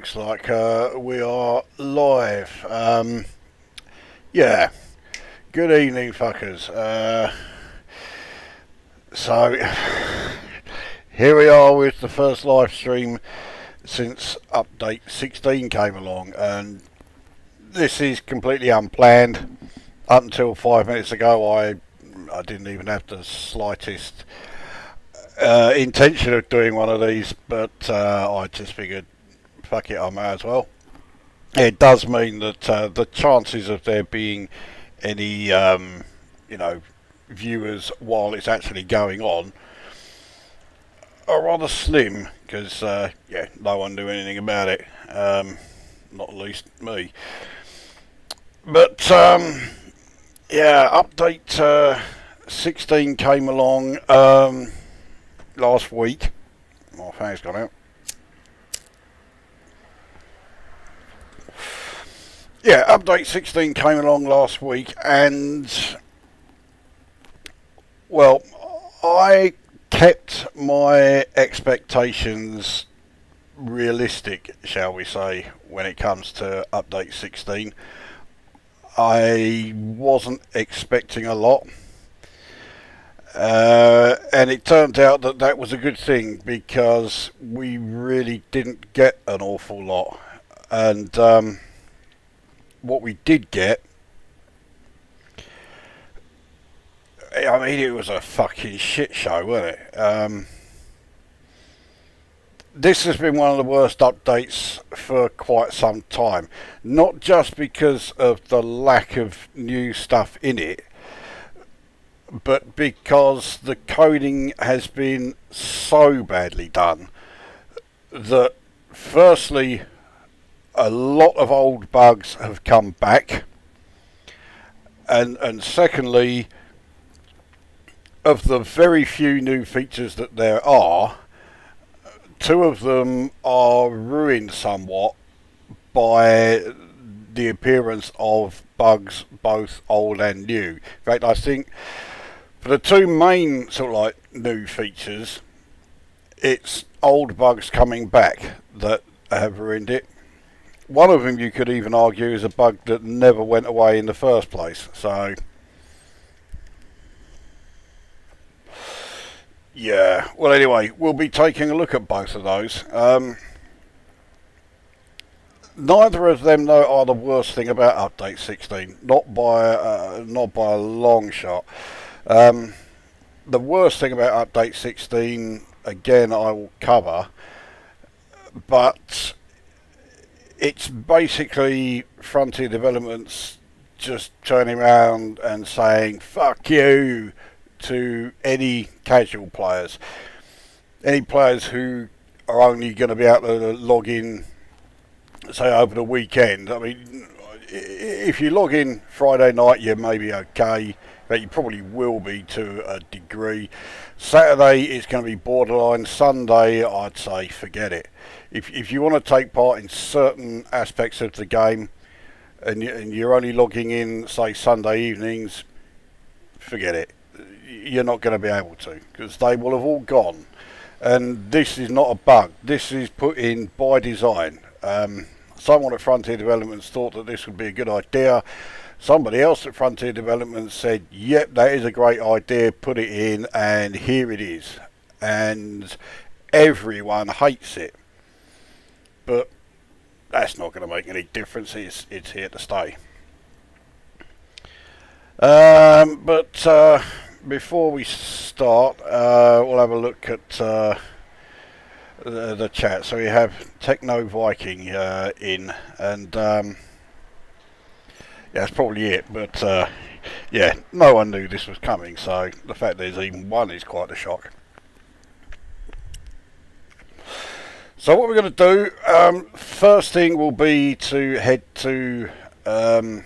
looks like we are live. Yeah, good evening, fuckers. So, here we are with the first live stream since update 16 came along, and this is completely unplanned. Up until 5 minutes ago, I didn't even have the slightest intention of doing one of these, but I just figured, fuck it, I may as well. It does mean that the chances of there being any, viewers while it's actually going on are rather slim, because, no one knew anything about it, not least me. But, update 16 came along last week. My fan's gone out. Yeah, update 16 came along last week, and well, I kept my expectations realistic, shall we say, when it comes to update 16. I wasn't expecting a lot. And it turned out that that was a good thing, because we really didn't get an awful lot. And what we did get, I mean, it was a fucking shit show, wasn't it? This has been one of the worst updates for quite some time. Not just because of the lack of new stuff in it, but because the coding has been so badly done that, firstly, a lot of old bugs have come back, and secondly, of the very few new features that there are, two of them are ruined somewhat by the appearance of bugs, both old and new. In fact, I think for the two main sort of like new features, it's old bugs coming back that have ruined it. One of them, you could even argue, is a bug that never went away in the first place. So, yeah. Well, anyway, we'll be taking a look at both of those. Neither of them, though, are the worst thing about update 16. Not by a long shot. The worst thing about update 16, again, I will cover, but it's basically Frontier Developments just turning around and saying fuck you to any casual players. Any players who are only going to be able to log in, say, over the weekend. I mean, if you log in Friday night, you may be okay, but you probably will be to a degree. Saturday is going to be borderline. Sunday, I'd say forget it. If you want to take part in certain aspects of the game, and you're only logging in, say, Sunday evenings, forget it. You're not going to be able to, because they will have all gone. And this is not a bug. This is put in by design. Someone at Frontier Developments thought that this would be a good idea. Somebody else at Frontier Development said, yep, that is a great idea, put it in, and here it is. And everyone hates it. But that's not going to make any difference. It's here to stay. Before we start, we'll have a look at the chat. So we have Techno Viking in, and that's probably it, but no one knew this was coming, so the fact there's even one is quite a shock. So what we're going to do, first thing will be to head to a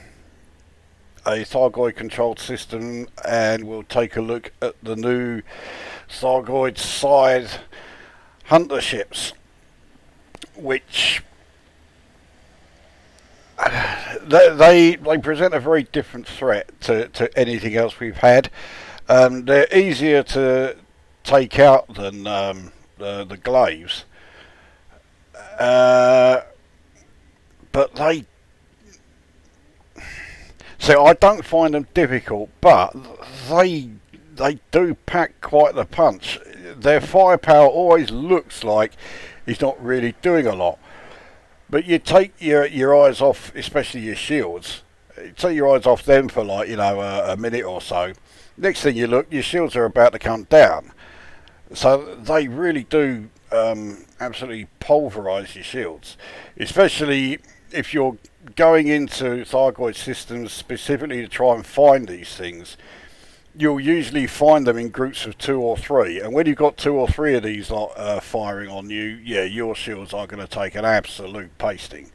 Thargoid controlled system, and we'll take a look at the new Thargoid Scythe hunter ships, which they present a very different threat to anything else we've had. They're easier to take out than the glaives. but I don't find them difficult, but they do pack quite the punch. Their firepower always looks like he's not really doing a lot. But you take your eyes off, especially your shields. You take your eyes off them for like, a minute or so. Next thing you look, your shields are about to come down. So they really do absolutely pulverise your shields. Especially if you're going into Thargoid systems specifically to try and find these things. You'll usually find them in groups of 2 or 3, and when you've got 2 or 3 of these firing on you, yeah, your shields are going to take an absolute pasting.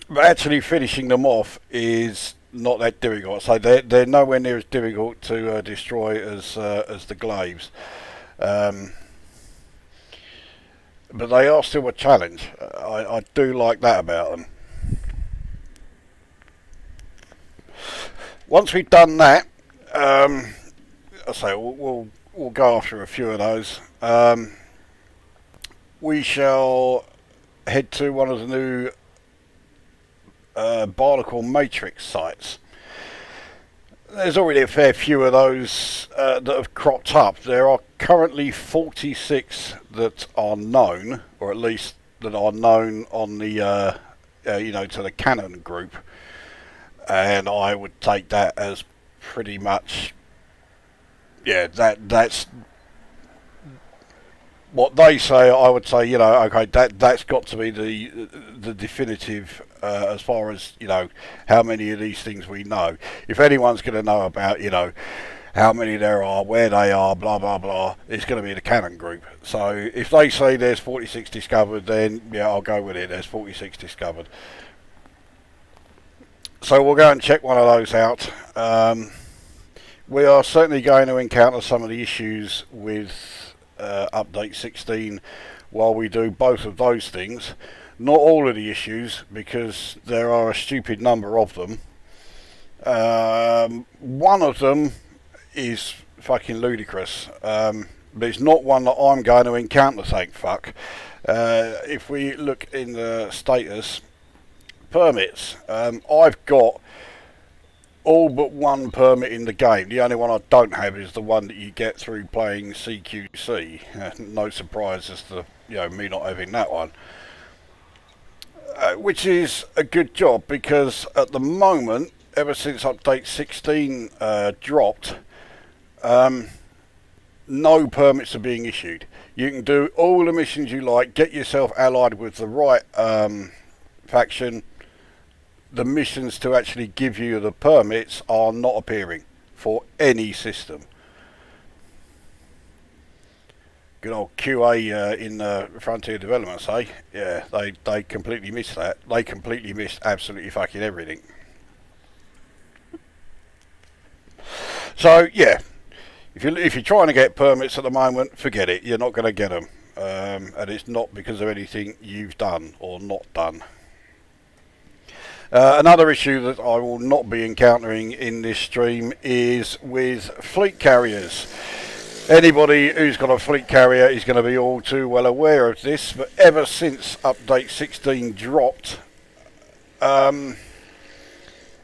But actually finishing them off is not that difficult. So they're nowhere near as difficult to destroy as the glaives, but they are still a challenge. I do like that about them. Once we've done that, I say we'll go after a few of those. We shall head to one of the new Barnacle Matrix sites. There's already a fair few of those that have cropped up. There are currently 46 that are known, or at least that are known on the to the canon group, and I would take that as pretty much, yeah, that's what they say. I would say, okay, that's got to be the definitive as far as how many of these things we know. If anyone's going to know about how many there are, where they are, blah blah blah, it's going to be the canon group. So if they say there's 46 discovered, then yeah, I'll go with it. There's 46 discovered. So we'll go and check one of those out. We are certainly going to encounter some of the issues with update 16 while we do both of those things. Not all of the issues, because there are a stupid number of them. One of them is fucking ludicrous, but it's not one that I'm going to encounter, thank fuck. If we look in the status, permits, I've got all but one permit in the game. The only one I don't have is the one that you get through playing CQC. No surprise as to me not having that one, which is a good job, because at the moment, ever since update 16 dropped, no permits are being issued. You can do all the missions you like, get yourself allied with the right faction. The missions to actually give you the permits are not appearing for any system. Good old QA in Frontier Developments, eh? Yeah, they completely missed that. They completely missed absolutely fucking everything. So yeah, if you're trying to get permits at the moment, forget it. You're not going to get them, and it's not because of anything you've done or not done. Another issue that I will not be encountering in this stream is with fleet carriers. Anybody who's got a fleet carrier is going to be all too well aware of this, but ever since update 16 dropped,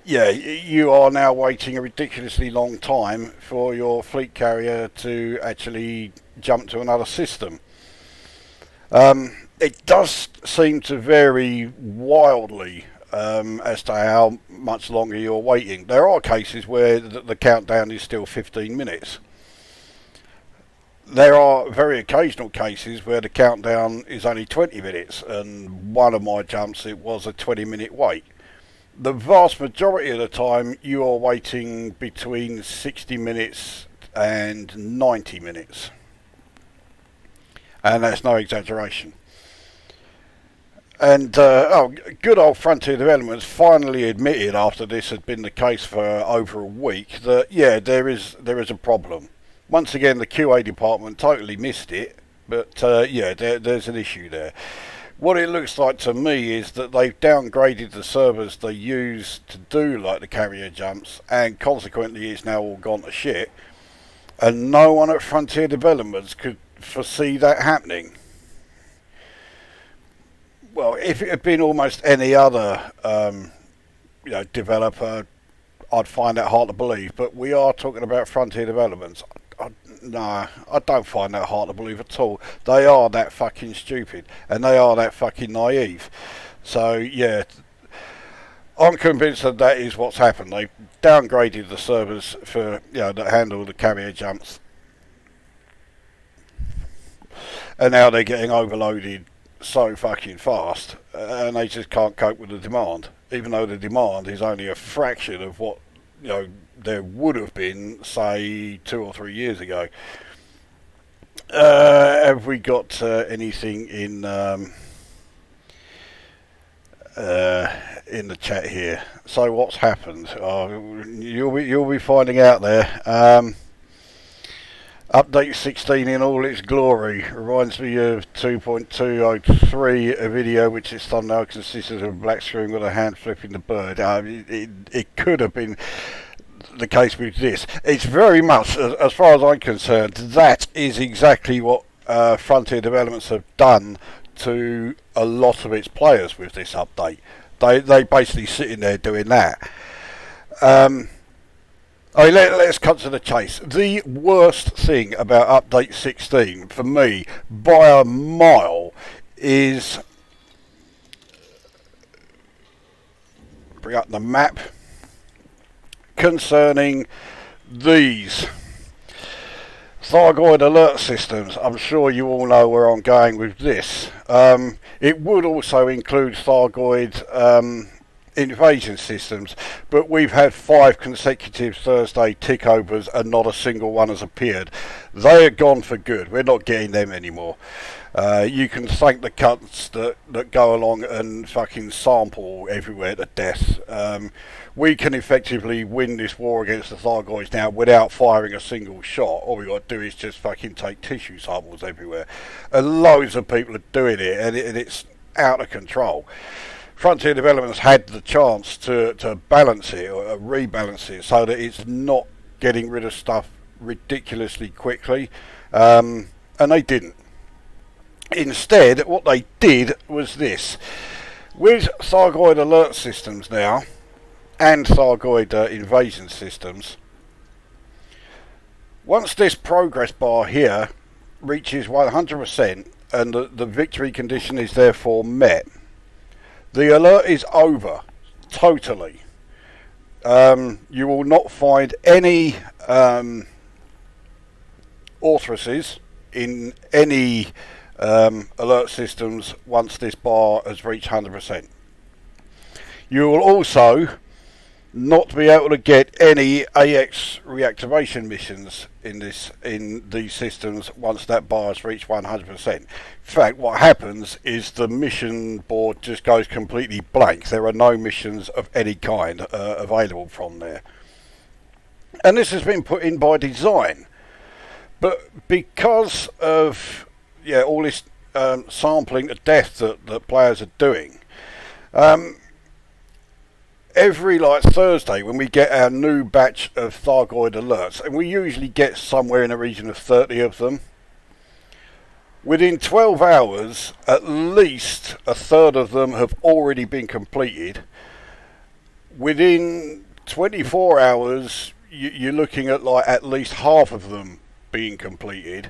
you are now waiting a ridiculously long time for your fleet carrier to actually jump to another system. It does seem to vary wildly as to how much longer you're waiting. There are cases where the countdown is still 15 minutes. There are very occasional cases where the countdown is only 20 minutes, and one of my jumps, it was a 20-minute wait. The vast majority of the time you are waiting between 60 minutes and 90 minutes, and that's no exaggeration. And good old Frontier Developments finally admitted, after this had been the case for over a week, that yeah, there is a problem. Once again, the QA department totally missed it, but there's an issue there. What it looks like to me is that they've downgraded the servers they use to do like the carrier jumps, and consequently it's now all gone to shit, and no one at Frontier Developments could foresee that happening. well, if it had been almost any other developer, I'd find that hard to believe. But we are talking about Frontier Developments. No, I don't find that hard to believe at all. They are that fucking stupid, and they are that fucking naive. So yeah, I'm convinced that is what's happened. They've downgraded the servers for that handle the carrier jumps, and now they're getting overloaded so fucking fast, and they just can't cope with the demand. Even though the demand is only a fraction of what there would have been, say, 2 or 3 years ago. Have we got anything in the chat here? So what's happened? You'll be finding out there. Update 16 in all its glory reminds me of 2.203, a video which its thumbnail consisted of a black screen with a hand flipping the bird. It could have been the case with this. It's very much, as far as I'm concerned, that is exactly what Frontier Developments have done to a lot of its players with this update. They basically sitting there doing that. Let's cut to the chase. The worst thing about Update 16, for me, by a mile, is... bring up the map. Concerning these Thargoid alert systems. I'm sure you all know where I'm going with this. It would also include Thargoid invasion systems, but we've had 5 consecutive Thursday tickovers and not a single one has appeared. They are gone for good. We're not getting them anymore. You can thank the cunts that go along and fucking sample everywhere to death. We can effectively win this war against the Thargoids now without firing a single shot. All we got to do is just fucking take tissue samples everywhere. And loads of people are doing it, and it's out of control. Frontier Developments had the chance to balance it or rebalance it so that it's not getting rid of stuff ridiculously quickly, and they didn't. Instead, what they did was this. With Thargoid alert systems now, and Thargoid invasion systems, once this progress bar here reaches 100% and the victory condition is therefore met, the alert is over, totally. You will not find any authorities in any alert systems once this bar has reached 100%. You will also not be able to get any AX reactivation missions in these systems once that bar has reached 100%. In fact, what happens is the mission board just goes completely blank. There are no missions of any kind available from there. And this has been put in by design. But because of all this sampling to death that players are doing, every Thursday when we get our new batch of Thargoid alerts, and we usually get somewhere in the region of 30 of them, within 12 hours at least a third of them have already been completed. Within 24 hours you're looking at at least half of them being completed,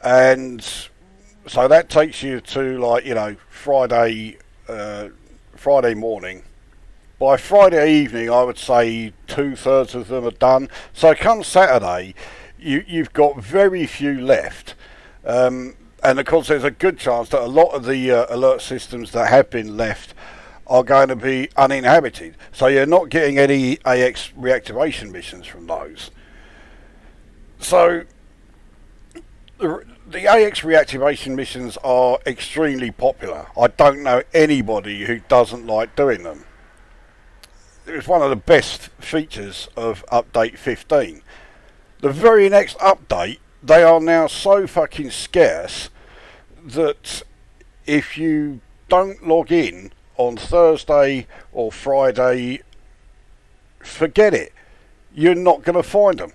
and so that takes you to Friday morning. By Friday evening, I would say 2/3 of them are done. So come Saturday, you've got very few left. And of course, there's a good chance that a lot of the alert systems that have been left are going to be uninhabited. So you're not getting any AX reactivation missions from those. So the AX reactivation missions are extremely popular. I don't know anybody who doesn't like doing them. It's one of the best features of update 15. The very next update, they are now so fucking scarce that if you don't log in on Thursday or Friday, forget it. You're not going to find them.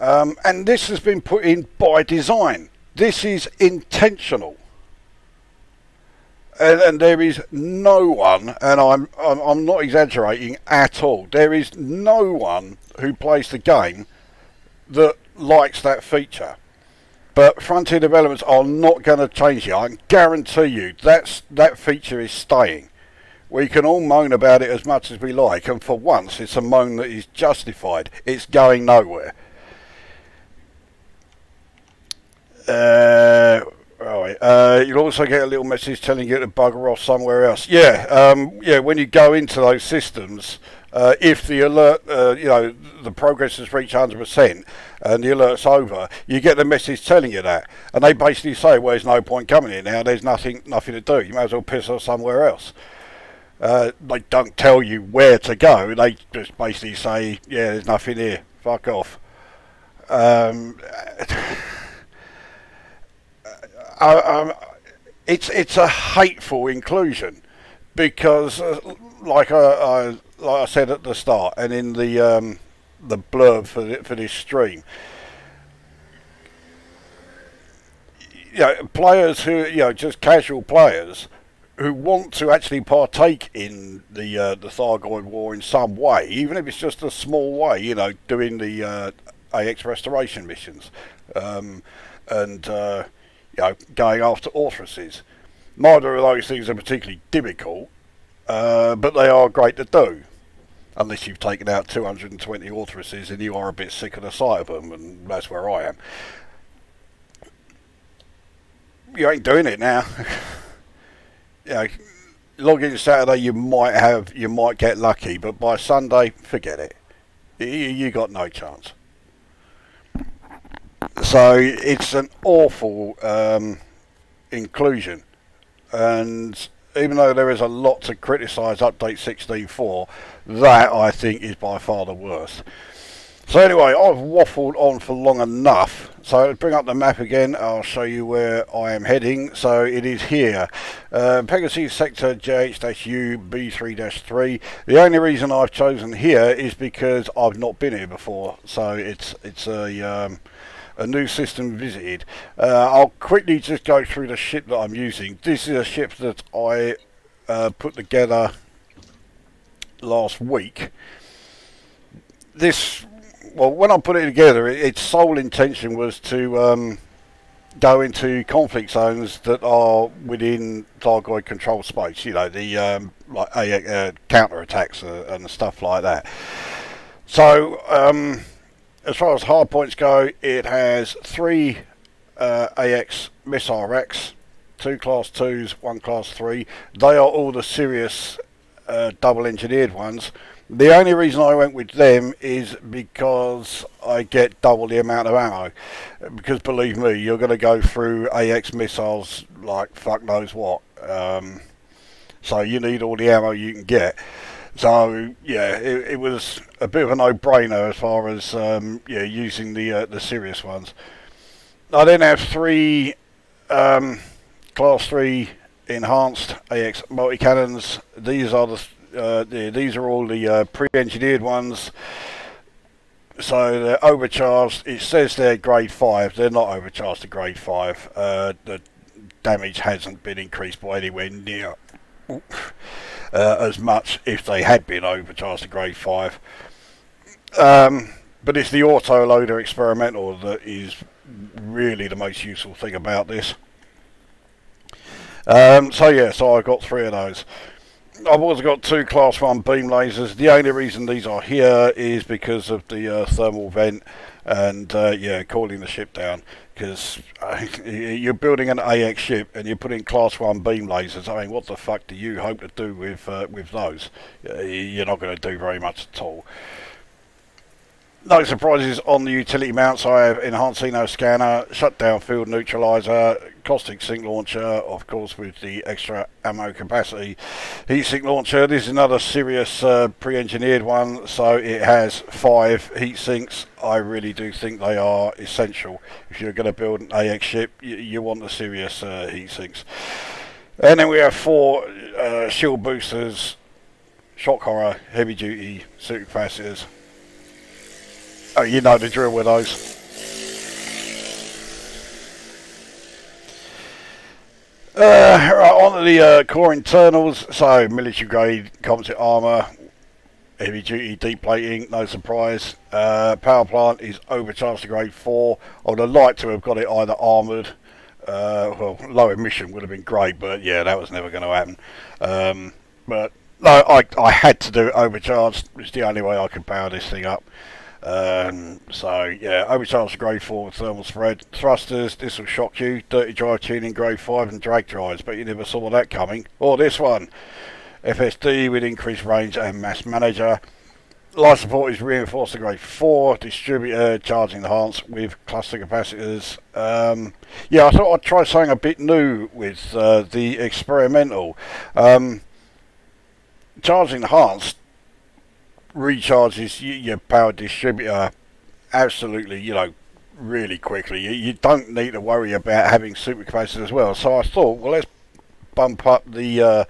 And this has been put in by design. This is intentional. And there is no one, and I'm not exaggerating at all. There is no one who plays the game that likes that feature. But Frontier developments are not going to change it. I can guarantee you that feature is staying. We can all moan about it as much as we like, and for once it's a moan that is justified. It's going nowhere. Right. You'll also get a little message telling you to bugger off somewhere else. Yeah, when you go into those systems, if the alert, the progress has reached 100% and the alert's over, you get the message telling you that. And they basically say, well, there's no point coming here now, there's nothing to do. You might as well piss off somewhere else. They don't tell you where to go. They just basically say, yeah, there's nothing here. Fuck off. It's a hateful inclusion because, like I said at the start, and in the blurb for this stream, players who just casual players who want to actually partake in the Thargoid War in some way, even if it's just a small way, doing the AX restoration missions, and going after authorices. Neither of those things are particularly difficult, but they are great to do. Unless you've taken out 220 authorices and you are a bit sick of the sight of them, and that's where I am. You ain't doing it now. Log in Saturday, you might get lucky, but by Sunday, forget it. You got no chance. So it's an awful inclusion, and even though there is a lot to criticise update 16.4, that I think is by far the worst. So anyway, I've waffled on for long enough, so to bring up the map again, I'll show you where I am heading. So it is here, Pegasus Sector JH-U B3-3. The only reason I've chosen here is because I've not been here before, so it's a new system visited. I'll quickly just go through the ship that I'm using. This is a ship that I put together last week. When I put it together, its sole intention was to go into conflict zones that are within Thargoid control space. The counter attacks and stuff like that. So as far as hard points go, it has 3 AX missile racks, 2 class 2s, 1 class 3. They are all the serious double engineered ones. The only reason I went with them is because I get double the amount of ammo. Because believe me, you're going to go through AX missiles like fuck knows what. So you need all the ammo you can get. So yeah, it was a bit of a no-brainer as far as using the serious ones. I then have 3 class 3 enhanced AX multi-cannons. These are these are all the pre-engineered ones. So they're overcharged. It says they're grade 5. They're not overcharged to grade 5. The damage hasn't been increased by anywhere near as much if they had been overcharged to grade 5. But it's the auto-loader experimental that is really the most useful thing about this. So I've got 3 of those. I've also got 2 class 1 beam lasers. The only reason these are here is because of the thermal vent and cooling the ship down. Because you're building an AX ship and you're putting class 1 beam lasers. I mean, what the fuck do you hope to do with those? You're not going to do very much at all. No surprises on the utility mounts. I have enhanced Xeno scanner, shutdown field neutralizer, caustic sink launcher, of course with the extra ammo capacity, heat sink launcher. This is another serious pre-engineered one, so it has 5 heat sinks. I really do think they are essential. If you're going to build an AX ship, you want the serious heat sinks. And then we have 4 shield boosters, shock horror, heavy duty suit capacitors. Oh, you know the drill with those. Right, on to the core internals. So, military grade composite armour, heavy duty deep plating, no surprise. Power plant is overcharged to grade 4. I would have liked to have got it either armoured. Well, low emission would have been great, but yeah, that was never going to happen. But no, I had to do it overcharged. It's the only way I could power this thing up. So yeah, overcharged to grade 4 with thermal spread. Thrusters, this will shock you. Dirty drive tuning grade 5 and drag drives, but you never saw that coming. Or this one, FSD with increased range and mass manager. Life support is reinforced to grade 4. Distributor charging enhanced with cluster capacitors. Yeah, I thought I'd try something a bit new with the experimental. Charging enhanced recharges your power distributor absolutely, really quickly. You don't need to worry about having supercapacitors as well. So I thought, well, let's bump up the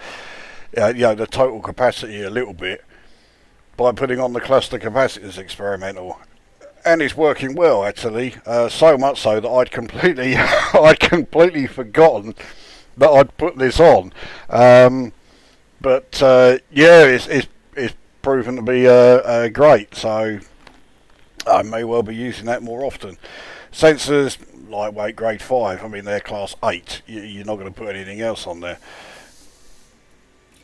the total capacity a little bit by putting on the cluster capacitors experimental, and it's working well actually. So much so that I'd completely forgotten that I'd put this on. But yeah, it's proven to be great, so I may well be using that more often. Sensors, lightweight, grade 5. I mean, they're class 8. You're not going to put anything else on there.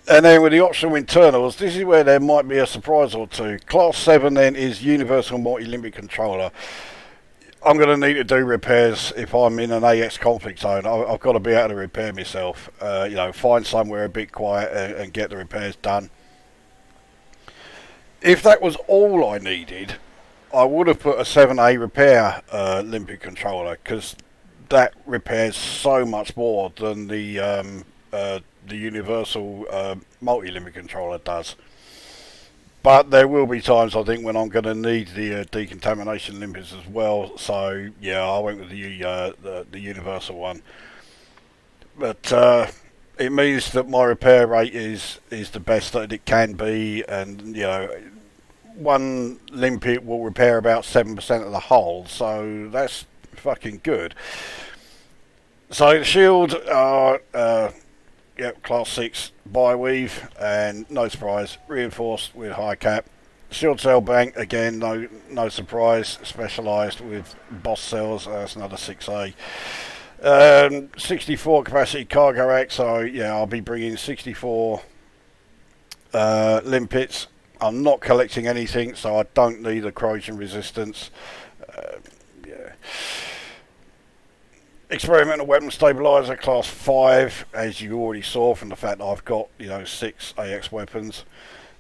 And then with the optional internals, this is where there might be a surprise or two. Class 7 then is universal multi-limbic controller. I'm going to need to do repairs if I'm in an AX conflict zone. I've got to be able to repair myself. Find somewhere a bit quiet and get the repairs done. If that was all I needed, I would have put a 7A repair limbic controller, because that repairs so much more than the universal multi-limbic controller does. But there will be times, I think, when I'm going to need the decontamination limpets as well. So yeah, I went with the universal one. But it means that my repair rate is the best that it can be, and one limpet will repair about 7% of the hull, so that's fucking good. So the shield are class 6 bi-weave, and no surprise, reinforced with high cap. Shield cell bank, again, no surprise, specialised with boss cells. That's another 6A. 64 capacity cargo rack, so yeah, I'll be bringing 64 limpets. I'm not collecting anything, so I don't need a corrosion resistance. Yeah. Experimental weapon stabilizer, class 5, as you already saw from the fact that I've got 6 AX weapons.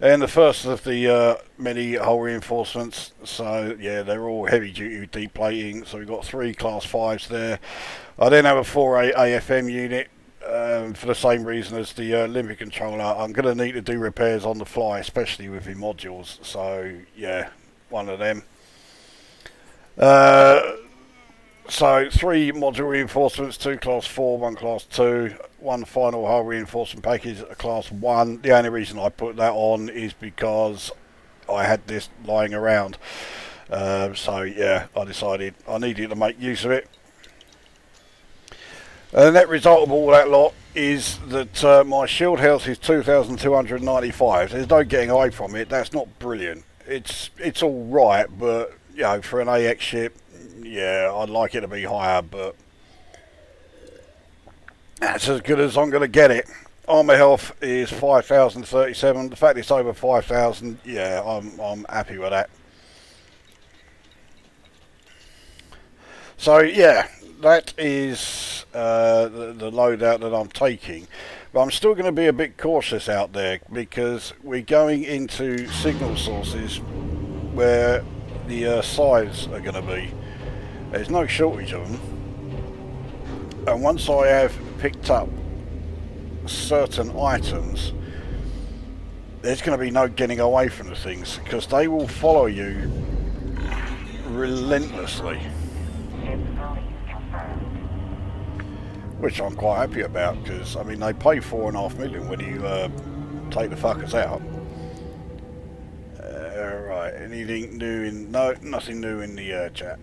And the first of the many hull reinforcements, so yeah, they're all heavy duty deep plating, so we've got 3 class 5s there. I then have a 4A AFM unit, for the same reason as the limbic controller. I'm going to need to do repairs on the fly, especially with the modules, so yeah, one of them. So 3 module reinforcements, 2 class 4, 1 class 2, 1 final hull reinforcement package, a class 1. The only reason I put that on is because I had this lying around. So yeah, I decided I needed to make use of it. The net result of all that lot is that my shield health is 2,295. There's no getting away from it. That's not brilliant. It's all right, but for an AX ship, yeah, I'd like it to be higher, but that's as good as I'm going to get it. Armour health is 5,037. The fact it's over 5,000, yeah, I'm happy with that. So yeah, that is the loadout that I'm taking. But I'm still going to be a bit cautious out there, because we're going into signal sources where the scythes are going to be. There's no shortage of them, and once I have picked up certain items, there's going to be no getting away from the things, because they will follow you relentlessly, which I'm quite happy about, because I mean they pay 4.5 million when you take the fuckers out. Right, anything new in? No, nothing new in the chat.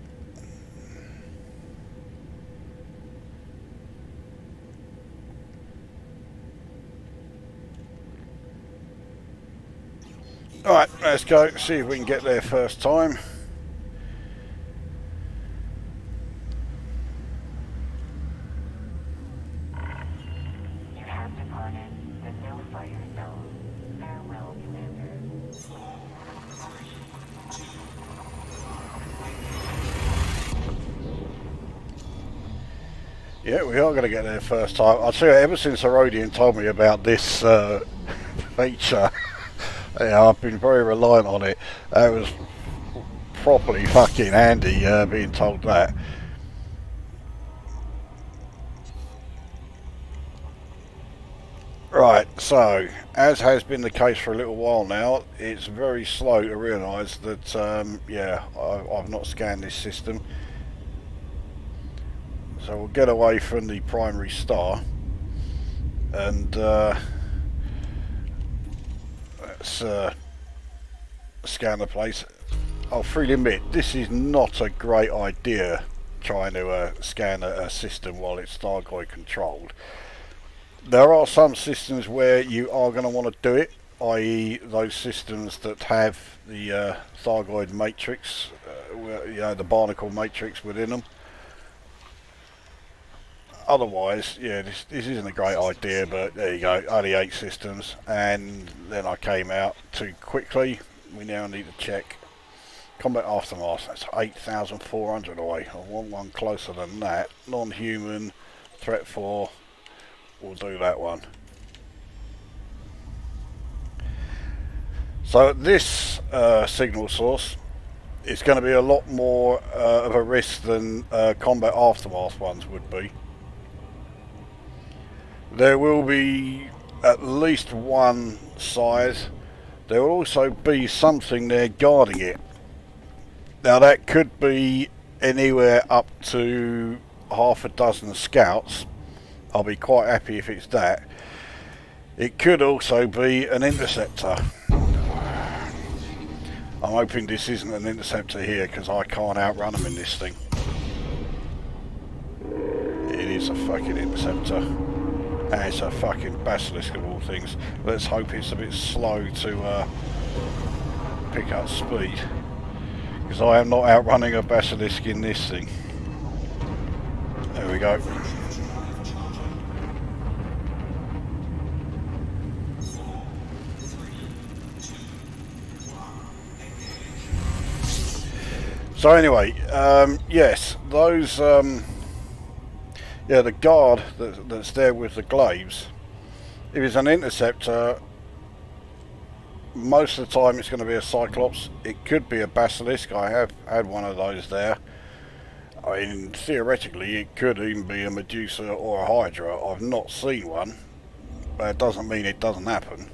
Alright, let's go, see if we can get there first time. You have departed the no fire zone. Farewell, Commander. Yeah, we are going to get there first time. I'll tell you, ever since Herodian told me about this feature, yeah, I've been very reliant on it. It was properly fucking handy being told that. Right, so, as has been the case for a little while now, it's very slow to realise that, yeah, I've not scanned this system. So we'll get away from the primary star and let's scan the place. I'll freely admit, this is not a great idea trying to scan a system while it's Thargoid controlled. There are some systems where you are going to want to do it, i.e. those systems that have the Thargoid Matrix, you know, the Barnacle Matrix within them. Otherwise, yeah, this isn't a great idea, but there you go, only 8 systems, and then I came out too quickly. We now need to check combat aftermath. That's 8,400 away. I want one closer than that. Non-human, threat 4, we'll do that one. So this signal source is going to be a lot more of a risk than combat aftermath ones would be. There will be at least one scythe. There will also be something there guarding it. Now that could be anywhere up to half a dozen scouts. I'll be quite happy if it's that. It could also be an interceptor. I'm hoping this isn't an interceptor here because I can't outrun them in this thing. It is a fucking interceptor. And it's a fucking basilisk of all things. Let's hope it's a bit slow to pick up speed. Because I am not outrunning a basilisk in this thing. There we go. So anyway, yes, those... yeah, the guard that's there with the glaives, if it's an interceptor, most of the time it's going to be a Cyclops. It could be a Basilisk. I have had one of those there. I mean, theoretically it could even be a Medusa or a Hydra. I've not seen one, but it doesn't mean it doesn't happen.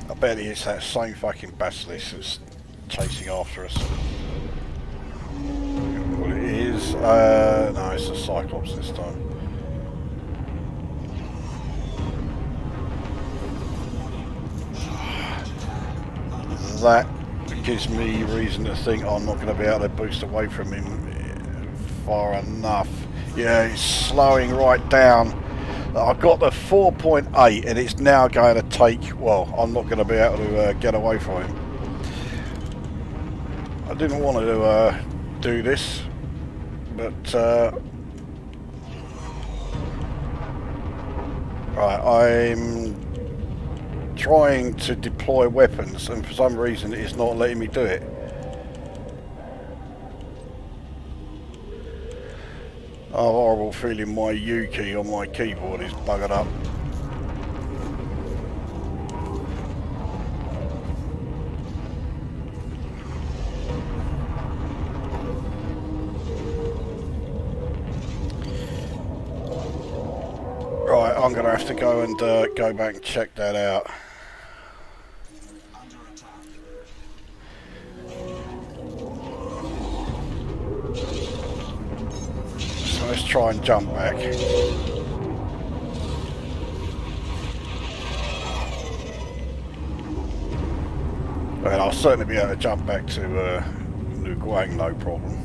I bet it's that same fucking basilisk that's chasing after us. Well, it is. No, it's a Cyclops this time. That gives me reason to think I'm not going to be able to boost away from him far enough. Yeah, it's slowing right down. I've got the 4.8 and it's now going to take, well, I'm not going to be able to get away from him. I didn't want to do this, but right, I'm trying to deploy weapons and for some reason it's not letting me do it. I have a horrible feeling my U key on my keyboard is buggered up. Right, I'm going to have to go and go back and check that out. Let's try and jump back. Well, I'll certainly be able to jump back to Lukozer, no problem.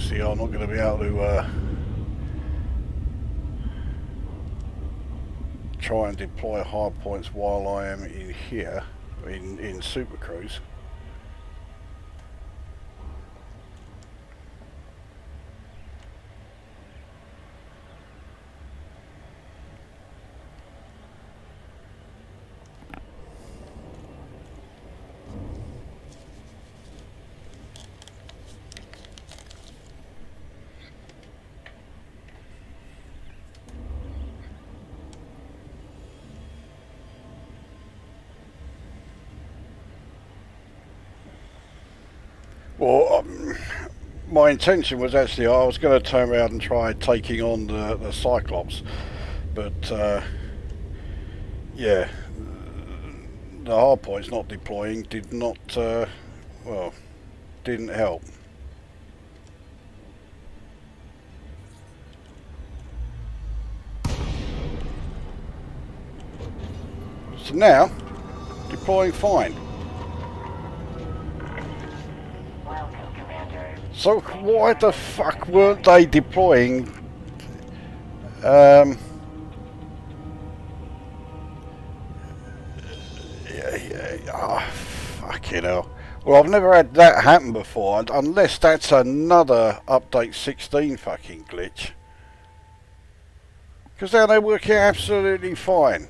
obviously I'm not going to be able to try and deploy hard points while I am in here, in Super Cruise. Well, my intention was actually I was going to turn around and try taking on the Cyclops, but yeah, the hardpoints not deploying did not, well, didn't help. So now, deploying fine. So why the fuck weren't they deploying? Yeah, fucking hell. Well, I've never had that happen before, unless that's another update 16 fucking glitch. Because now they're working absolutely fine.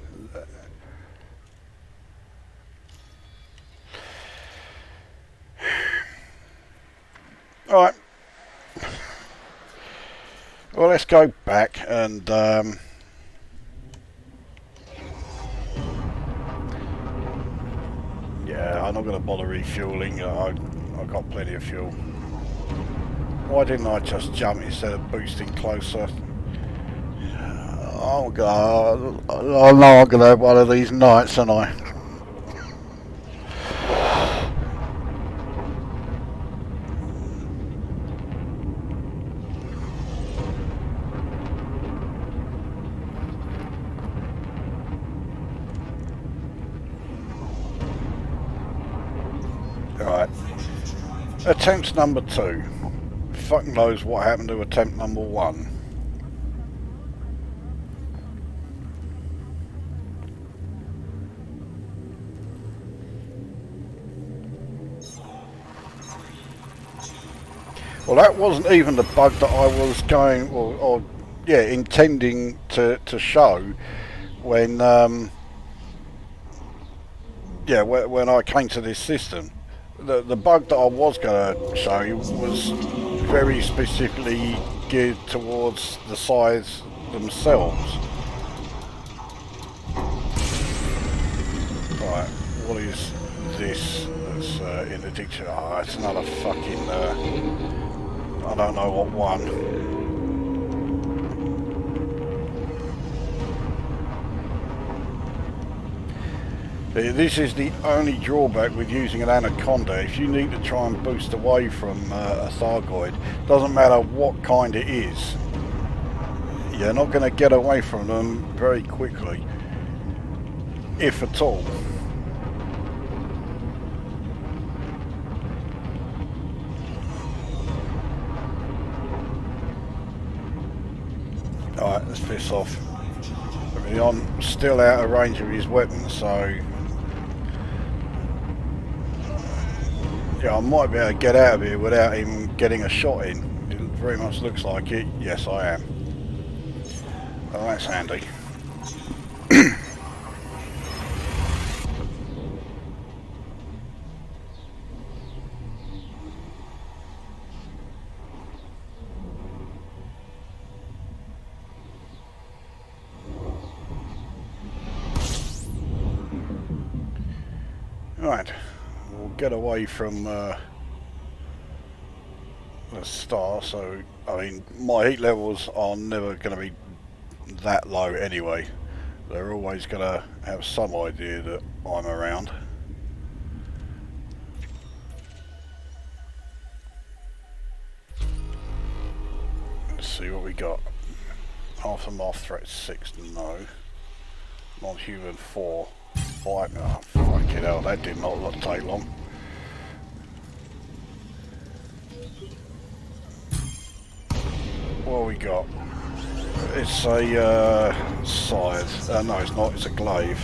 Alright. Well, let's go back and yeah, I'm not going to bother refueling. I've got plenty of fuel. Why didn't I just jump instead of boosting closer? Oh god, I know I'm going to have one of these nights, aren't I? Right. Attempt number 2. Fuck knows what happened to attempt number 1. Well, that wasn't even the bug that I was going, or yeah, intending to show when, yeah, when I came to this system. The bug that I was going to show you was very specifically geared towards the scythes themselves. Right, what is this that's in the dictionary? Oh, it's another fucking, I don't know what one. This is the only drawback with using an anaconda. If you need to try and boost away from a Thargoid, doesn't matter what kind it is, you're not going to get away from them very quickly, if at all. Alright, let's piss off. I mean, I'm still out of range of his weapon, so yeah, I might be able to get out of here without even getting a shot in. It very much looks like it. Yes, I am. Oh, that's handy. Right, we'll get away from the star, so, I mean, my heat levels are never going to be that low anyway. They're always going to have some idea that I'm around. Let's see what we got. Aftermath threat 6, no. Non-human 4. 5, oh fucking hell, that did not take long. What have we got? It's a scythe. No, it's not. It's a glaive.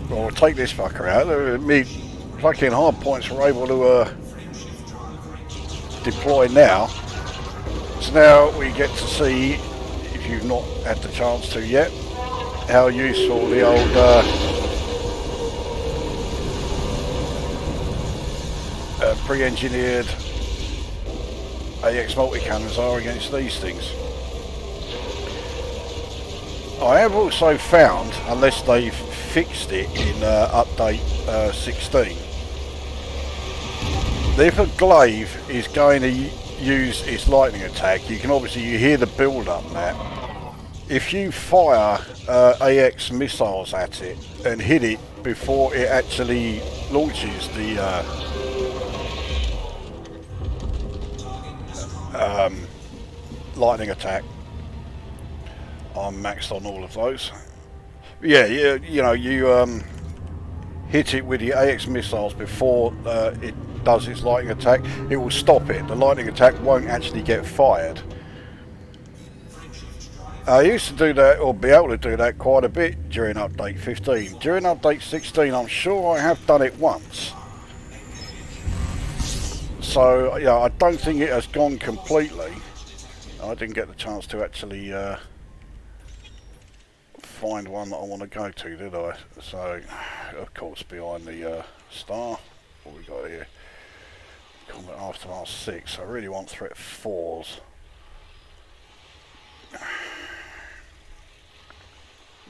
Well, we'll take this fucker out. Me fucking hard points were able to deploy now. So now we get to see, if you've not had the chance to yet, how useful the old pre-engineered AX multi-cannons are against these things. I have also found, unless they've fixed it in update 16, that if a glaive is going to use its lightning attack, you hear the build up now. If you fire AX missiles at it and hit it before it actually launches the lightning attack, I'm maxed on all of those. Yeah, you hit it with your AX missiles before it does its lightning attack. It will stop it. The lightning attack won't actually get fired. I used to do that, or be able to do that quite a bit during update 15. During update 16, I'm sure I have done it once. So, yeah, I don't think it has gone completely. I didn't get the chance to actually find one that I want to go to, did I? So, of course, behind the star, what we got here? Combat Aftermath 6. I really want threat 4s.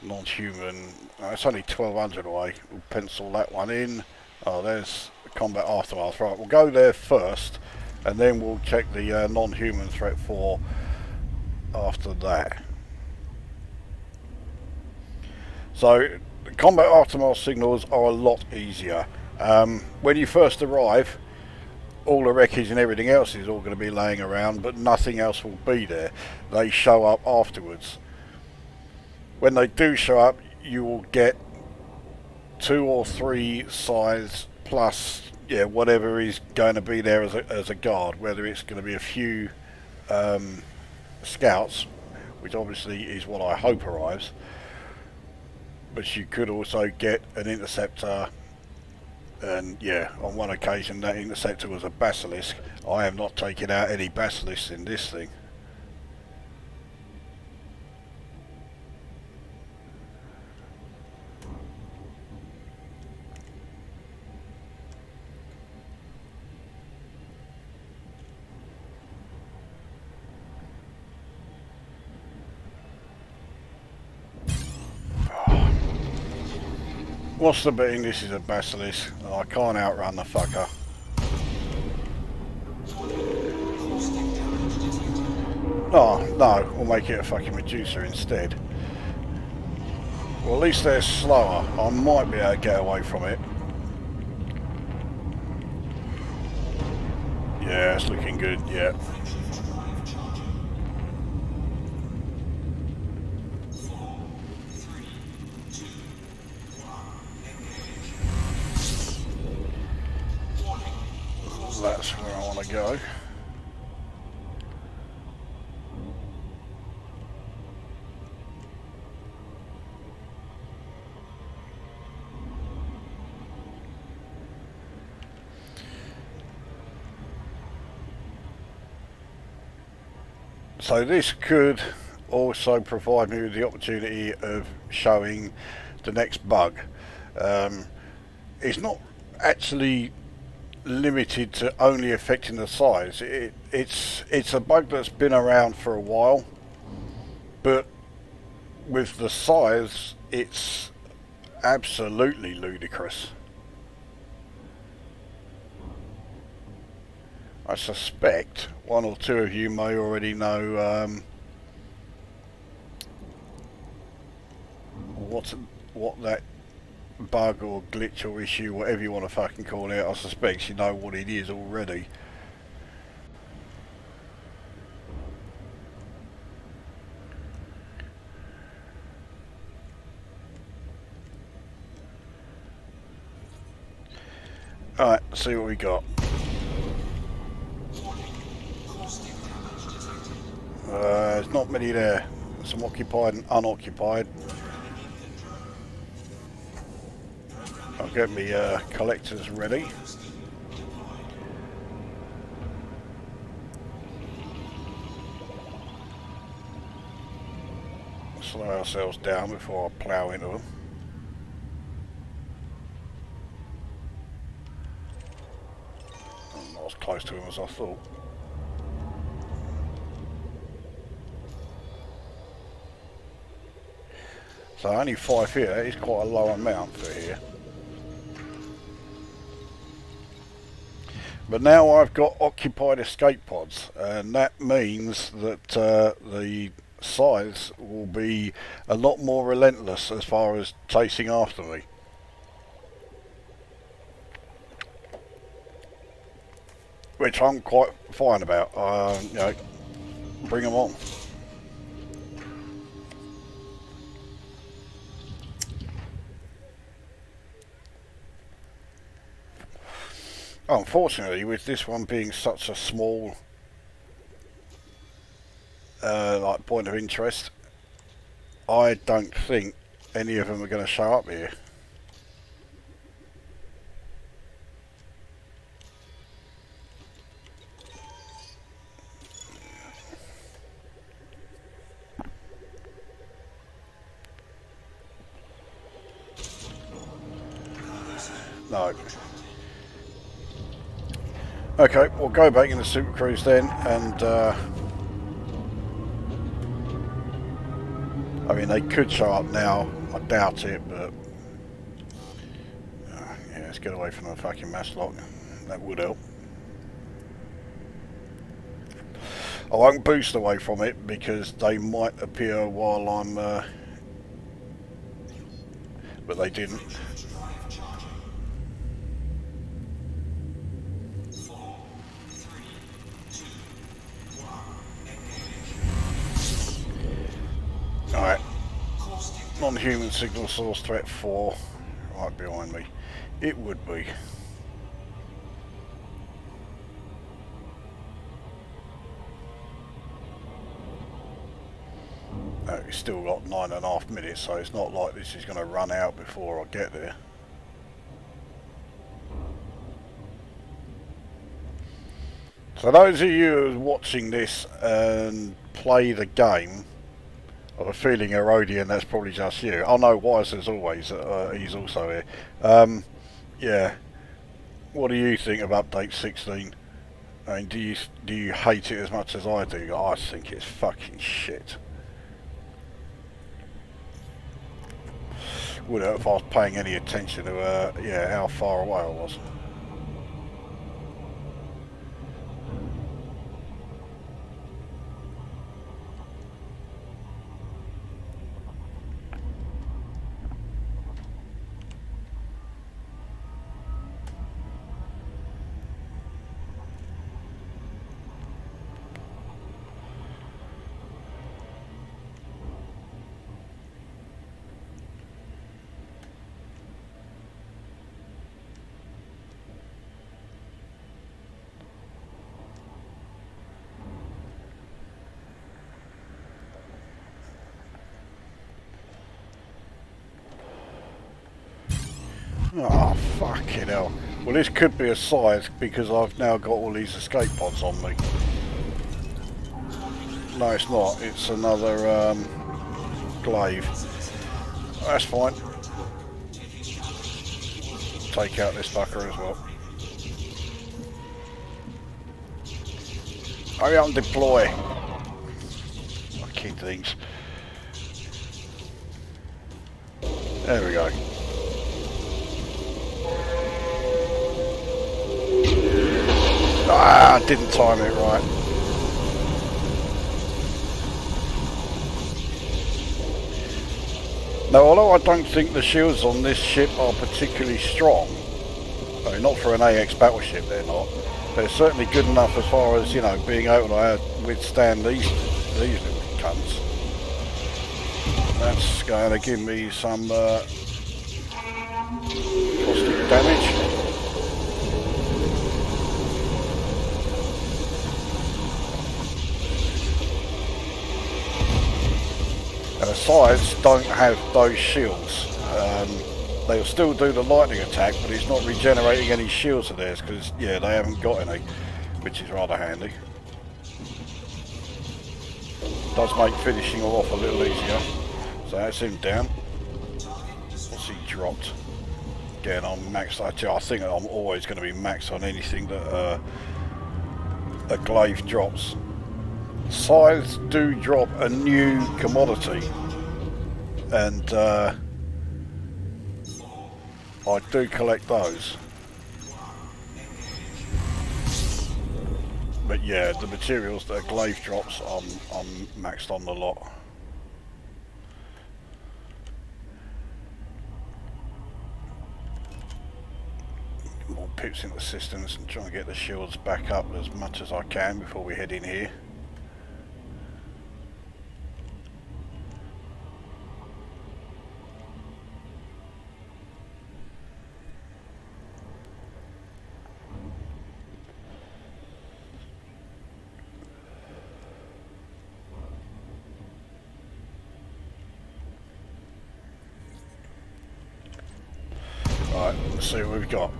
Non-human. It's only 1200 away. We'll pencil that one in. Oh, there's Combat Aftermath. Right, we'll go there first, and then we'll check the non-human threat 4 after that. So, the Combat Aftermath signals are a lot easier. When you first arrive, all the wreckage and everything else is all going to be laying around, but nothing else will be there. They show up afterwards. When they do show up, you will get 2 or 3 scythes plus, yeah, whatever is going to be there as a guard, whether it's going to be a few scouts, which obviously is what I hope arrives, but you could also get an interceptor. And yeah, on one occasion that interceptor was a basilisk. I have not taken out any basilisks in this thing. What's the betting this is a basilisk? I can't outrun the fucker. Oh, no, we'll make it a fucking Medusa instead. Well, at least they're slower. I might be able to get away from it. Yeah, it's looking good, yeah. That's where I want to go. So this could also provide me with the opportunity of showing the next bug. It's not actually limited to only affecting the size. It's a bug that's been around for a while, but with the size it's absolutely ludicrous. I suspect one or two of you may already know what that bug or glitch or issue, whatever you want to fucking call it. I suspect you know what it is already. Alright, see what we got. There's not many there. Some occupied and unoccupied. I'll get me collectors ready. Slow ourselves down before I plough into them. I'm not as close to them as I thought. So only 5 here, that is quite a low amount for here. But now I've got occupied escape pods, and that means that the scythes will be a lot more relentless as far as chasing after me. Which I'm quite fine about. You know, bring them on. Unfortunately, with this one being such a small like point of interest, I don't think any of them are going to show up here. No. Okay, we'll go back in the Super Cruise then, and I mean, they could show up now. I doubt it, but yeah, let's get away from the fucking mass lock. That would help. I won't boost away from it because they might appear while I'm, but they didn't. Alright, non-human signal source threat 4, right behind me. It would be. It's still got 9.5 minutes, so it's not like this is going to run out before I get there. So those of you who are watching this and play the game, I have a feeling Herodian, that's probably just you. Oh no, Wise as always, he's also here. Yeah, what do you think of update 16? I mean, do you hate it as much as I do? I think it's fucking shit. Would hurt if I was paying any attention to yeah, how far away I was. Oh, fucking hell. Well, this could be a scythe because I've now got all these escape pods on me. No, it's not. It's another glaive. That's fine. Take out this fucker as well. Hurry up and deploy. Fucking things. There we go. Ah, I didn't time it right. Now, although I don't think the shields on this ship are particularly strong, I mean, not for an AX battleship they're not, they're certainly good enough as far as, you know, being able to withstand these little cunts. That's going to give me some caustic damage. scythes don't have those shields. They'll still do the lightning attack, but it's not regenerating any shields of theirs because, yeah, they haven't got any, which is rather handy. Does make finishing off a little easier. So that's him down. What's he dropped? Again, I'm maxed. I think I'm always going to be maxed on anything that a glaive drops. Scythes do drop a new commodity, and I do collect those. But yeah, the materials that a glaive drops, I'm maxed on the lot. More pips into systems and trying to get the shields back up as much as I can before we head in here. Right, let's see what we've got.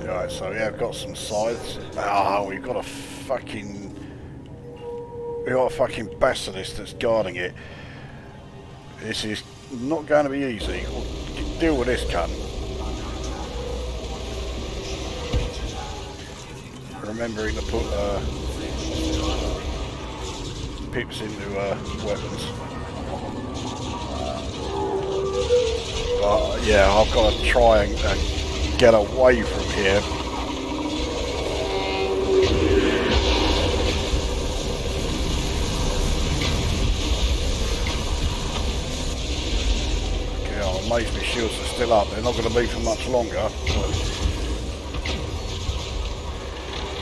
Right, so yeah, I've got some scythes. Ah, we've got a fucking basilisk that's guarding it. This is not going to be easy. We'll deal with this cunt. Remembering to put pips into weapons. But yeah, I've got to try and get away from here. Okay, I'm amazed my shields are still up. They're not going to be for much longer.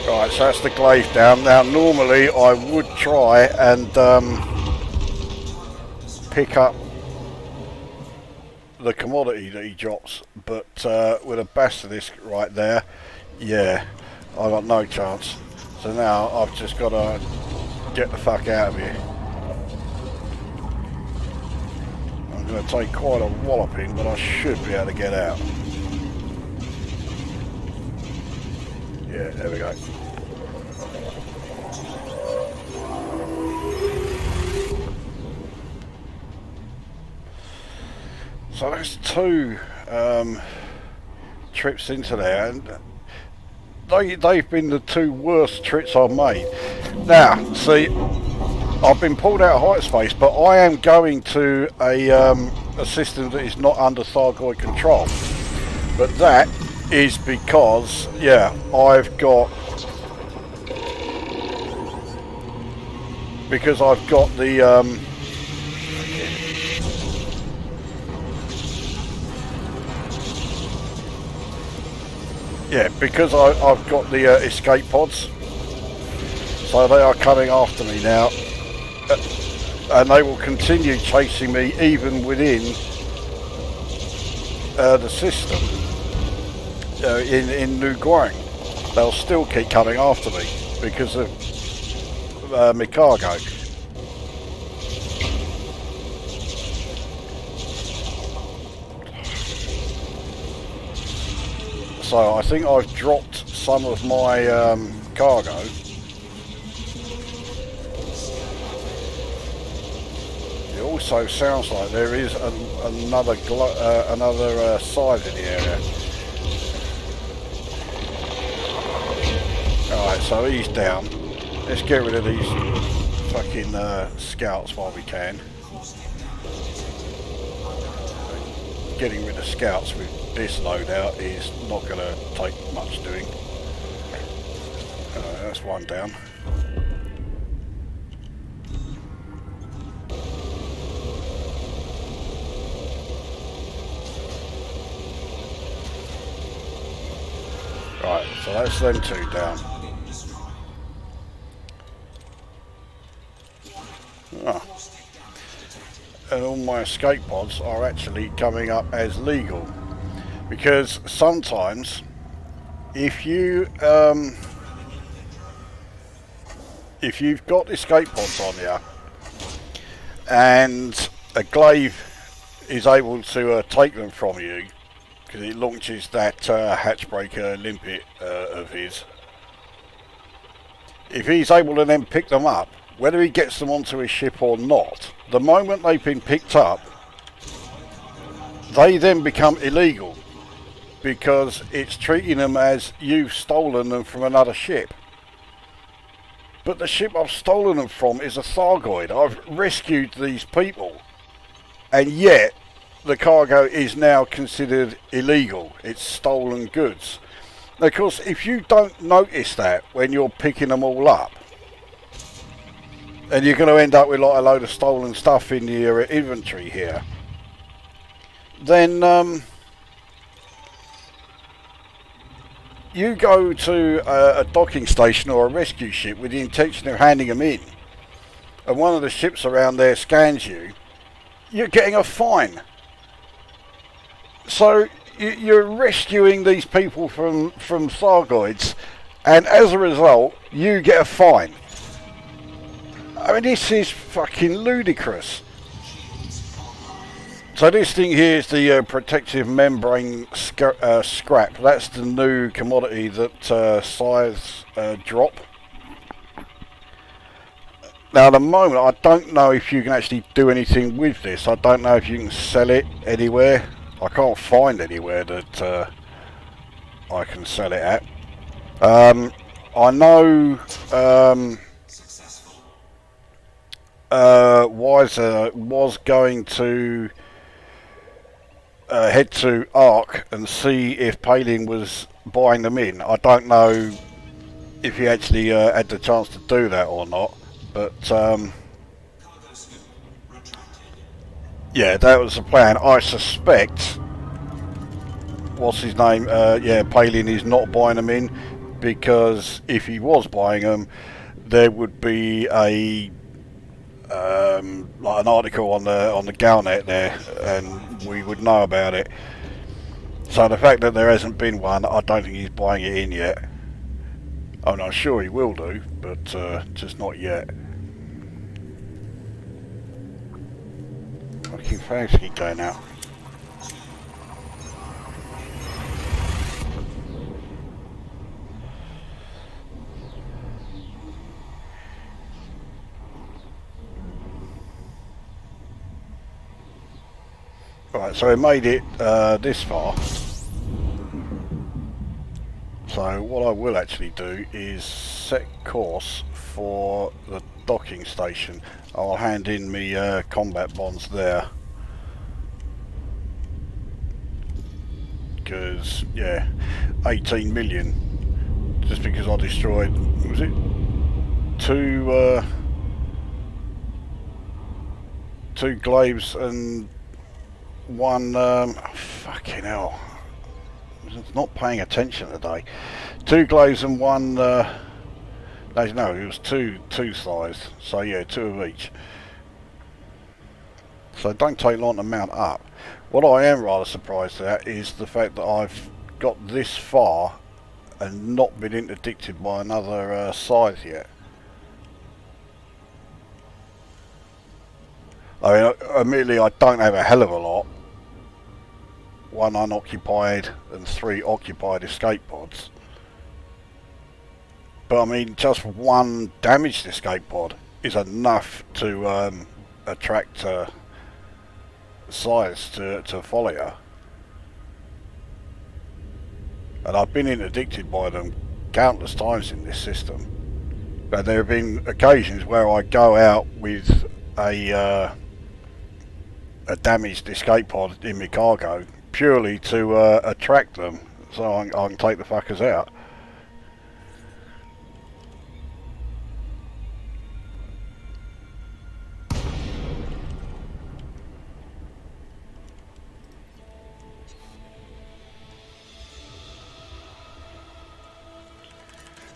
Right, so that's the glaive down. Now normally I would try and pick up the commodity that he drops, but with a basilisk right there, yeah, I got no chance. So now I've just got to get the fuck out of here. I'm going to take quite a walloping, but I should be able to get out. Yeah, there we go. So that's two trips into there, and they've been the two worst trips I've made. Now, see, I've been pulled out of height space, but I am going to a system that is not under Thargoid control. But that is because, yeah, I've got the yeah, because I've got the escape pods, so they are coming after me now, and they will continue chasing me even within the system. In New Guang, they'll still keep coming after me because of my cargo. So I think I've dropped some of my cargo. It also sounds like there is another scythe in the area. Alright, so he's down. Let's get rid of these fucking scouts while we can. Getting rid of scouts with this loadout is not going to take much doing. That's one down. Right, so that's them two down. Ah. And all my escape pods are actually coming up as legal, because sometimes if you if you've got escape pods on you and a glaive is able to take them from you, because it launches that hatchbreaker limpet of his, if he's able to then pick them up, whether he gets them onto his ship or not, the moment they've been picked up, they then become illegal, because it's treating them as you've stolen them from another ship. But the ship I've stolen them from is a Thargoid. I've rescued these people, and yet the cargo is now considered illegal. It's stolen goods. Now, of course, if you don't notice that when you're picking them all up, and you're going to end up with like a load of stolen stuff in your inventory here, then you go to a docking station or a rescue ship with the intention of handing them in, and one of the ships around there scans you, you're getting a fine. So you're rescuing these people from Thargoids, and as a result, you get a fine. I mean, this is fucking ludicrous. So this thing here is the protective membrane scrap. That's the new commodity that scythes drop. Now at the moment, I don't know if you can actually do anything with this. I don't know if you can sell it anywhere. I can't find anywhere that I can sell it at. I know Wiser was going to head to Ark and see if Palin was buying them in. I don't know if he actually had the chance to do that or not, but yeah, that was the plan. I suspect, what's his name, yeah, Palin is not buying them in, because if he was buying them, there would be a like an article on the Galnet there, and we would know about it. So the fact that there hasn't been one, I don't think he's buying it in yet. I'm not sure he will do, but just not yet. Fucking fags keep going out. Right, so we made it this far. So what I will actually do is set course for the docking station. I'll hand in me combat bonds there. Because, yeah, 18 million. Just because I destroyed, was it? Two glaives and one, fucking hell, it's not paying attention today. Two glaives and one, no, it was two scythes, so yeah, two of each. So it don't take long to mount up. What I am rather surprised at is the fact that I've got this far and not been interdicted by another scythe yet. I mean, admittedly, I don't have a hell of a lot. 1 unoccupied and 3 occupied escape pods. But I mean, just 1 damaged escape pod is enough to attract scythes to follow you. And I've been interdicted by them countless times in this system. But there have been occasions where I go out with a damaged escape pod in my cargo purely to attract them, so I can take the fuckers out.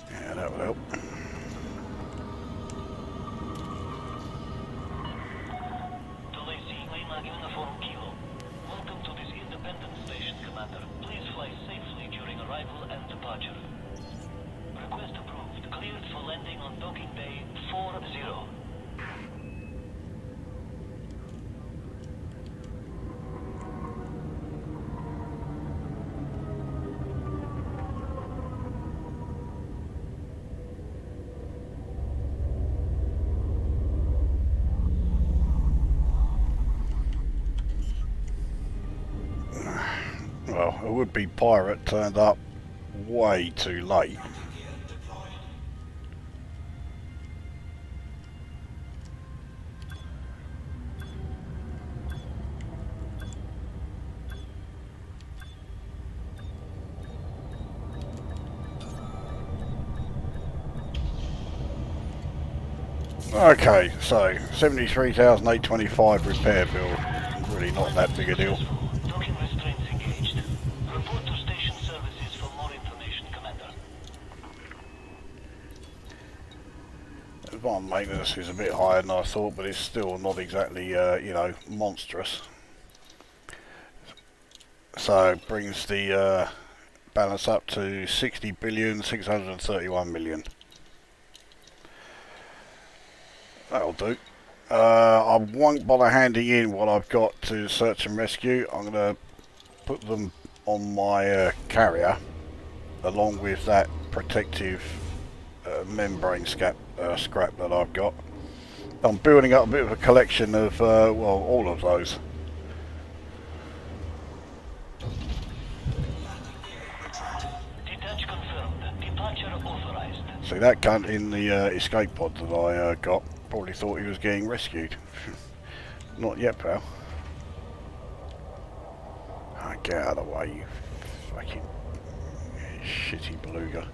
Yeah, that would help. Welcome to this independent station, Commander. Please fly safely during arrival and departure. well, a would-be pirate turned up way too late. Okay, so 73,825 repair bill. Really not that big a deal. Docking restraints engaged. Report to station services for more information, Commander. Advanced maintenance is a bit higher than I thought, but it's still not exactly, you know, monstrous. So it brings the balance up to 60,631,000,000. That'll do. I won't bother handing in what I've got to search and rescue. I'm going to put them on my carrier along with that protective membrane scrap that I've got. I'm building up a bit of a collection of, well, all of those. Detach confirmed. Departure authorized. See that cunt in the escape pod that I got? Probably thought he was getting rescued. Not yet, pal. Get out of the way, you fucking shitty beluga.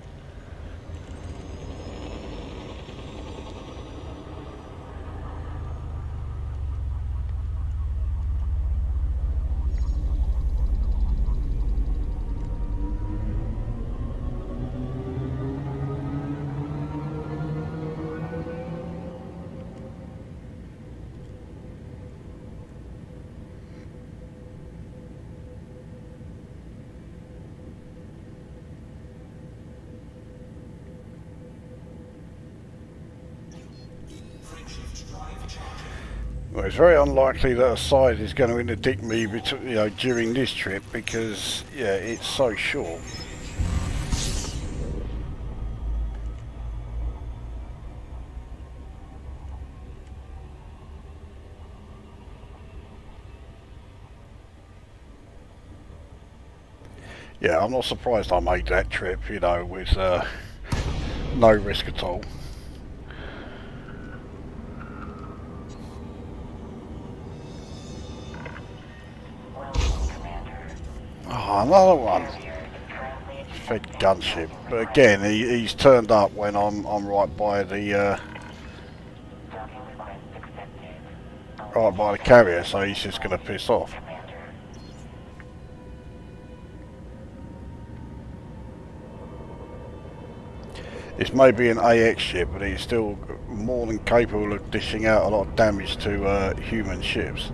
Well, it's very unlikely that a side is going to interdict me, you know, during this trip because, yeah, it's so short. Yeah, I'm not surprised I made that trip, you know, with no risk at all. Oh, another one. Fed gunship, but again, he's turned up when I'm right by the carrier, so he's just going to piss off. This may be an AX ship, but he's still more than capable of dishing out a lot of damage to human ships.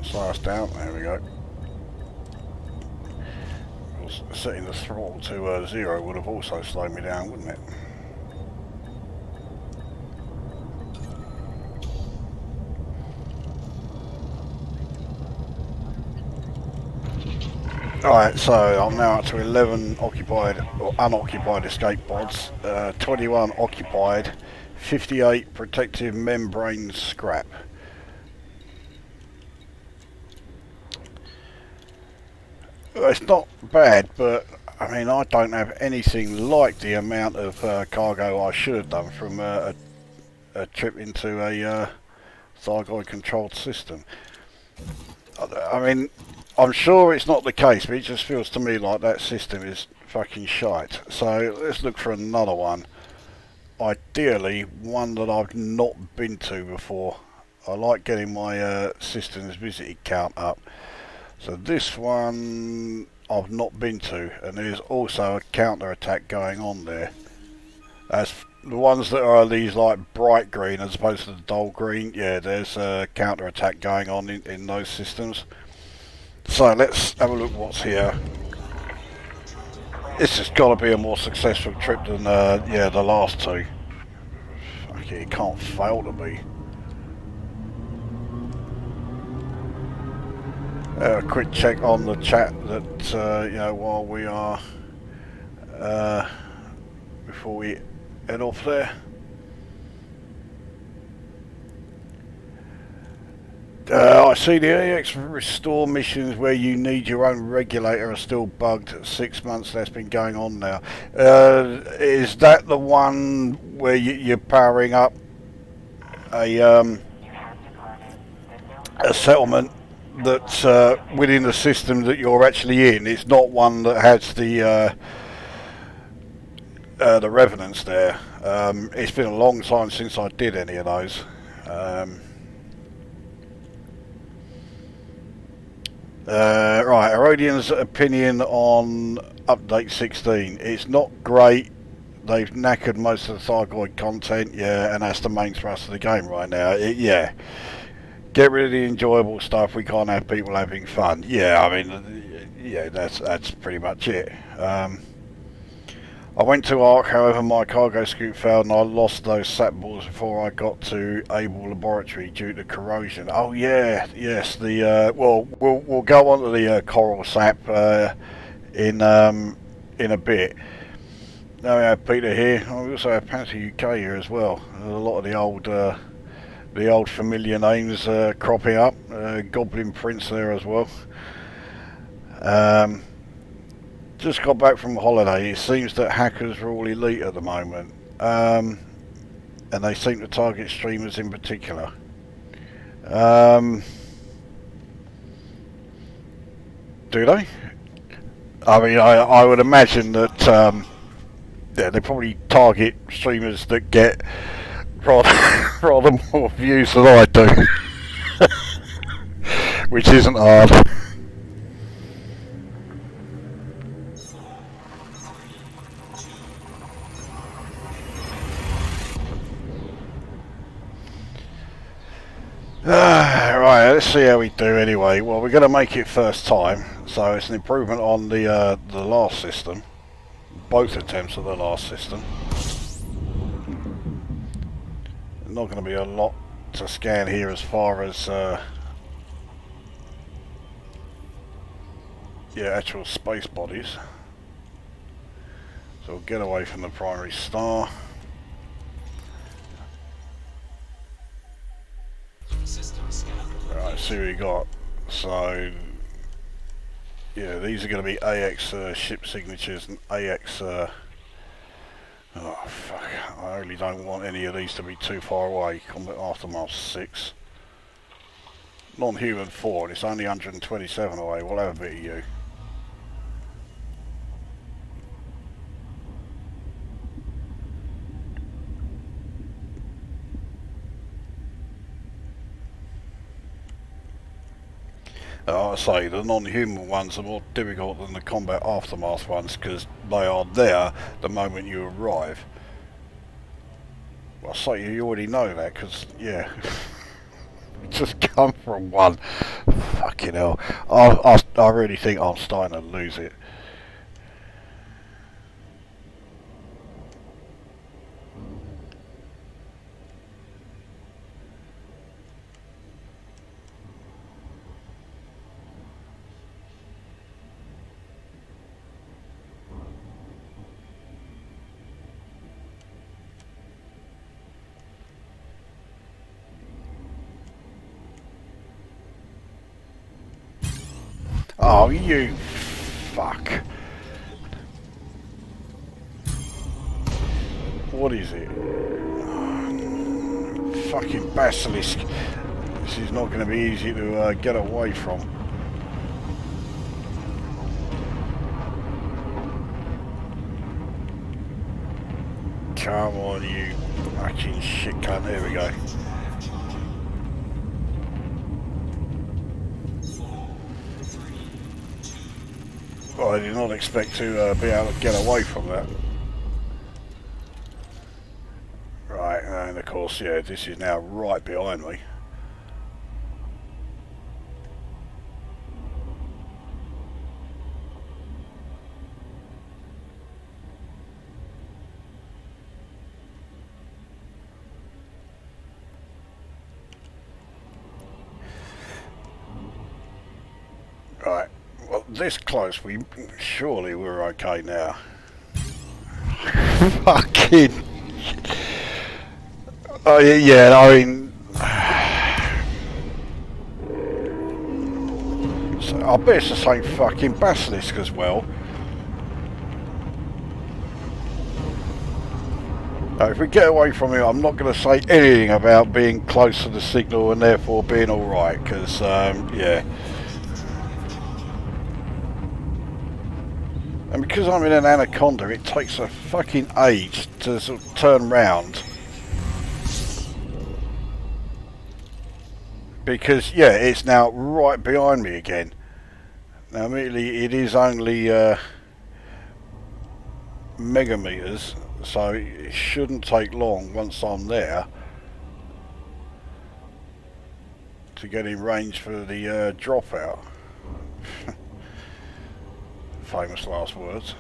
Slow us down, there we go. Setting the throttle to 0 would have also slowed me down, wouldn't it? Alright, so I'm now up to 11 occupied or unoccupied escape pods, 21 occupied, 58 protective membrane scrap. It's not bad, but I mean, I don't have anything like the amount of cargo I should have done from a trip into a Thargoid controlled system. I mean, I'm sure it's not the case, but it just feels to me like that system is fucking shite. So let's look for another one. Ideally, one that I've not been to before. I like getting my systems visited count up. So this one I've not been to, and there's also a counter attack going on there. As the ones that are these like bright green as opposed to the dull green, yeah, there's a counter attack going on in those systems. So let's have a look what's here. This has got to be a more successful trip than yeah, the last two. Fuck it can't fail to be. A quick check on the chat that you know, while we are before we head off there. I see the EX restore missions where you need your own regulator are still bugged. 6 months that's been going on now. Is that the one where you're powering up You have departed the a settlement that's within the system that you're actually in? It's not one that has the Revenants there. It's been a long time since I did any of those. Right, Herodian's opinion on update 16. It's not great. They've knackered most of the Thargoid content, yeah, and that's the main thrust of the game right now. Yeah. Get rid of the enjoyable stuff. We can't have people having fun. Yeah, I mean, yeah, that's pretty much it. I went to Ark, however, my cargo scoop failed and I lost those sap balls before I got to Able Laboratory due to corrosion. Oh yeah, yes. The well, we'll go on to the coral sap in a bit. Now we have Peter here. Oh, we also have Panther UK here as well. There's a lot of the old familiar names cropping up. Goblin Prince there as well. Just got back from holiday. It seems that hackers are all elite at the moment, and they seem to target streamers in particular. Do they? I mean, I would imagine that yeah, they probably target streamers that get rather more views than I do, which isn't hard. Right, let's see how we do anyway. Well, we're going to make it first time, so it's an improvement on the last system. Both attempts at the last system. Not going to be a lot to scan here as far as yeah, actual space bodies. So we'll get away from the primary star. Right, see what we got. So yeah, these are going to be AX ship signatures and AX oh fuck, I really don't want any of these to be too far away. Combat Aftermath 6. Non-human 4 and it's only 127 away. We'll have a bit of you. I say the non-human ones are more difficult than the combat aftermath ones because they are there the moment you arrive. Well, I say you already know that because yeah, just come from one. Fucking hell, I really think I'm starting to lose it. Oh, you fuck. What is it? Oh, fucking basilisk. This is not going to be easy to get away from. Come on, you fucking shit cunt. There we go. Well, I did not expect to be able to get away from that. Right, and of course, yeah, this is now right behind me. Right. Well, this close, surely we're okay now. Fucking. Oh yeah, I mean, I bet it's the same fucking basilisk as well. Now, if we get away from it, I'm not going to say anything about being close to the signal and therefore being alright, because, yeah. And because I'm in an anaconda, it takes a fucking age to sort of turn round. Because, yeah, it's now right behind me again. Now, admittedly, it is only megameters, so it shouldn't take long once I'm there to get in range for the dropout. Famous last words.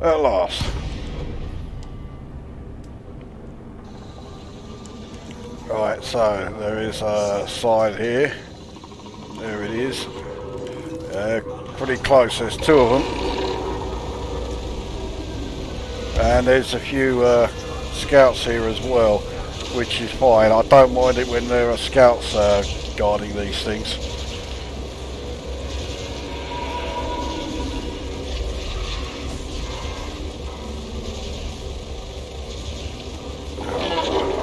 At last. Right, so there is a side here. There it is. Pretty close, there's two of them. And there's a few scouts here as well, which is fine. I don't mind it when there are scouts guarding these things.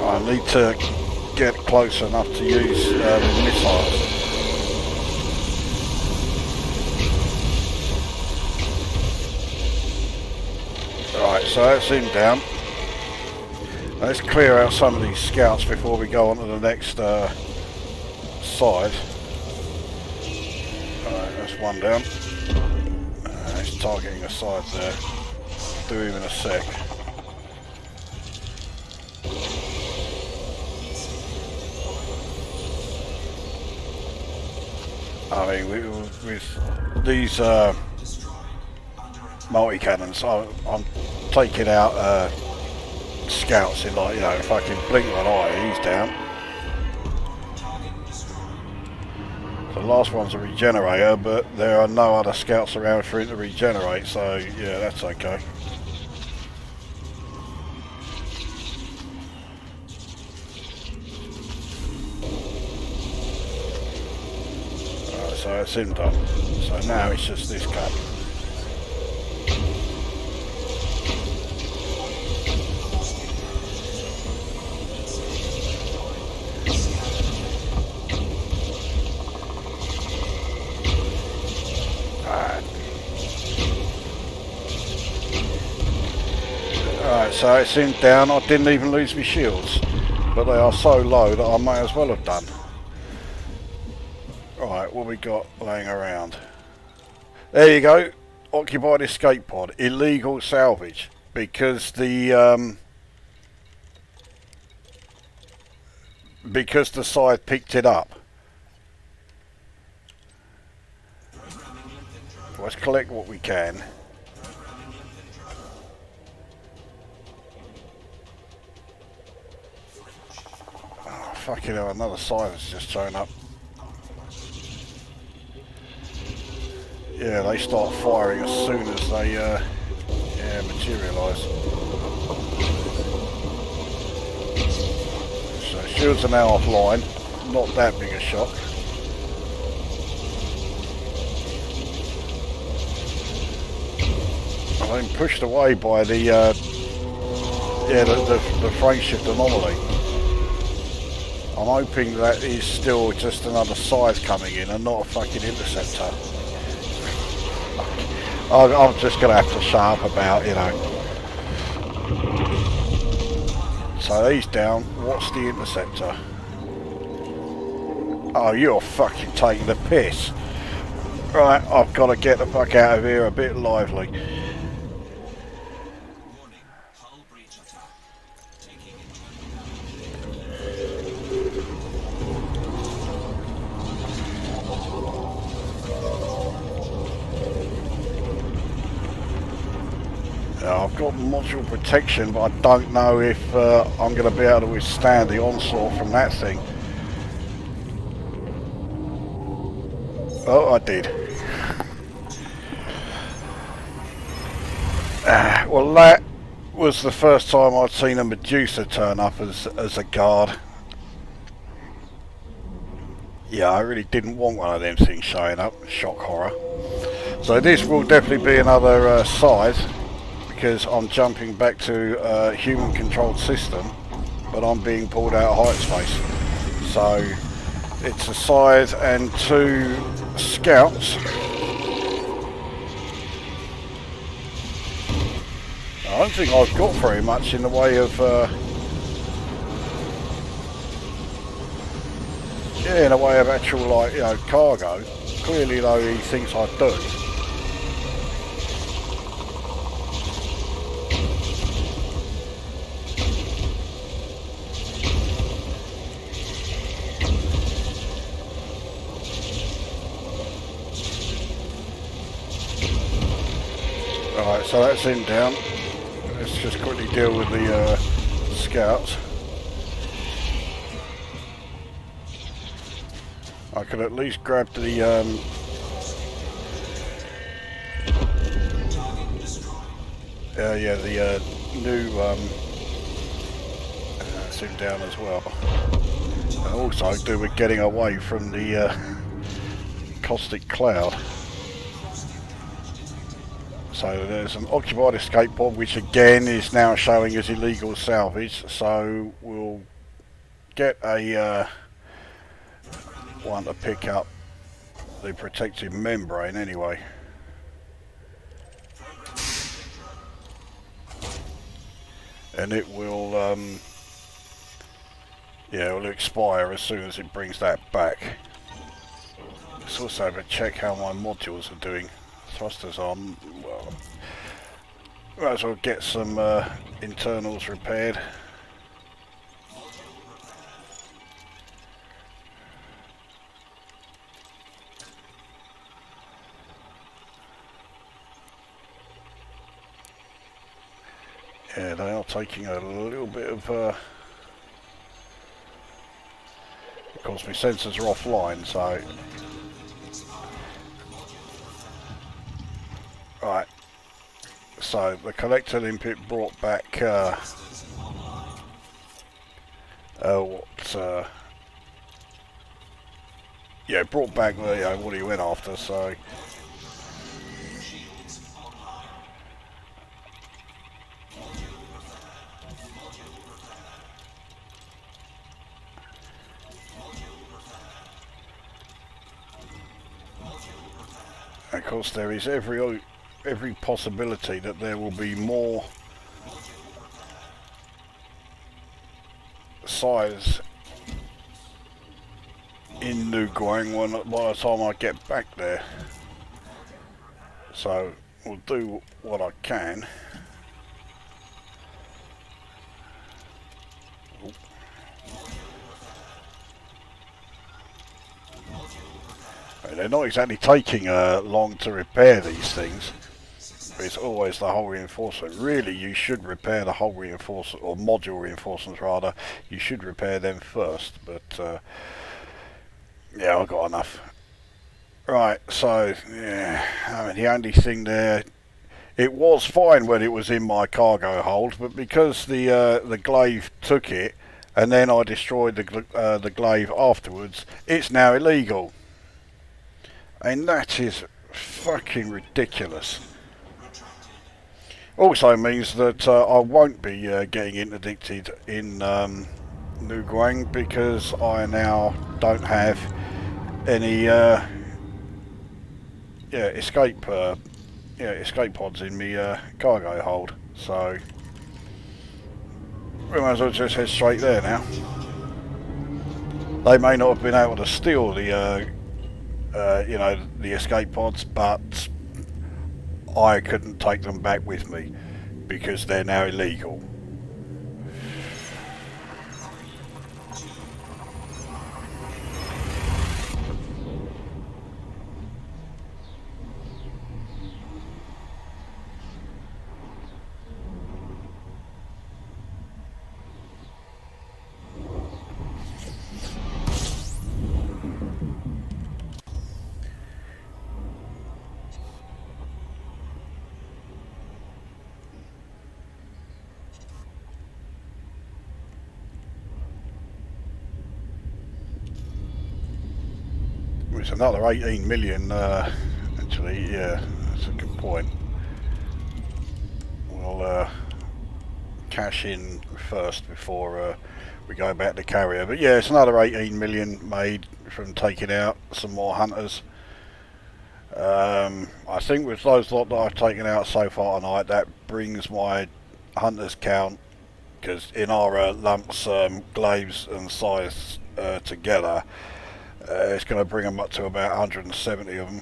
I need to get close enough to use missiles. Right, so that's him down. Let's clear out some of these scouts before we go on to the next side. Alright, that's one down. He's targeting a side there. Do him in a sec. I mean, with these multi-cannons, I'm taking out scouts in, like, you know, fucking blink of an eye. He's down. The last one's a regenerator, but there are no other scouts around for him to regenerate, so yeah, that's okay. Alright, so that's him done. So now it's just this cut. Alright, so it's him down. I didn't even lose my shields, but they are so low that I may as well have done. Alright, what we got laying around? There you go. Occupied escape pod. Illegal salvage. Because the side picked it up. Let's collect what we can. Oh, fucking hell, another side has just shown up. Yeah, they start firing as soon as they materialise. So shields are now offline. Not that big a shock. I've been pushed away by the the frame shift anomaly. I'm hoping that is still just another side coming in and not a fucking interceptor. I'm just going to have to shut up about, you know. So he's down. What's the interceptor? Oh, you're fucking taking the piss. Right, I've got to get the fuck out of here a bit lively. I've got module protection, but I don't know if I'm going to be able to withstand the onslaught from that thing. Oh, I did. Well, that was the first time I'd seen a Medusa turn up as a guard. Yeah, I really didn't want one of them things showing up. Shock horror. So this will definitely be another scythe, because I'm jumping back to a human-controlled system, but I'm being pulled out of height space. So it's a scythe and 2 scouts. I don't think I've got very much in the way of in a way of actual, like, you know, cargo. Clearly though he thinks I do. Alright, so that's him down. Let's just quickly deal with the scouts. I could at least grab the new that's him down as well. And also do with getting away from the caustic cloud. So there's an occupied escape pod, which again is now showing as illegal salvage, so we'll get a one to pick up the protective membrane anyway. And it will yeah, it will expire as soon as it brings that back. Let's also have a check how my modules are doing. Thrusters on, well, might as well get some internals repaired. Yeah, they are taking a little bit of of course my sensors are offline, so right. So the collector limpet brought back yeah, brought back what he went after, so of course there is every possibility that there will be more size in New Guang by the time I get back there. So we'll do what I can. They're not exactly taking long to repair these things. It's always the hull reinforcement. Really, you should repair the hull reinforcement, or module reinforcements rather. You should repair them first, but yeah, I've got enough. Right, so yeah, I mean the only thing there, it was fine when it was in my cargo hold, but because the glaive took it, and then I destroyed the glaive afterwards, it's now illegal. And that is fucking ridiculous. Also means that I won't be getting interdicted in New Guang, because I now don't have any escape pods in me cargo hold. So we might as well just head straight there now. They may not have been able to steal the the escape pods, but I couldn't take them back with me because they're now illegal. it's another 18 million. Actually, yeah, that's a good point. We'll cash in first before we go back to carrier. But yeah, it's another 18 million made from taking out some more hunters. I think with those lot that I've taken out so far tonight, that brings my hunters count, because in our lumps, glaives and scythes together, it's going to bring them up to about 170 of them.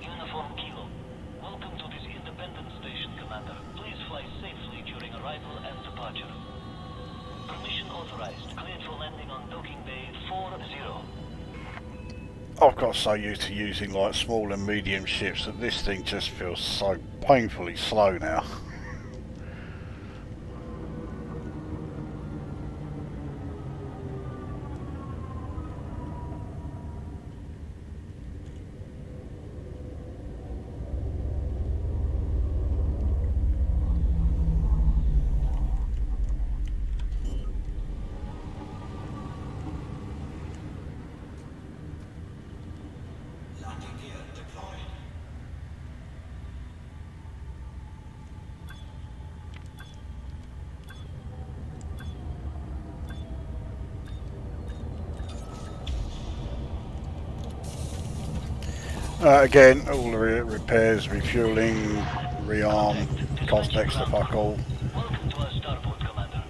Uniform Kilo. Welcome to this independent station, Commander. Please fly safely during arrival and departure. Permission authorized. Cleared for landing on docking bay 40. I've got so used to using like small and medium ships that this thing just feels so painfully slow now. Again, all the repairs, refueling, rearm, cost extra fuck all. Welcome to our starboard, Commander.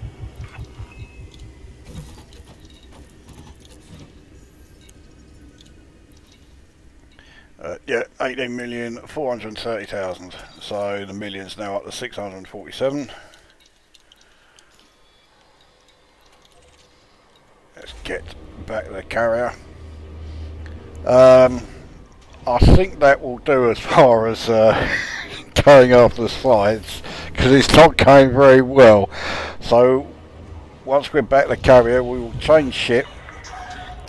Yeah, 18,430,000. So the million's now up to 647. Let's get back to the carrier. I think that will do as far as going after the slides, because it's not going very well. So once we're back to the carrier, we will change ship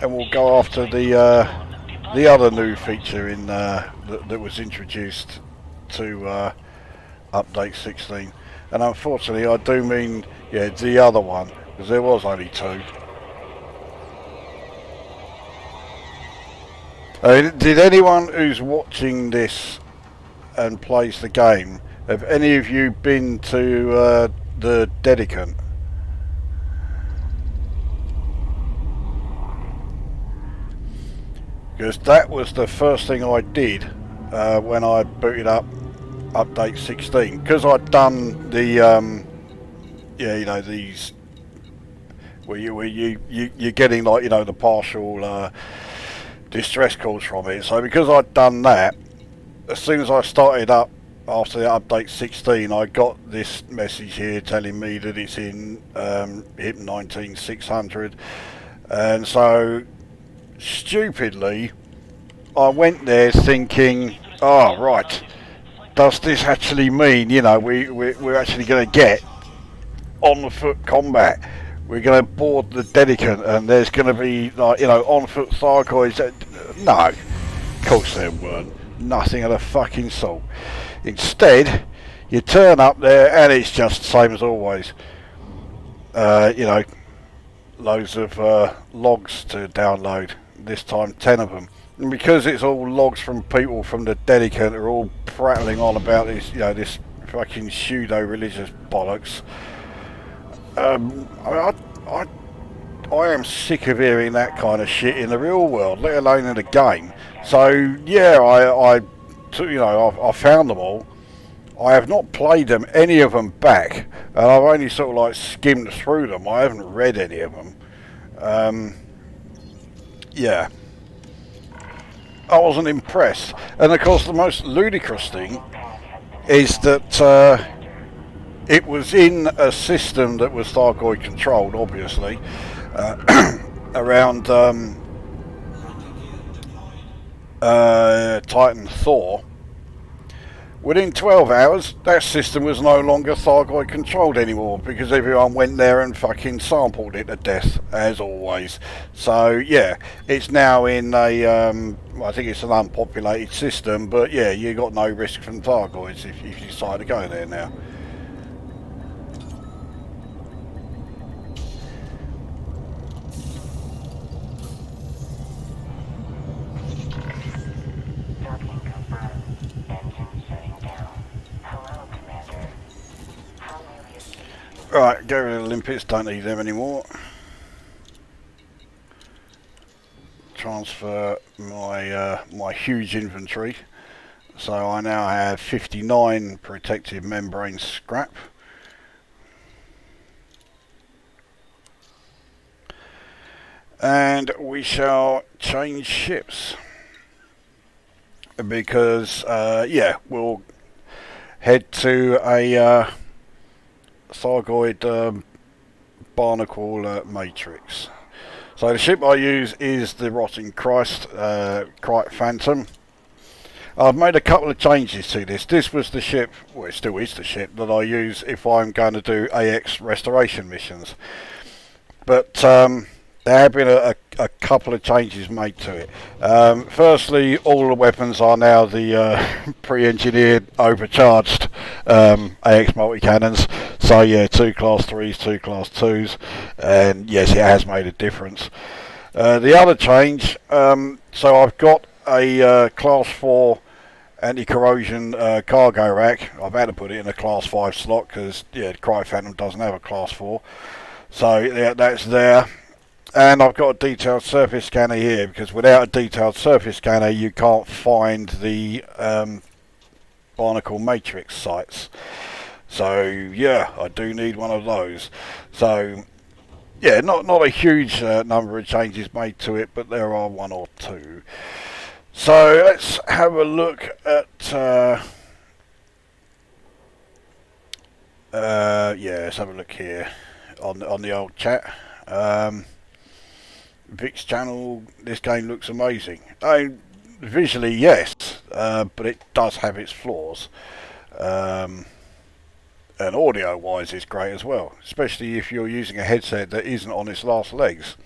and we'll go after the other new feature in that was introduced to update 16. And unfortunately, I do mean the other one, because there was only two. Did anyone who's watching this and plays the game, have any of you been to the Dedicant? Because that was the first thing I did when I booted up update 16. Because I'd done the these where you're getting like the partial distress calls from it. So because I'd done that, as soon as I started up after the update 16, I got this message here telling me that it's in HIP 19600, and so stupidly I went there thinking, oh right, does this actually mean we're actually going to get on the foot combat? We're going to board the Dedicant and there's going to be like on foot Thargoids. No, of course there weren't. Nothing of the fucking sort. Instead, you turn up there and it's just the same as always. Loads of logs to download. This time 10 of them. And because it's all logs from people from the Dedicant are all prattling on about this, this fucking pseudo-religious bollocks. I am sick of hearing that kind of shit in the real world, let alone in the game. So yeah, I found them all. I have not played them, any of them back, and I've only sort of like skimmed through them. I haven't read any of them. yeah, I wasn't impressed. And of course, the most ludicrous thing is that it was in a system that was Thargoid controlled, obviously, around Titan Thor. Within 12 hours, that system was no longer Thargoid controlled anymore because everyone went there and fucking sampled it to death, as always. So, yeah, it's now in a, I think it's an unpopulated system, but yeah, you got no risk from Thargoids if you decide to go there now. Docking confirmed. Engine shutting down. Hello, Commander. How will you see? Right, go rid of the limpets, don't need them anymore. Transfer my my huge inventory. So I now have 59 protective membrane scrap. And we shall change ships. Because, yeah, we'll head to a Thargoid Barnacle Matrix. So the ship I use is the Rotting Christ Kite Phantom. I've made a couple of changes to this. This was the ship, well it still is the ship, that I use if I'm going to do AX restoration missions. But there have been a couple of changes made to it. Firstly, all the weapons are now the pre-engineered, overcharged AX multi-cannons. So yeah, 2 class 3s, 2 class 2s, and yes, it has made a difference. The other change, so I've got a class 4 anti-corrosion cargo rack. I've had to put it in a class 5 slot because yeah, the Kite Phantom doesn't have a class 4. So yeah, that's there. And I've got a detailed surface scanner here because without a detailed surface scanner you can't find the Barnacle Matrix sites. So yeah, I do need one of those. So yeah, not a huge number of changes made to it, but there are 1 or 2. So let's have a look at yeah, let's have a look here on the old chat. Vic's channel, this game looks amazing. I mean, visually yes, but it does have its flaws. And audio wise it's great as well, especially if you're using a headset that isn't on its last legs.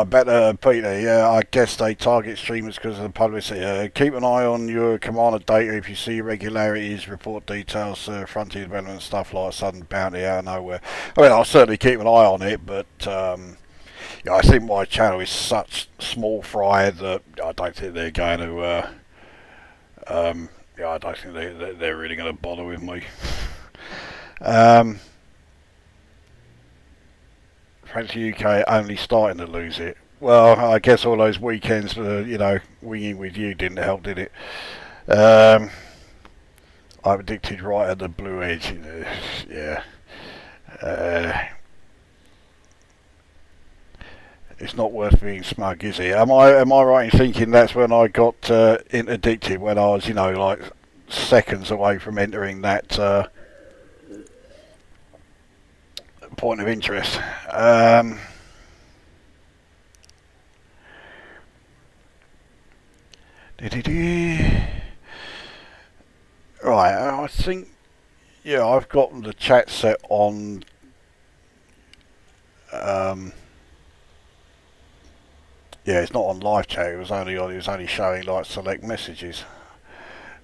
Better Peter, yeah, I guess they target streamers because of the publicity. Keep an eye on your commander data. If you see irregularities, report details, frontier development stuff like sudden bounty out of nowhere. I mean, I'll certainly keep an eye on it, but yeah, I think my channel is such small fry that I don't think they're going to yeah, I don't think they're really going to bother with me. Frankly, UK only starting to lose it. Well, I guess all those weekends, you know, winging with you didn't help, did it? I'm addicted right at the blue edge. Yeah. It's not worth being smug, is it? Am I right in thinking that's when I got interdicted, when I was, you know, like seconds away from entering that point of interest? Right, I think, yeah, I've got the chat set on yeah, it's not on live chat. It was only showing like select messages.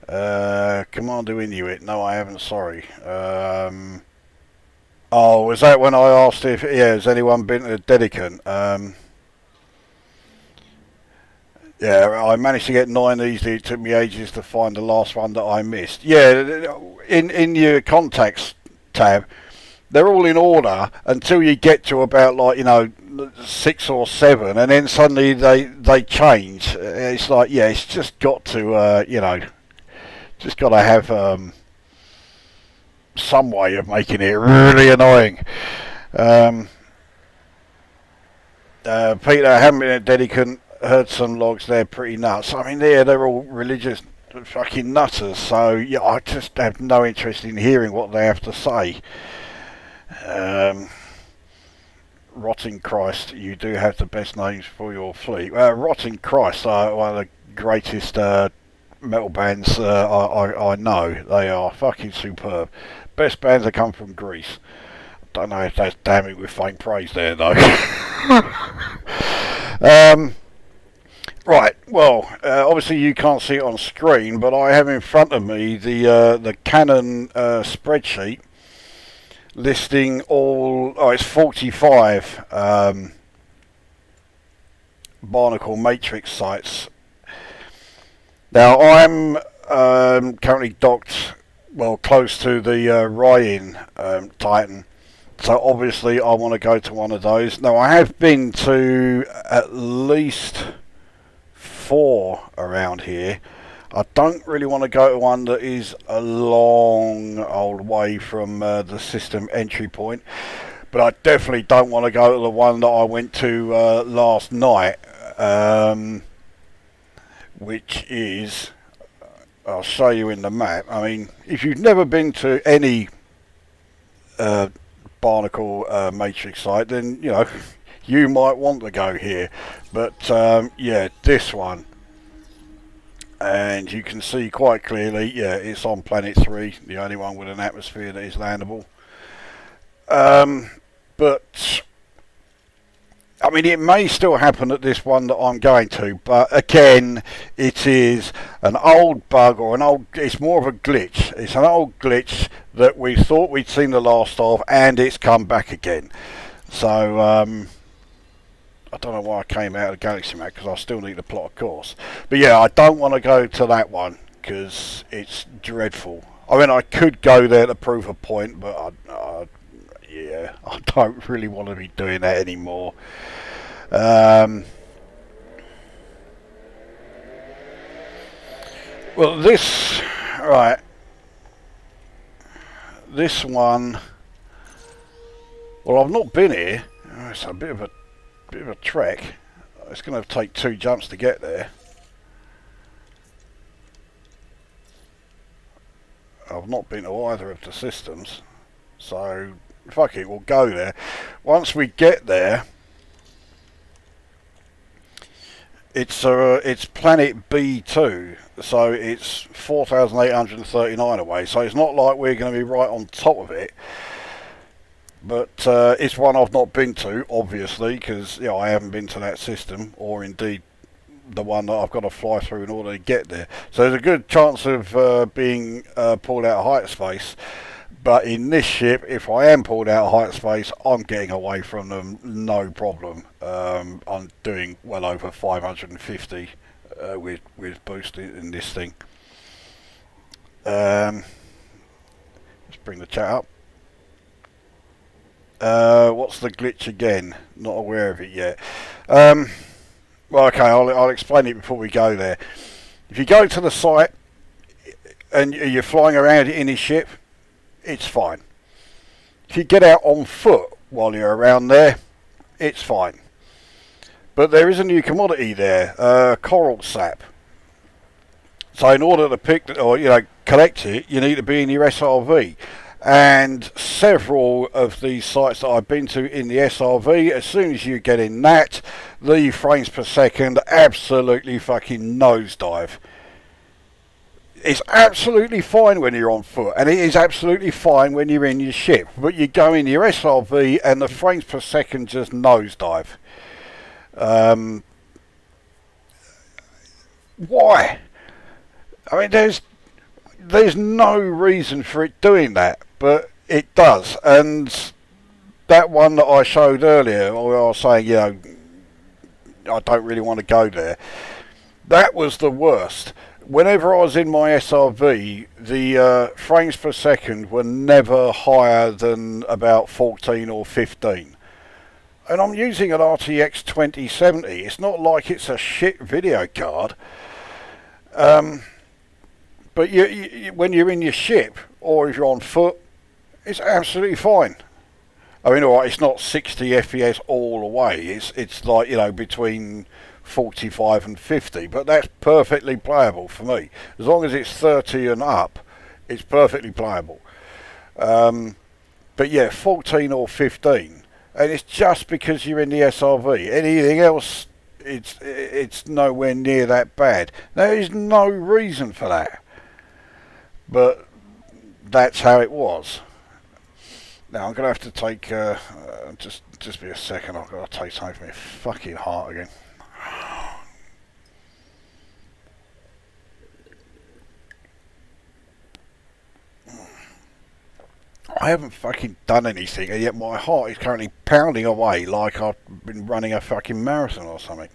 Commander Inuit. No, I haven't. Sorry. Oh, was that when I asked if has anyone been to Dedicant? Yeah, I managed to get 9 easily. It took me ages to find the last one that I missed. Yeah, in your contacts tab, they're all in order until you get to about, like, you know, 6 or 7, and then suddenly they change. It's like, yeah, it's just got to you know, just got to have some way of making it really annoying. Peter, I haven't been at Dedicant, heard some logs, they're pretty nuts. I mean, they're all religious fucking nutters, so yeah, I just have no interest in hearing what they have to say. Rotting Christ, you do have the best names for your fleet. Rotting Christ are one of the greatest metal bands I know. They are fucking superb. Best bands that come from Greece. Don't know if that's damning with faint praise there though. Right, well, obviously you can't see it on screen, but I have in front of me the Canon spreadsheet listing all, it's 45 Barnacle Matrix sites. Now I'm currently docked, well, close to the Ryan Titan, so obviously I want to go to one of those. Now I have been to at least 4 around here. I don't really want to go to one that is a long old way from the system entry point, but I definitely don't want to go to the one that I went to last night, which is, I'll show you in the map. I mean, if you've never been to any Barnacle Matrix site, then you know you might want to go here, but yeah, this one, and you can see quite clearly, yeah, it's on planet 3, the only one with an atmosphere that is landable. But I mean, it may still happen at this one that I'm going to, but again, it is an old bug, or it's more of a glitch. It's an old glitch that we thought we'd seen the last of, and it's come back again. So I don't know why I came out of the Galaxy map, because I still need to plot a course. But yeah, I don't want to go to that one because it's dreadful. I mean, I could go there to prove a point, but yeah, I don't really want to be doing that anymore. Well, this one. Well, I've not been here. It's a bit of a trek. It's going to take 2 jumps to get there. I've not been to either of the systems, so fuck it, we'll go there. Once we get there, it's planet B2, so it's 4,839 away, so it's not like we're going to be right on top of it. But it's one I've not been to, obviously, because I haven't been to that system, or indeed the one that I've got to fly through in order to get there. So there's a good chance of being pulled out of hyperspace. But in this ship, if I am pulled out of hyperspace, I'm getting away from them, no problem. I'm doing well over 550 with boost in this thing. Let's bring the chat up. What's the glitch again? Not aware of it yet. Well, okay, I'll explain it before we go there. If you go to the site and you're flying around in his ship, it's fine. If you get out on foot while you're around there, it's fine. But there is a new commodity there, coral sap. So in order to pick or collect it, you need to be in your SRV. And several of these sites that I've been to in the SRV, as soon as you get in that, the frames per second absolutely fucking nosedive. It's absolutely fine when you're on foot, and it is absolutely fine when you're in your ship, but you go in your SRV and the frames per second just nosedive. Why? I mean, there's no reason for it doing that, but it does. And that one that I showed earlier, where I was saying, I don't really want to go there, that was the worst. Whenever I was in my SRV, the frames per second were never higher than about 14 or 15. And I'm using an RTX 2070. It's not like it's a shit video card. But when you're in your ship, or if you're on foot, It's absolutely fine. I mean, alright, it's not 60 FPS all the way. It's like, you know, between 45 and 50, but that's perfectly playable for me. As long as it's 30 and up, it's perfectly playable. But yeah, 14 or 15, and it's just because you're in the SRV. Anything else, it's nowhere near that bad. There is no reason for that, but that's how it was. Now I'm gonna have to take just be a second. I've got to take something from my fucking heart again. I haven't fucking done anything, and yet my heart is currently pounding away like I've been running a fucking marathon or something.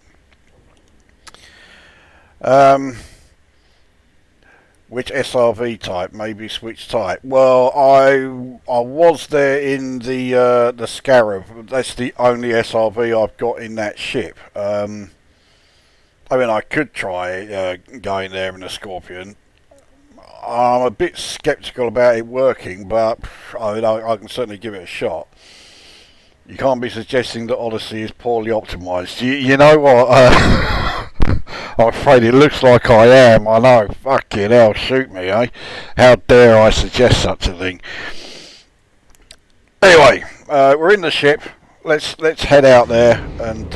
Which SRV type? Maybe switch type. Well, I was there in the Scarab. That's the only SRV I've got in that ship. I mean, I could try going there in a Scorpion. I'm a bit sceptical about it working, but I mean, I can certainly give it a shot. You can't be suggesting that Odyssey is poorly optimised. You know what? I'm afraid it looks like I am. I know. Fucking hell, shoot me, eh? How dare I suggest such a thing? Anyway, we're in the ship. Let's head out there and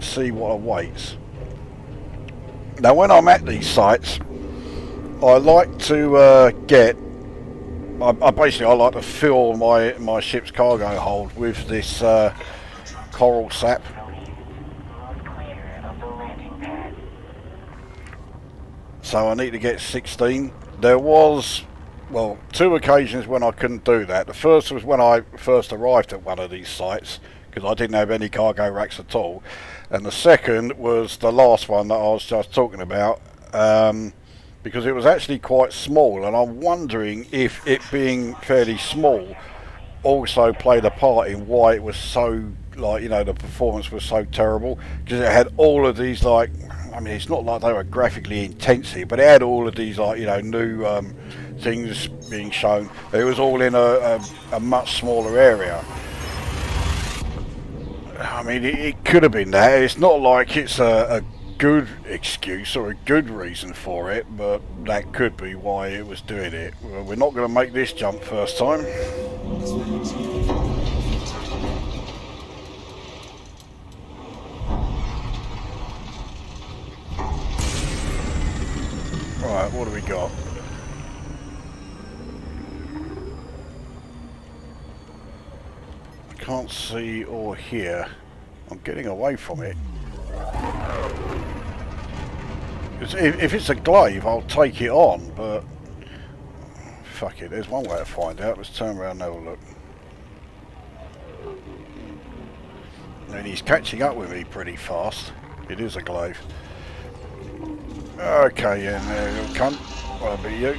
see what awaits. Now, when I'm at these sites, I like to get. I basically like to fill my ship's cargo hold with this coral sap. So I need to get 16. There was, well, 2 occasions when I couldn't do that. The first was when I first arrived at one of these sites, because I didn't have any cargo racks at all. And the second was the last one that I was just talking about, because it was actually quite small, and I'm wondering if it being fairly small also played a part in why it was so, like, you know, the performance was so terrible, because it had all of these, like, I mean, it's not like they were graphically intensive, but it had all of these, like, you know, new things being shown. It was all in a much smaller area. I mean, it could have been that. It's not like it's a good excuse or a good reason for it, but that could be why it was doing it. Well, we're not going to make this jump first time. Right, what do we got? I can't see or hear. I'm getting away from it. If it's a glaive, I'll take it on, but fuck it, there's one way to find out. Let's turn around and have a look. And he's catching up with me pretty fast. It is a glaive. Okay, yeah, there you come. That'll be you.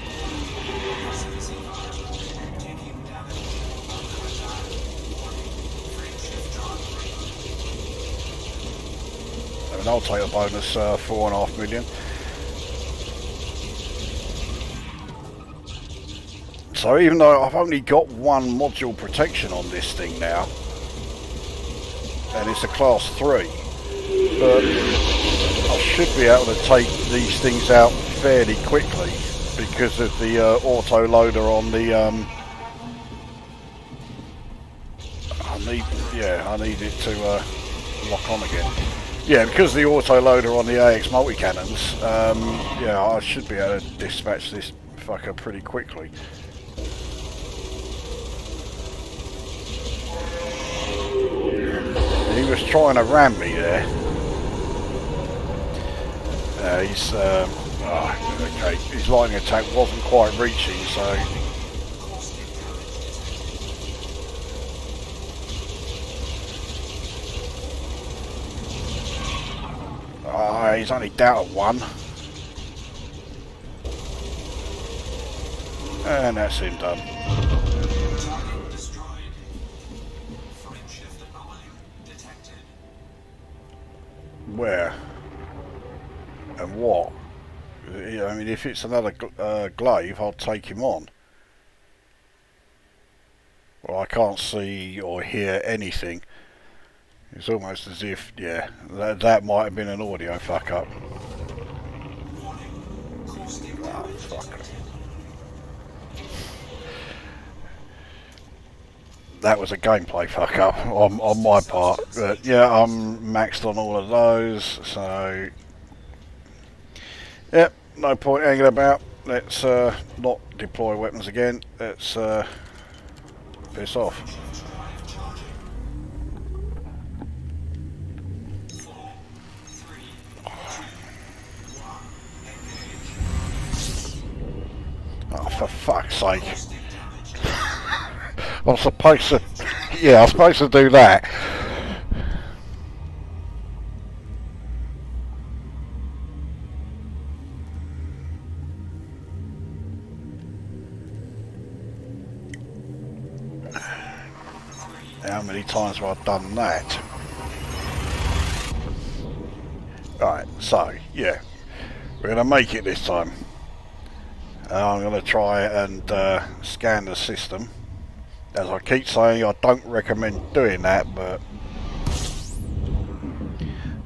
And I'll take a bonus 4.5 million. So even though I've only got 1 module protection on this thing now, and it's a class 3, but I should be able to take these things out fairly quickly because of the auto loader on the I need it to lock on again. Yeah, because the auto loader on the AX multi-cannons, yeah, I should be able to dispatch this fucker pretty quickly. He was trying to ram me there. He's okay. His lightning attack wasn't quite reaching, so he's only down at 1, and that's him done. Where? And what? I mean, if it's another glaive, I'll take him on. Well, I can't see or hear anything. It's almost as if, yeah, that might have been an audio fuck up. Ah, fuck. That was a gameplay fuck up on my part. But yeah, I'm maxed on all of those, so yeah, no point hanging about. Let's not deploy weapons again. Let's piss off. Oh, for fuck's sake. I'm supposed to... Yeah, I'm supposed to do that. How many times have I done that? Right, so, yeah. We're going to make it this time. I'm going to try and scan the system. As I keep saying, I don't recommend doing that, but...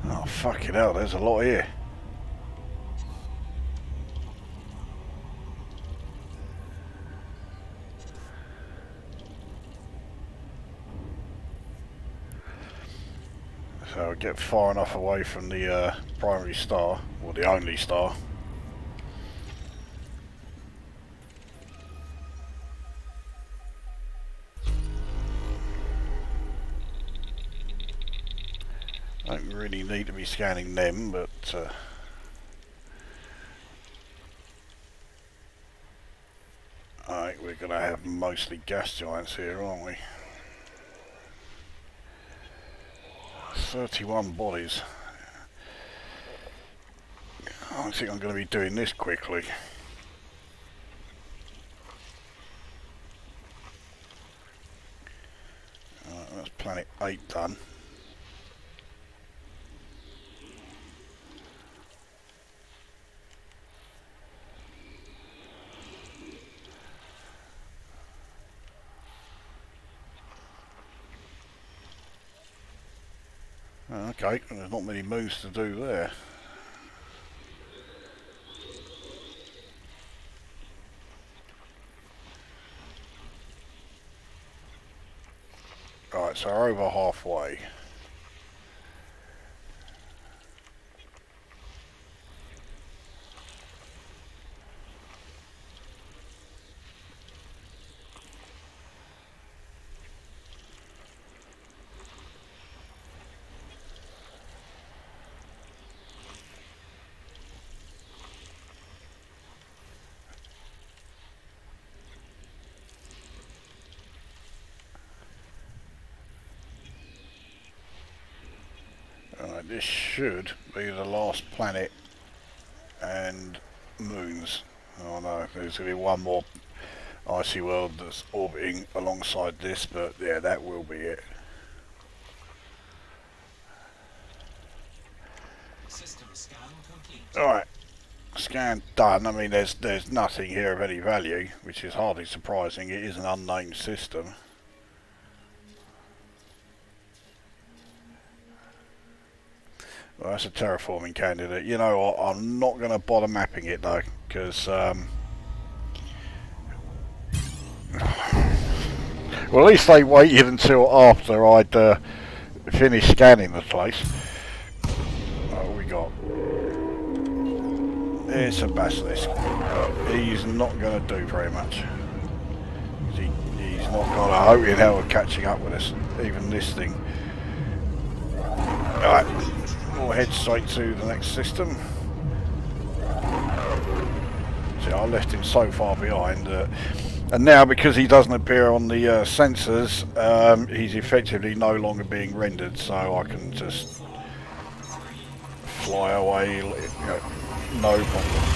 Oh, fucking hell, there's a lot here. So I'll get far enough away from the primary star, or the only star. Don't really need to be scanning them, but I think we're going to have mostly gas giants here, aren't we? 31 bodies. I don't think I'm going to be doing this quickly. Alright, that's planet 8 done. Okay, there's not many moves to do there. Right, so we're over halfway. Alright, this should be the last planet and moons. Oh no, there's going to be one more icy world that's orbiting alongside this, but yeah, that will be it. System scan complete. Alright, scan done. I mean, there's nothing here of any value, which is hardly surprising. It is an unnamed system. Well, that's a terraforming candidate. You know what, I'm not going to bother mapping it though, because well, at least they waited until after I'd finished scanning the place. What we got? It's a basilisk. He's not going to do very much. He's not got a hope in hell of catching up with us, even this thing. Alright. We'll head straight to the next system. See, I left him so far behind, and now because he doesn't appear on the sensors, he's effectively no longer being rendered, so I can just fly away, you know, no problem.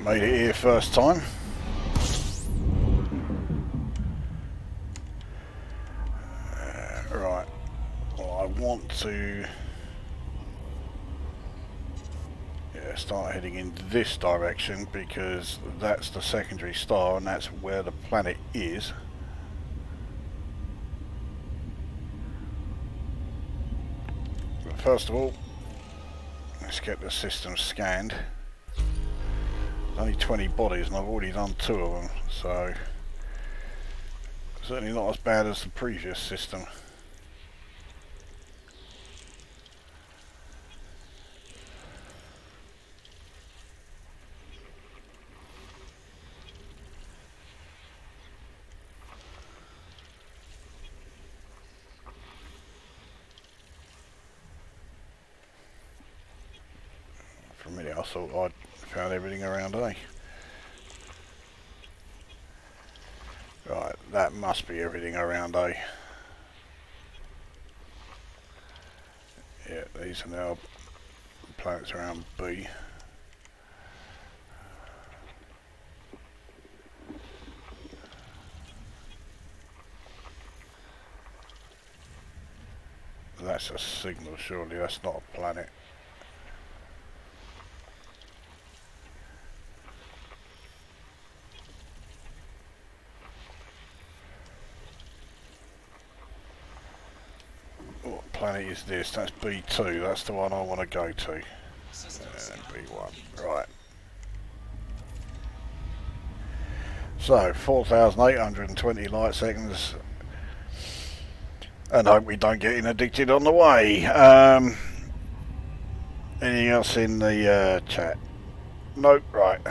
Made it here first time. Right. Well, I want to start heading in this direction because that's the secondary star and that's where the planet is. But first of all, let's get the system scanned. There's only 20 bodies and I've already done 2 of them, so certainly not as bad as the previous system. For a minute I thought I'd found everything around A. Right, that must be everything around A. Yeah, these are now planets around B. That's a signal, surely that's not a planet. What planet is this? That's B2, that's the one I want to go to. And B1, right. So, 4,820 light seconds. And hope we don't get interdicted on the way. Anything else in the chat? Nope, right.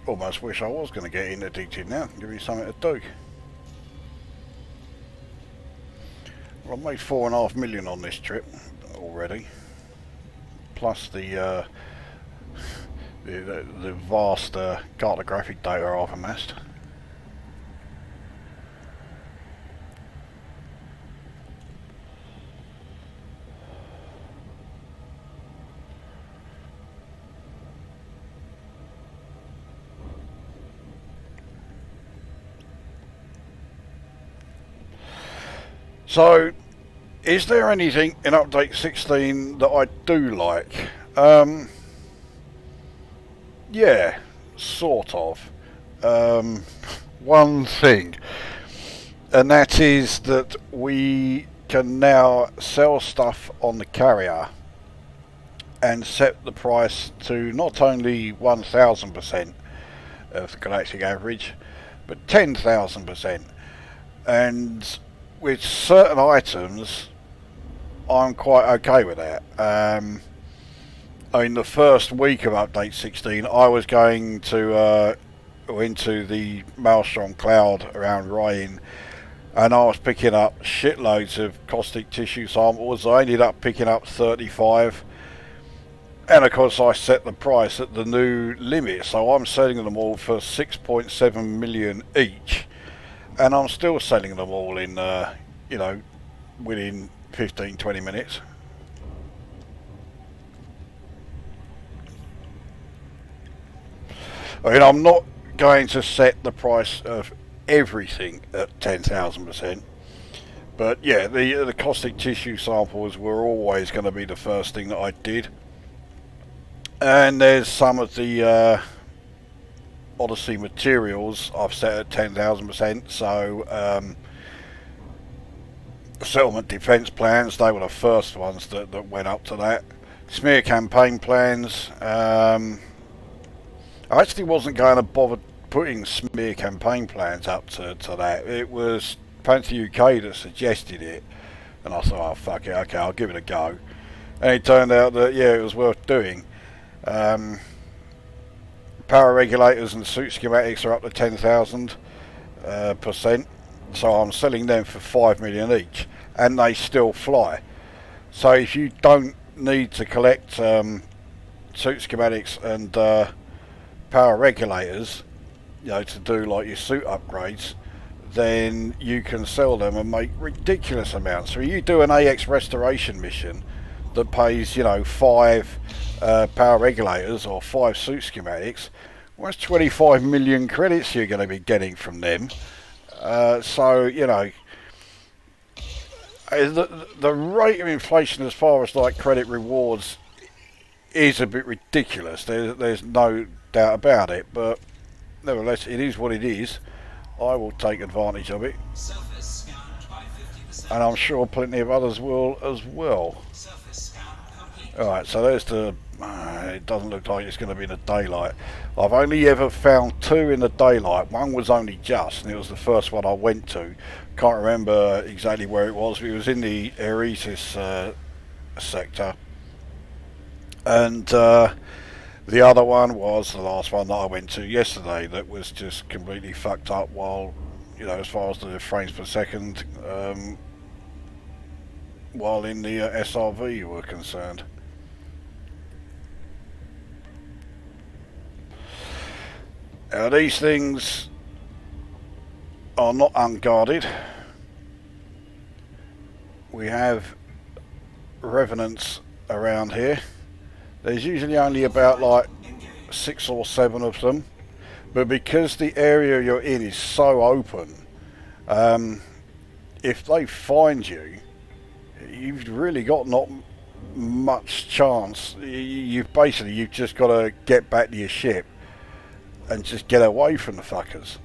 Almost wish I was going to get interdicted now. Give me something to do. Well, I've made 4.5 million on this trip already, plus the vast cartographic data I've amassed. So, is there anything in update 16 that I do like? Yeah, sort of. One thing, and that is that we can now sell stuff on the carrier and set the price to not only 1,000% of the galactic average, but 10,000%. And with certain items, I'm quite okay with that. I mean, the first week of update 16, I was going to into the Maelstrom cloud around Ryan, and I was picking up shitloads of caustic tissue samples. I ended up picking up 35, and of course I set the price at the new limit, so I'm selling them all for 6.7 million each. And I'm still selling them all in, you know, within 15-20 minutes. I mean, I'm not going to set the price of everything at 10,000%. But yeah, the caustic tissue samples were always going to be the first thing that I did. And there's some of the Odyssey materials I've set at 10,000%, so settlement defence plans, they were the first ones that went up to that. Smear campaign plans, I actually wasn't going to bother putting smear campaign plans up to that. It was Panther UK that suggested it, and I thought, oh fuck it, okay, I'll give it a go. And it turned out that yeah, it was worth doing. Power regulators and suit schematics are up to 10,000%, so I'm selling them for 5 million each, and they still fly. So if you don't need to collect suit schematics and power regulators, you know, to do like your suit upgrades, then you can sell them and make ridiculous amounts. So you do an AX restoration mission that pays, you know, 5 power regulators or 5 suit schematics. Well, that's 25 million credits you're going to be getting from them. So, you know, the rate of inflation as far as like credit rewards is a bit ridiculous. There's no doubt about it, but nevertheless, it is what it is. I will take advantage of it, Surface scanned by 50%. and I'm sure plenty of others will as well. Surface scan complete. Alright, so there's the... it doesn't look like it's going to be in the daylight. I've only ever found 2 in the daylight. One was only just, and it was the first one I went to. Can't remember exactly where it was, but it was in the Eresis sector. And the other one was the last one that I went to yesterday that was just completely fucked up while, you know, as far as the frames per second, while in the SRV were concerned. Now these things are not unguarded. We have revenants around here. There's usually only about like 6 or 7 of them, but because the area you're in is so open, if they find you, you've really got not much chance. You've just got to get back to your ship and just get away from the fuckers.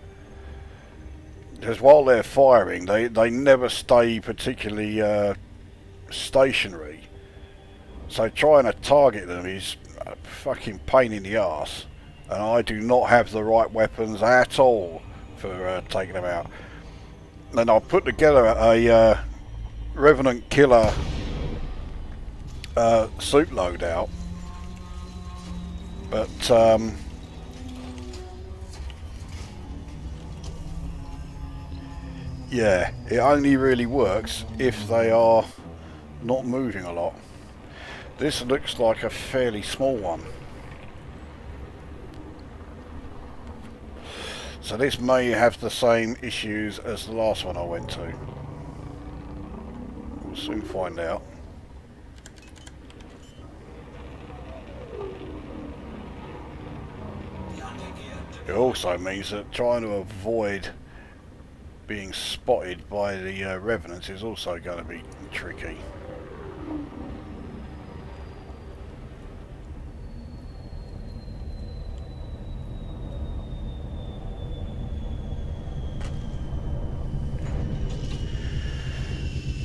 Because while they're firing, they never stay particularly stationary. So trying to target them is a fucking pain in the arse. And I do not have the right weapons at all for taking them out. And I'll put together a Revenant killer suit loadout. But yeah, it only really works if they are not moving a lot. This looks like a fairly small one. So this may have the same issues as the last one I went to. We'll soon find out. It also means that trying to avoid being spotted by the Revenants is also going to be tricky.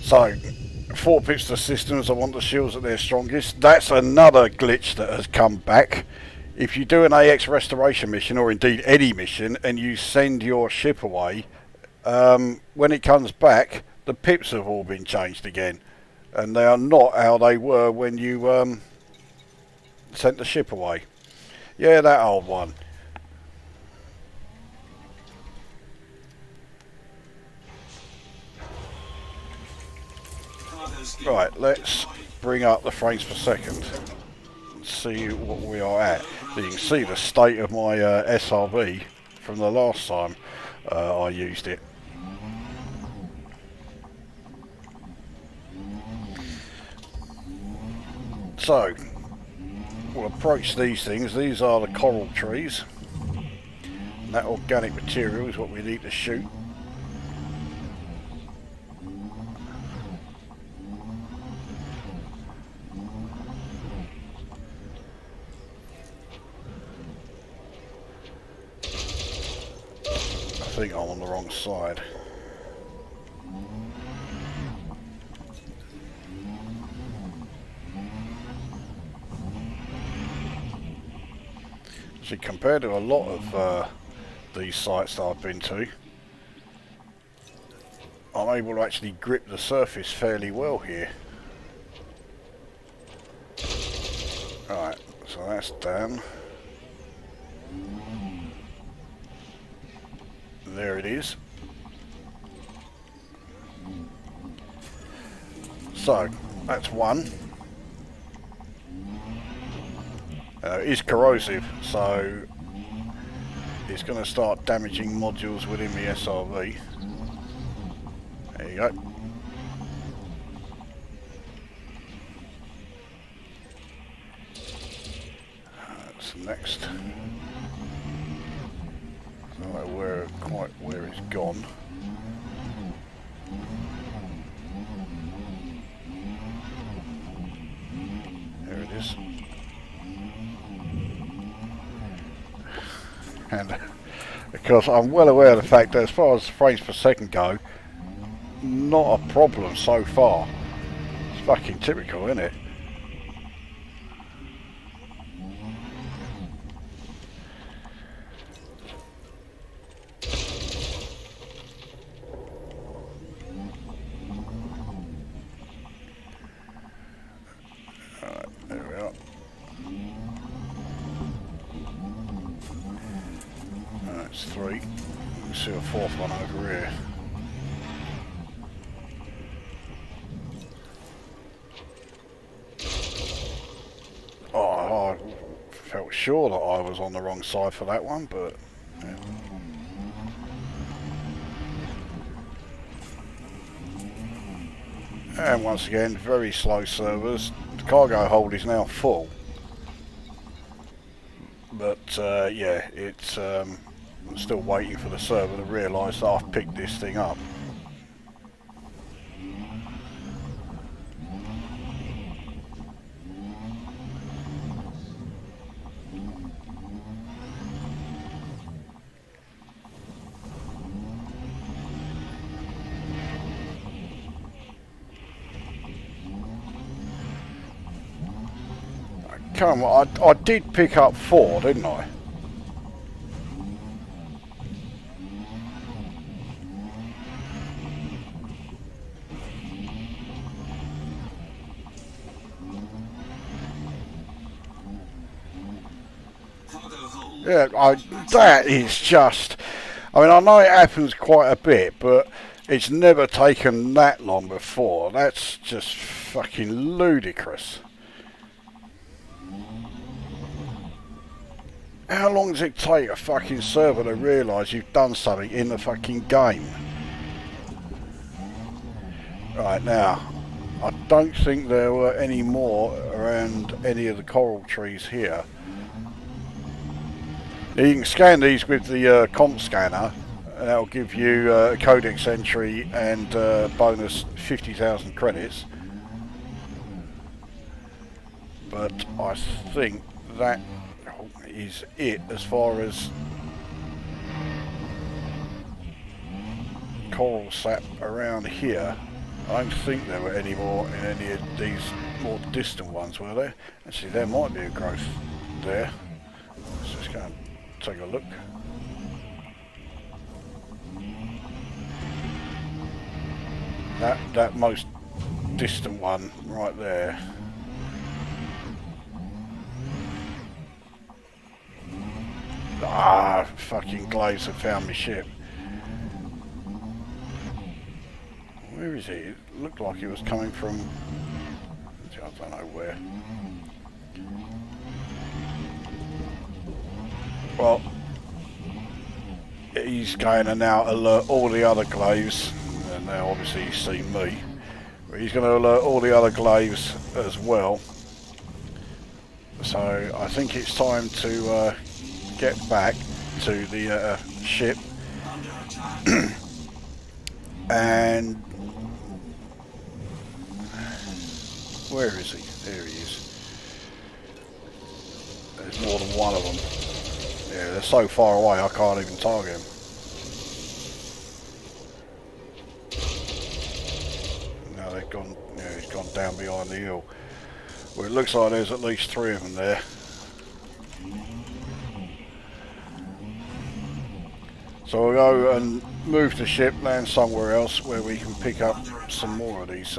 So, 4 pits to systems, I want the shields at their strongest. That's another glitch that has come back. If you do an AX restoration mission, or indeed any mission, and you send your ship away, when it comes back, the pips have all been changed again. And they are not how they were when you sent the ship away. Yeah, that old one. Right, let's bring up the frames per second and see what we are at. So you can see the state of my SRV from the last time I used it. So, we'll approach these things. These are the coral trees. And that organic material is what we need to shoot. I think I'm on the wrong side. See, compared to a lot of these sites that I've been to, I'm able to actually grip the surface fairly well here. Alright, so that's done. There it is. So, that's one. It's corrosive, so it's going to start damaging modules within the SRV. There you go. That's the next. I don't know quite where it's gone. There it is. And because I'm well aware of the fact that as far as frames per second go, not a problem so far. It's fucking typical, isn't it? Alright, there we are. That's 3. Let's see a 4th one over here. Oh, I felt sure that I was on the wrong side for that one, but yeah. And once again, very slow servers. The cargo hold is now full, but yeah, it's I'm still waiting for the server to realise that I've picked this thing up. Come on, I did pick up 4, didn't I? Yeah, that is just... I mean, I know it happens quite a bit, but it's never taken that long before. That's just fucking ludicrous. How long does it take a fucking server to realise you've done something in the fucking game? Right, now, I don't think there were any more around any of the coral trees here. You can scan these with the comp scanner, and that'll give you a codex entry and bonus 50,000 credits. But I think that is it as far as coral sap around here. I don't think there were any more in any of these more distant ones, were there? Actually, there might be a growth there. Let's just go and take a look. That most distant one right there. Ah, fucking glaives have found my ship. Where is he? It looked like it was coming from... I don't know where. Well, he's going to now alert all the other glaives, and now obviously he's seen me. But he's going to alert all the other glaives as well. So I think it's time to get back to the ship. And where is he? There he is. There's more than one of them. Yeah, they're so far away I can't even target them. Now they've gone, yeah, he's gone down behind the hill. Well, it looks like there's at least 3 of them there. So we'll go and move the ship, land somewhere else where we can pick up some more of these.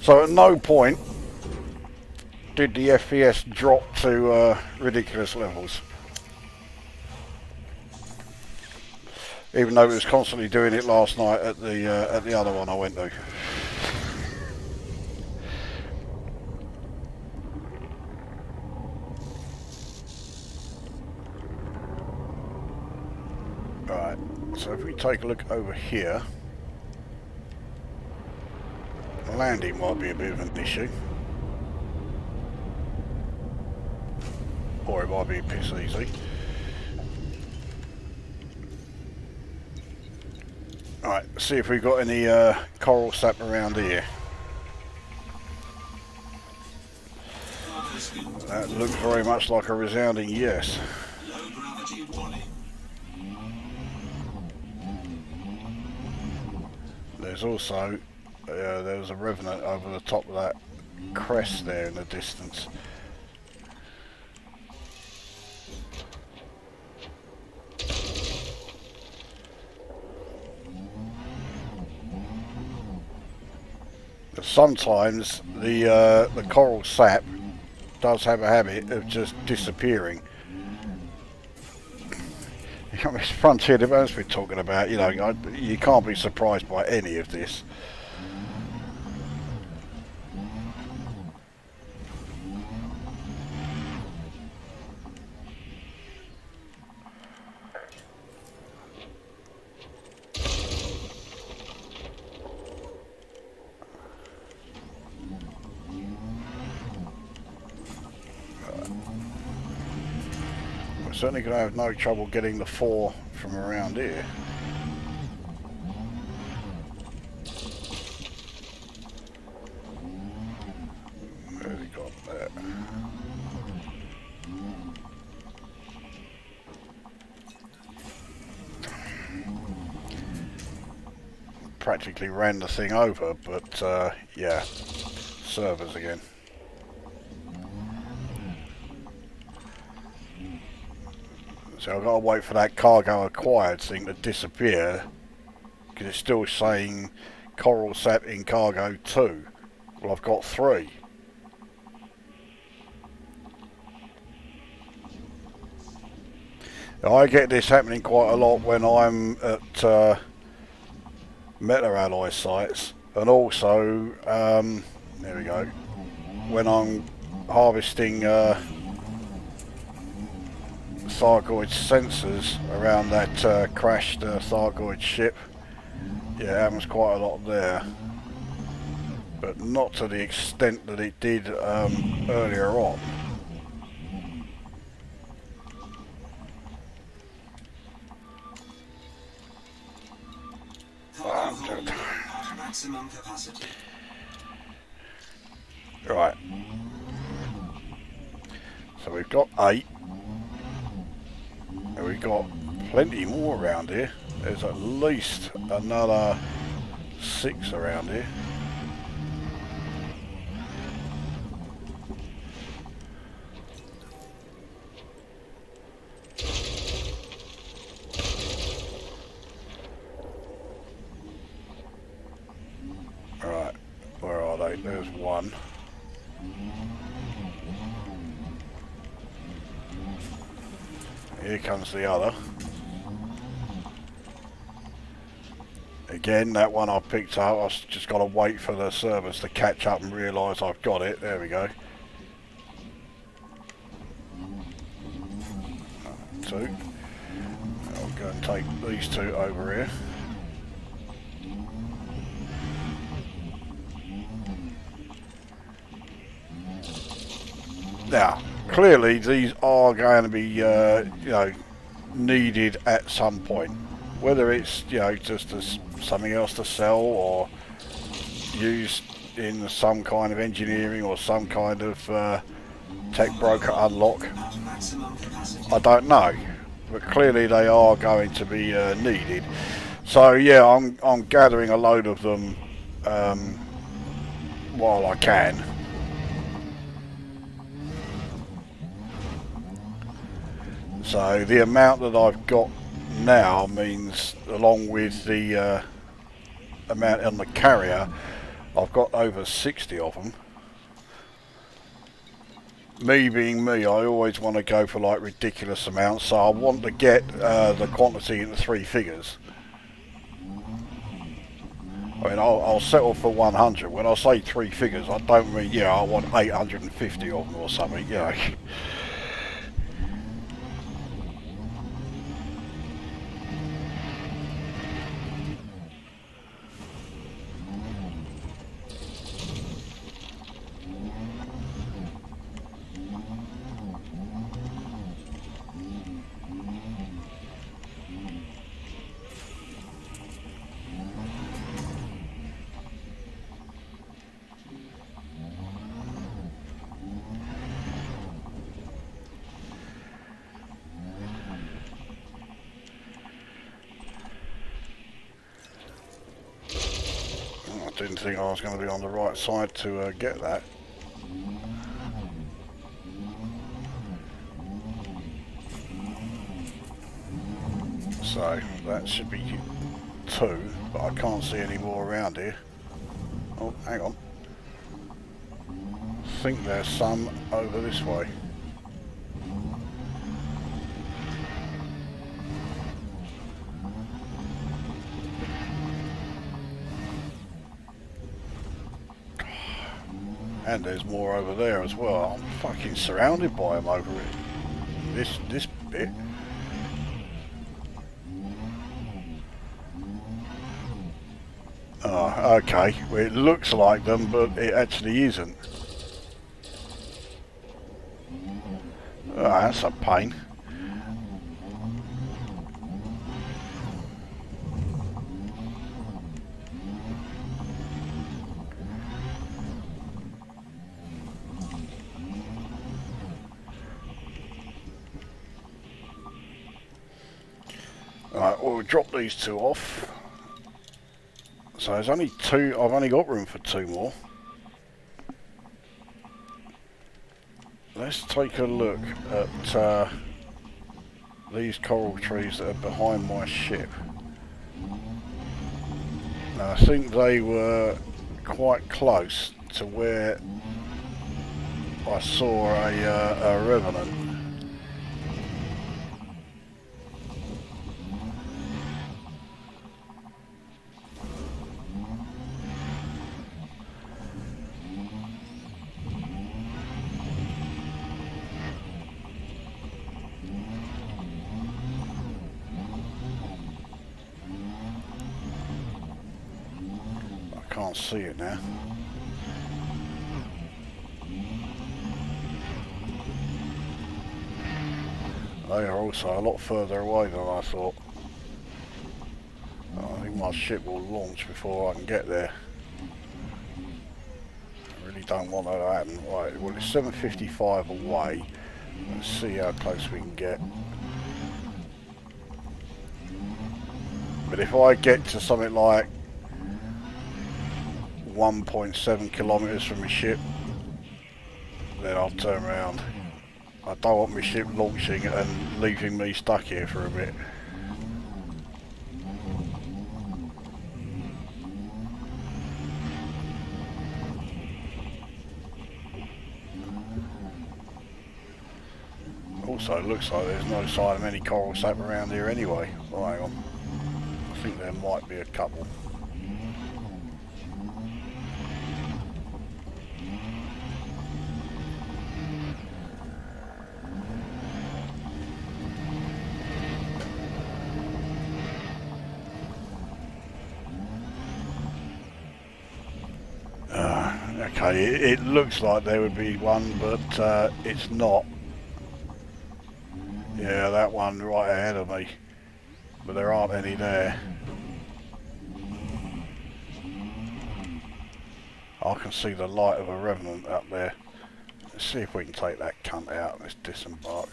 So at no point did the FPS drop to ridiculous levels. Even though it was constantly doing it last night at the other one I went to. Right, so if we take a look over here, landing might be a bit of an issue. Or it might be a piss easy. Alright, see if we've got any coral sap around here. That looks very much like a resounding yes. Low gravity warning. There's also, there's a Revenant over the top of that crest there in the distance. Sometimes the coral sap does have a habit of just disappearing. You know, it's frontier developments we're talking about. You know, you can't be surprised by any of this. Certainly going to have no trouble getting the 4 from around here. Where's he got that? Practically ran the thing over, but yeah, servers again. So I've got to wait for that cargo acquired thing to disappear, because it's still saying coral sap in cargo 2. Well, I've got 3. Now, I get this happening quite a lot when I'm at Meta Alloy sites, and also, there we go, when I'm harvesting Thargoid sensors around that crashed Thargoid ship. Yeah, it happens quite a lot there, but not to the extent that it did earlier on. Maximum capacity. Right. So we've got 8. And we've got plenty more around here. There's at least another 6 around here. Right, where are they? There's 1. Here comes the other. Again, that one I picked up. I've just got to wait for the servers to catch up and realise I've got it. There we go. 2. I'll go and take these 2 over here. Now, clearly these are going to be, you know, needed at some point. Whether it's, you know, just as something else to sell or used in some kind of engineering or some kind of tech broker unlock, I don't know. But clearly they are going to be needed. So yeah, I'm gathering a load of them while I can. So the amount that I've got now means, along with the amount on the carrier, I've got over 60 of them. me being me, I always want to go for like ridiculous amounts, so I want to get the quantity into 3 figures. I mean, I'll settle for 100. When I say 3 figures, I don't mean, you know, I want 850 of them or something, you know. I didn't think I was going to be on the right side to get that. So that should be 2, but I can't see any more around here. Oh, hang on. I think there's some over this way. And there's more over there as well. I'm fucking surrounded by them over it. This bit. Oh, okay. Well, it looks like them, but it actually isn't. Oh, that's a pain. Right, we'll drop these 2 off. So there's only 2, I've only got room for 2 more. Let's take a look at these coral trees that are behind my ship. Now, I think they were quite close to where I saw a Revenant. Can't see it now. They are also a lot further away than I thought. I think my ship will launch before I can get there. I really don't want that to happen. Right, well, it's 7:55 away. Let's see how close we can get. But if I get to something like 1.7 kilometers from my ship, then I'll turn around. I don't want my ship launching and leaving me stuck here for a bit. Also, it looks like there's no sign of any coral sap around here anyway. Oh, hang on. I think there might be a couple. Okay, it looks like there would be one, but it's not. Yeah, that one right ahead of me, but there aren't any there. I can see the light of a Revenant up there. Let's see if we can take that cunt out. Let's disembark.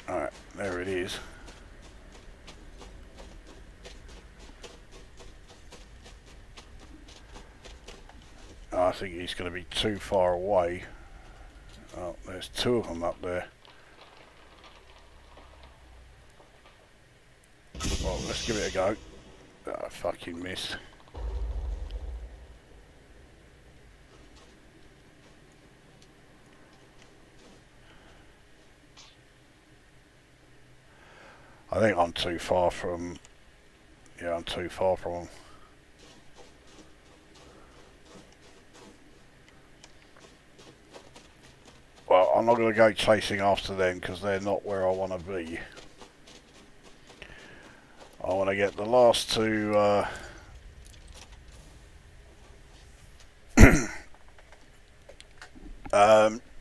Alright, there it is. I think he's going to be too far away. Oh, there's 2 of them up there. Well, let's give it a go. Oh, fucking missed. I think I'm too far from... Yeah, I'm too far from them. Well, I'm not going to go chasing after them because they're not where I want to be. I want to get the last two...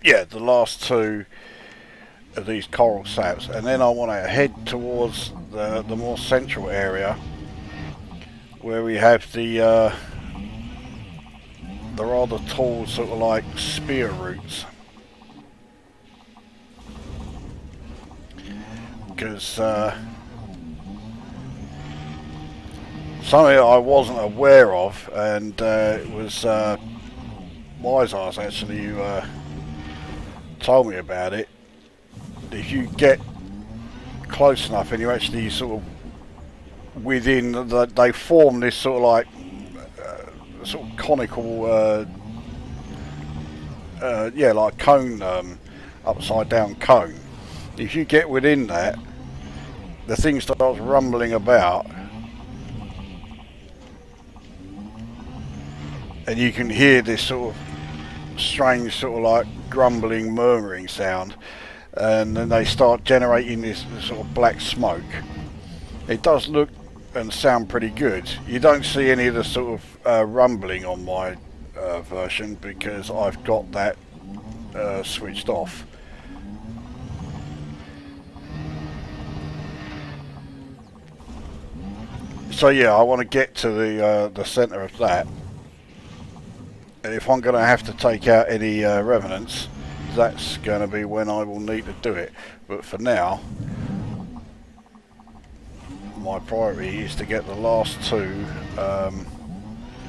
yeah, the last two of these coral saps, and then I want to head towards the more central area where we have the rather tall sort of like spear roots, because something I wasn't aware of, and it was Wise Eyes actually who told me about it. If you get close enough and you actually sort of within, they form this sort of like sort of conical, yeah, like cone, upside down cone. If you get within that, the thing starts rumbling about, and you can hear this sort of strange sort of like grumbling, murmuring sound. And then they start generating this sort of black smoke. It does look and sound pretty good. You don't see any of the sort of rumbling on my version because I've got that switched off. So yeah, I want to get to the centre of that. And if I'm going to have to take out any revenants, that's going to be when I will need to do it. But for now, my priority is to get the last two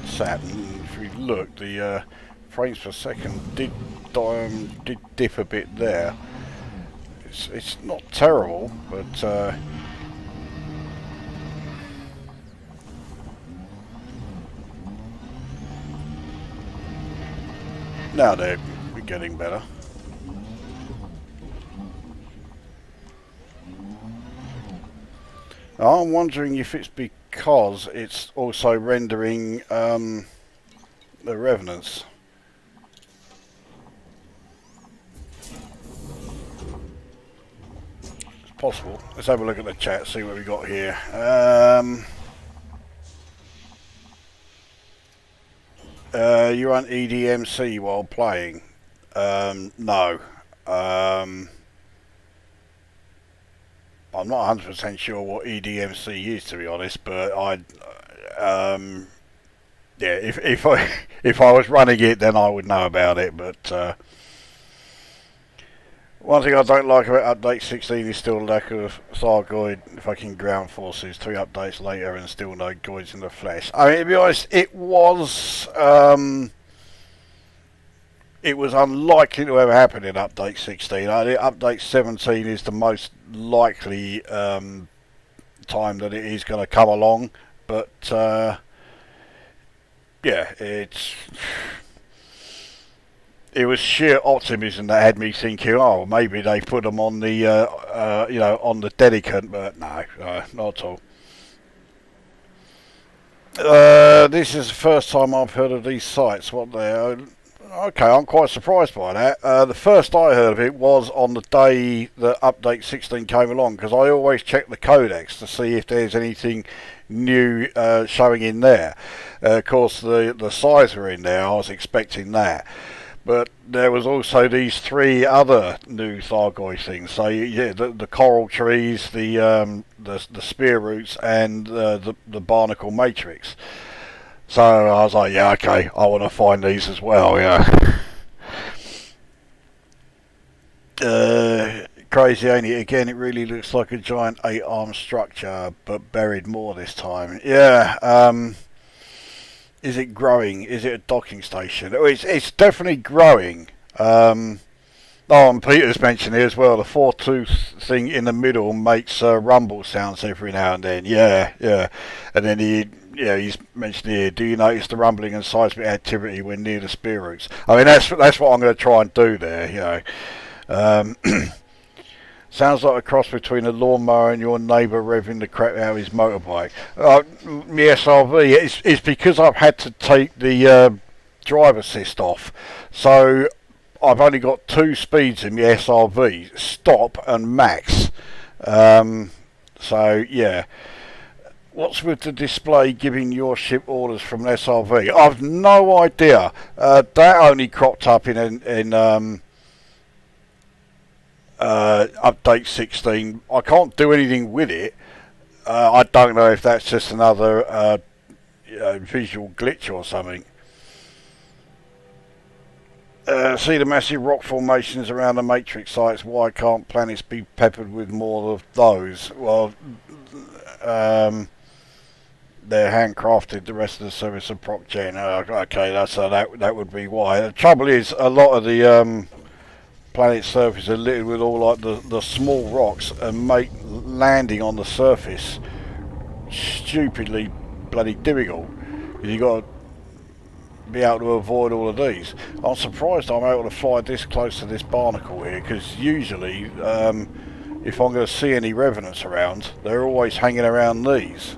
sat. And if we look, the frames per second did dip a bit there. It's not terrible, but now they're getting better. I'm wondering if it's because it's also rendering the revenants. It's possible. Let's have a look at the chat, see what we got here. You run EDMC while playing? No. I'm not 100% sure what EDMC is, to be honest, but yeah, if I was running it, then I would know about it. But one thing I don't like about update 16 is still lack of Thargoid fucking ground forces. 3 updates later and still no goids in the flesh. I mean, to be honest, it was unlikely to ever happen in update 16. I think update 17 is the most likely time that it is going to come along. But yeah, it was sheer optimism that had me thinking, oh, maybe they put them on the you know, on the dedicant, but no, not at all. This is the first time I've heard of these sites. What they are. Okay, I'm quite surprised by that. The first I heard of it was on the day that update 16 came along, because I always check the codex to see if there's anything new showing in there. Of course, the size were in there. I was expecting that. But there was also these 3 other new Thargoid things. So yeah, the coral trees, the spear roots, and the Barnacle Matrix. So I was like, yeah, okay, I want to find these as well, yeah. Crazy, ain't it? Again, it really looks like a giant 8-arm structure, but buried more this time. Yeah, is it growing? Is it a docking station? Oh, it's definitely growing. They Oh, and Peter's mentioned here as well, the four-tooth thing in the middle makes rumble sounds every now and then. Yeah, yeah. And then he's mentioned here, do you notice the rumbling and seismic activity when near the spear roots? I mean, that's what I'm going to try and do there, you know. Sounds like a cross between a lawnmower and your neighbour revving the crap out of his motorbike. My SRV, it's because I've had to take the drive assist off. So I've only got 2 speeds in my SRV, stop and max. So yeah. What's with the display giving your ship orders from an SRV? I've no idea. That only cropped up in update 16. I can't do anything with it. I don't know if that's just another visual glitch or something. See the massive rock formations around the matrix sites. Why can't planets be peppered with more of those? Well, they're handcrafted. The rest of the service are prop gen. Okay, that would be why. The trouble is, a lot of the planet's surface are littered with all like the small rocks and make landing on the surface stupidly bloody difficult. You got to be able to avoid all of these. I'm surprised I'm able to fly this close to this barnacle here, because usually if I'm going to see any revenants around, they're always hanging around these.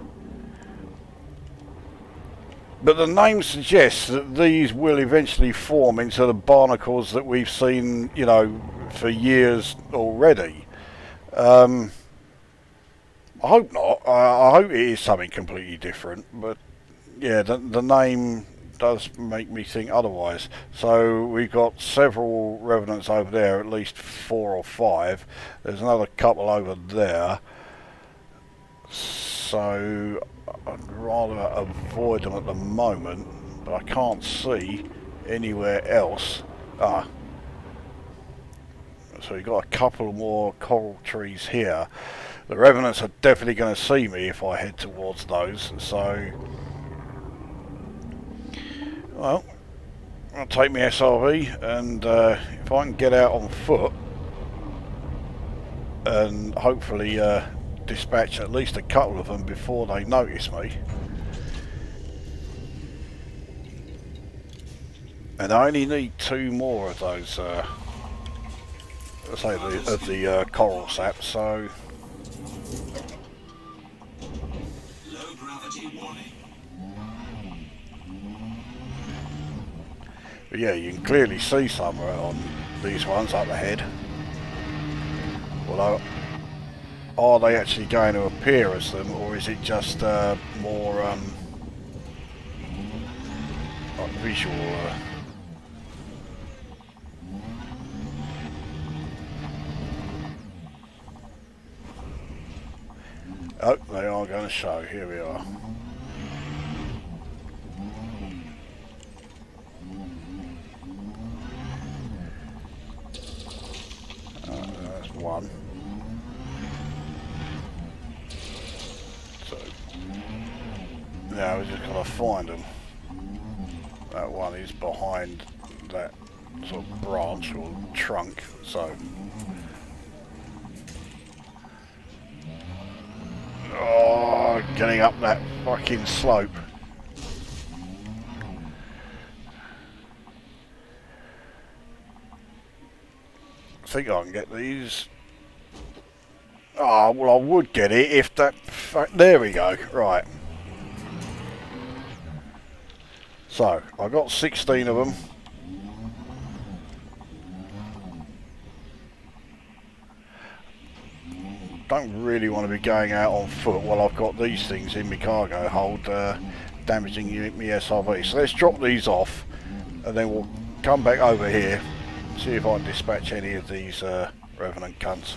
But the name suggests that these will eventually form into the barnacles that we've seen, you know, for years already. I hope not. I hope it is something completely different. But yeah, the name does make me think otherwise. So we've got several revenants over there, at least 4 or 5. There's another couple over there. So I'd rather avoid them at the moment, but I can't see anywhere else. So we've got a couple more coral trees here. The revenants are definitely going to see me if I head towards those, so well, I'll take my SRV, and if I can get out on foot and hopefully dispatch at least a couple of them before they notice me. And I only need 2 more of those the coral sap, so Low gravity warning. but yeah, you can clearly see some on these ones up ahead. Although, are they actually going to appear as them, or is it just more like visual? Oh, they are going to show. Here we are. That's one. So now we're just going to find them. That one is behind that sort of branch or trunk, so getting up that fucking slope. I think I can get these. Well, I would get it if that... There we go, right. So, I got 16 of them. Don't really want to be going out on foot while I've got these things in my cargo hold, damaging my SRV. So let's drop these off, and then we'll come back over here, see if I can dispatch any of these Revenant cunts.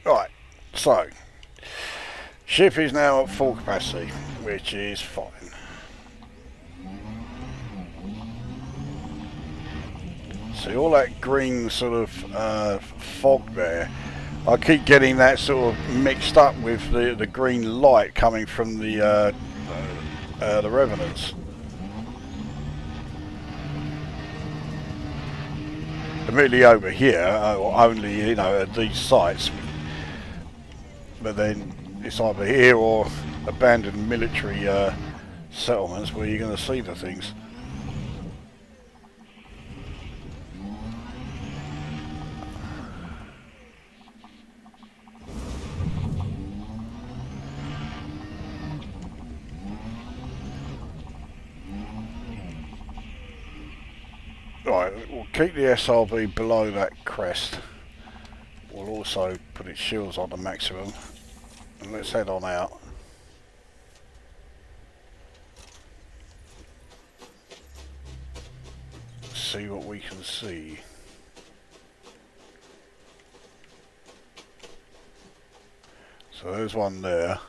Right, so ship is now at full capacity, which is fine. See all that green sort of fog there. I keep getting that sort of mixed up with the green light coming from the Revenants. Immediately over here, only, you know, at these sites, but then it's either here or abandoned military settlements where you're going to see the things. Right, we'll keep the SRB below that crest. We'll also put its shields on the maximum. And let's head on out. See what we can see. So there's one there.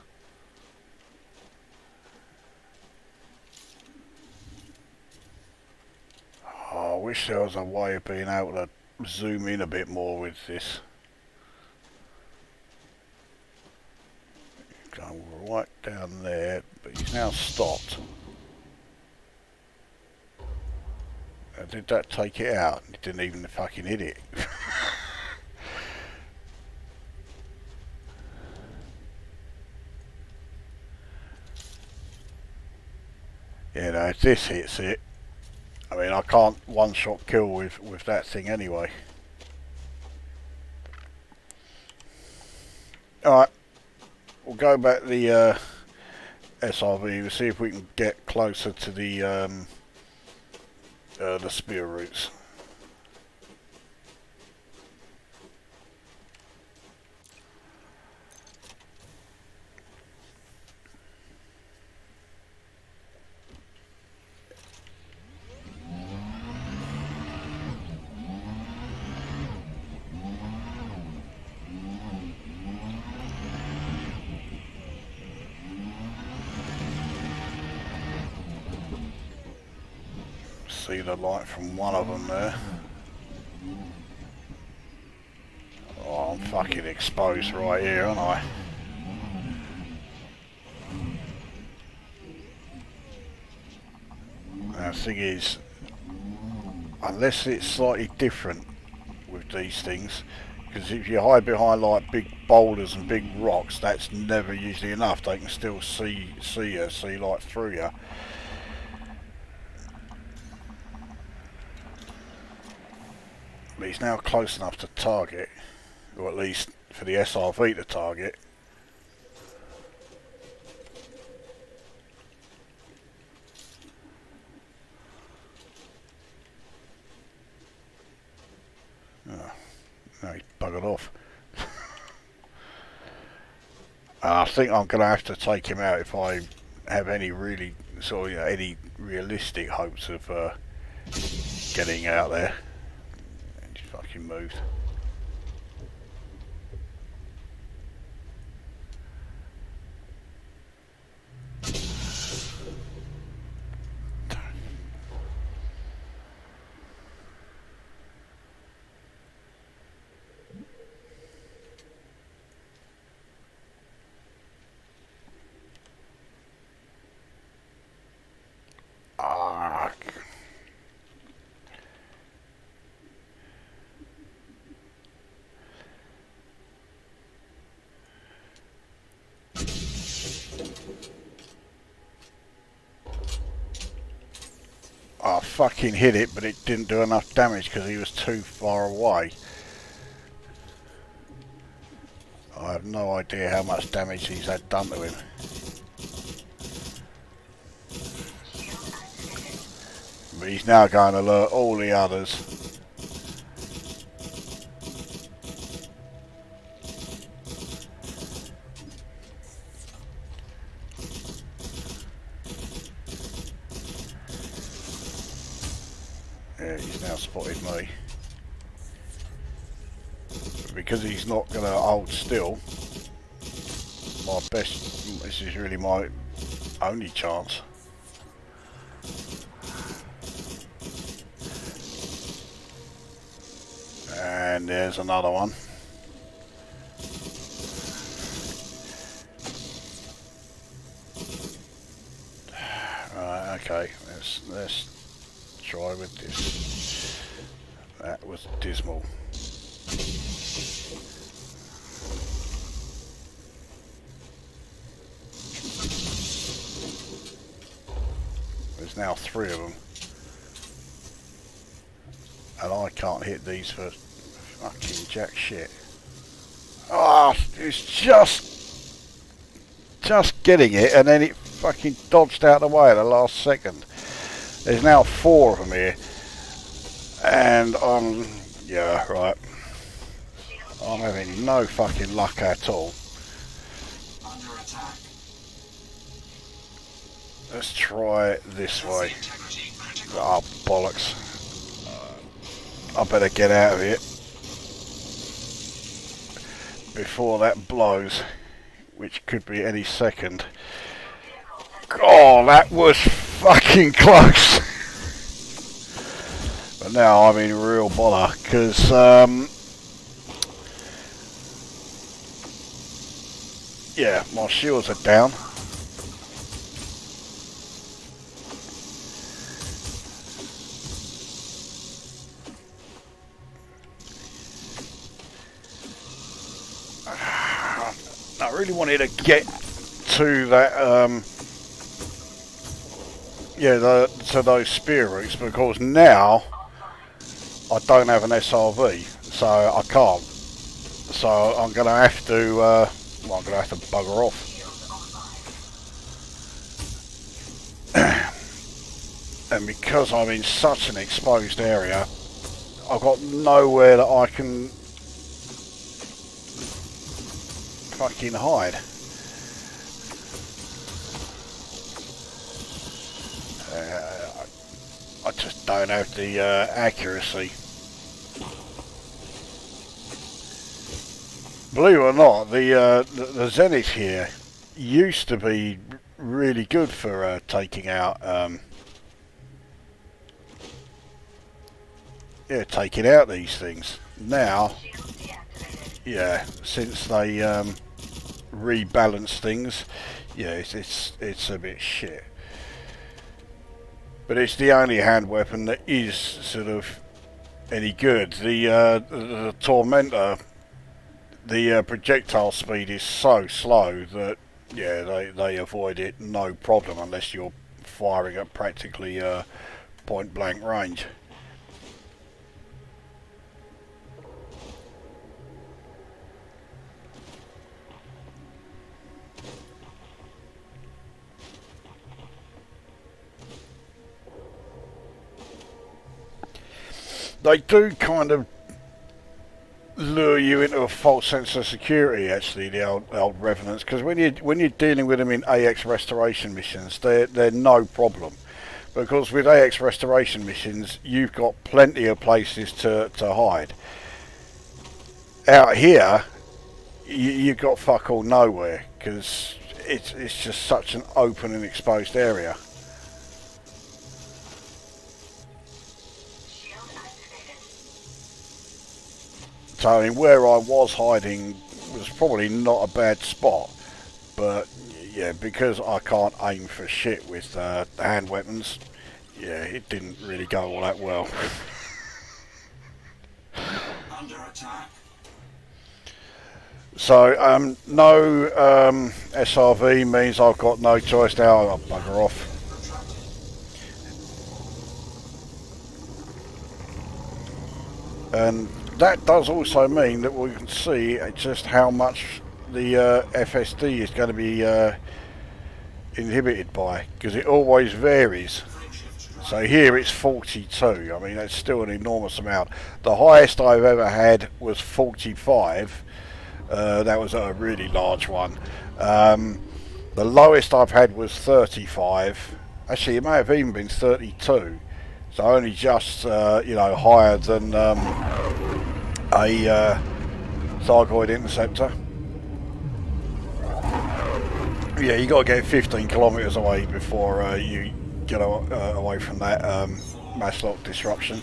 Oh, I wish there was a way of being able to zoom in a bit more with this. Going right down there, but he's now stopped. Did that take it out? It didn't even fucking hit it. You know, if this hits it, I mean, I can't one-shot kill with that thing anyway. Alright, we'll go back to the SRV. We'll see if we can get closer to the spear routes. See the light from one of them there. Oh, I'm fucking exposed right here, aren't I? Now the thing is, unless it's slightly different with these things, because if you hide behind like big boulders and big rocks, that's never usually enough. They can still see you, see like through you. But he's now close enough to target, or at least for the SRV to target. Oh, no, he's buggered off. I think I'm going to have to take him out if I have any really sort of, you know, any realistic hopes of getting out there. Fucking moved. I fucking hit it, but it didn't do enough damage because he was too far away. I have no idea how much damage he's had done to him. But he's now going to alert all the others. Yeah, he's now spotted me. because he's not going to hold still. My best, this is really my only chance. And there's another one. Right, okay, let's try with this. That was dismal. There's now 3 of them. And I can't hit these for fucking jack shit. Ah, it's just getting it, and then it fucking dodged out of the way at the last second. There's now 4 of them here. And yeah, right. I'm having no fucking luck at all. Under attack. Let's try it this way. Integrity critical. Oh, bollocks. I better get out of here before that blows, which could be any second. Oh, that was fucking close. But now I'm in real bother, because yeah, my shields are down. I really wanted to get to that, yeah, to those spear routes, because now I don't have an SRV, so I can't. So I'm going to have to, well, I'm going to have to bugger off. And because I'm in such an exposed area, I've got nowhere that I can fucking hide. I just don't have the accuracy. Believe it or not, the Zenith here used to be really good for taking out, yeah, taking out these things. Now, yeah, since they rebalance things, yeah, it's a bit shit. But it's the only hand weapon that is sort of any good. The Tormentor, the projectile speed is so slow that, yeah, they avoid it no problem unless you're firing at practically point blank range. They do kind of lure you into a false sense of security, actually, the old Revenants, because when you're dealing with them in AX restoration missions, they're no problem, because with AX restoration missions you've got plenty of places to hide. Out here, you've got fuck all nowhere, because it's just such an open and exposed area. So, I mean, where I was hiding was probably not a bad spot, but yeah, because I can't aim for shit with hand weapons, yeah, it didn't really go all that well. Under attack. So, no SRV means I've got no choice now. I'll bugger off. And that does also mean that we can see just how much the FSD is going to be inhibited by, because it always varies. So here it's 42. I mean, that's still an enormous amount. The highest I've ever had was 45. That was a really large one. The lowest I've had was 35. Actually, it may have even been 32. So only just, you know, higher than a Thargoid interceptor. Yeah, you got to get 15 kilometers away before you get away from that mass lock disruption.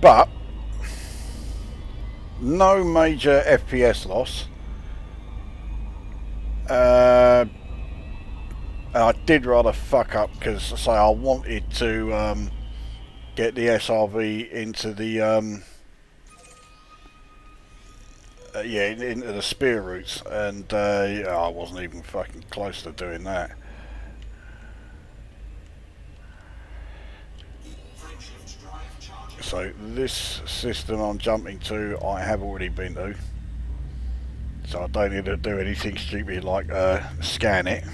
But no major FPS loss. I did rather fuck up because, say, I wanted to get the SRV into the into the spear routes, and yeah, I wasn't even fucking close to doing that. So this system I'm jumping to, I have already been to, so I don't need to do anything stupid like scan it.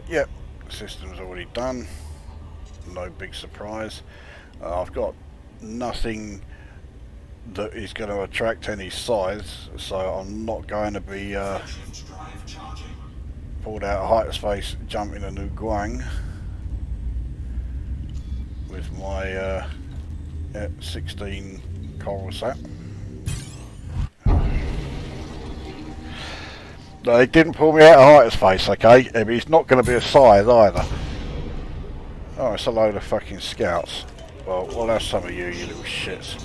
Yep, system's already done. No big surprise. I've got nothing that is going to attract any scythes, so I'm not going to be pulled out of hyperspace jumping a new Guang with my 16 coral sap. No, he didn't pull me out of hyperspace, okay? I mean, he's not going to be a scythe either. Oh, it's a load of fucking scouts. Well, we'll have some of you, you little shits.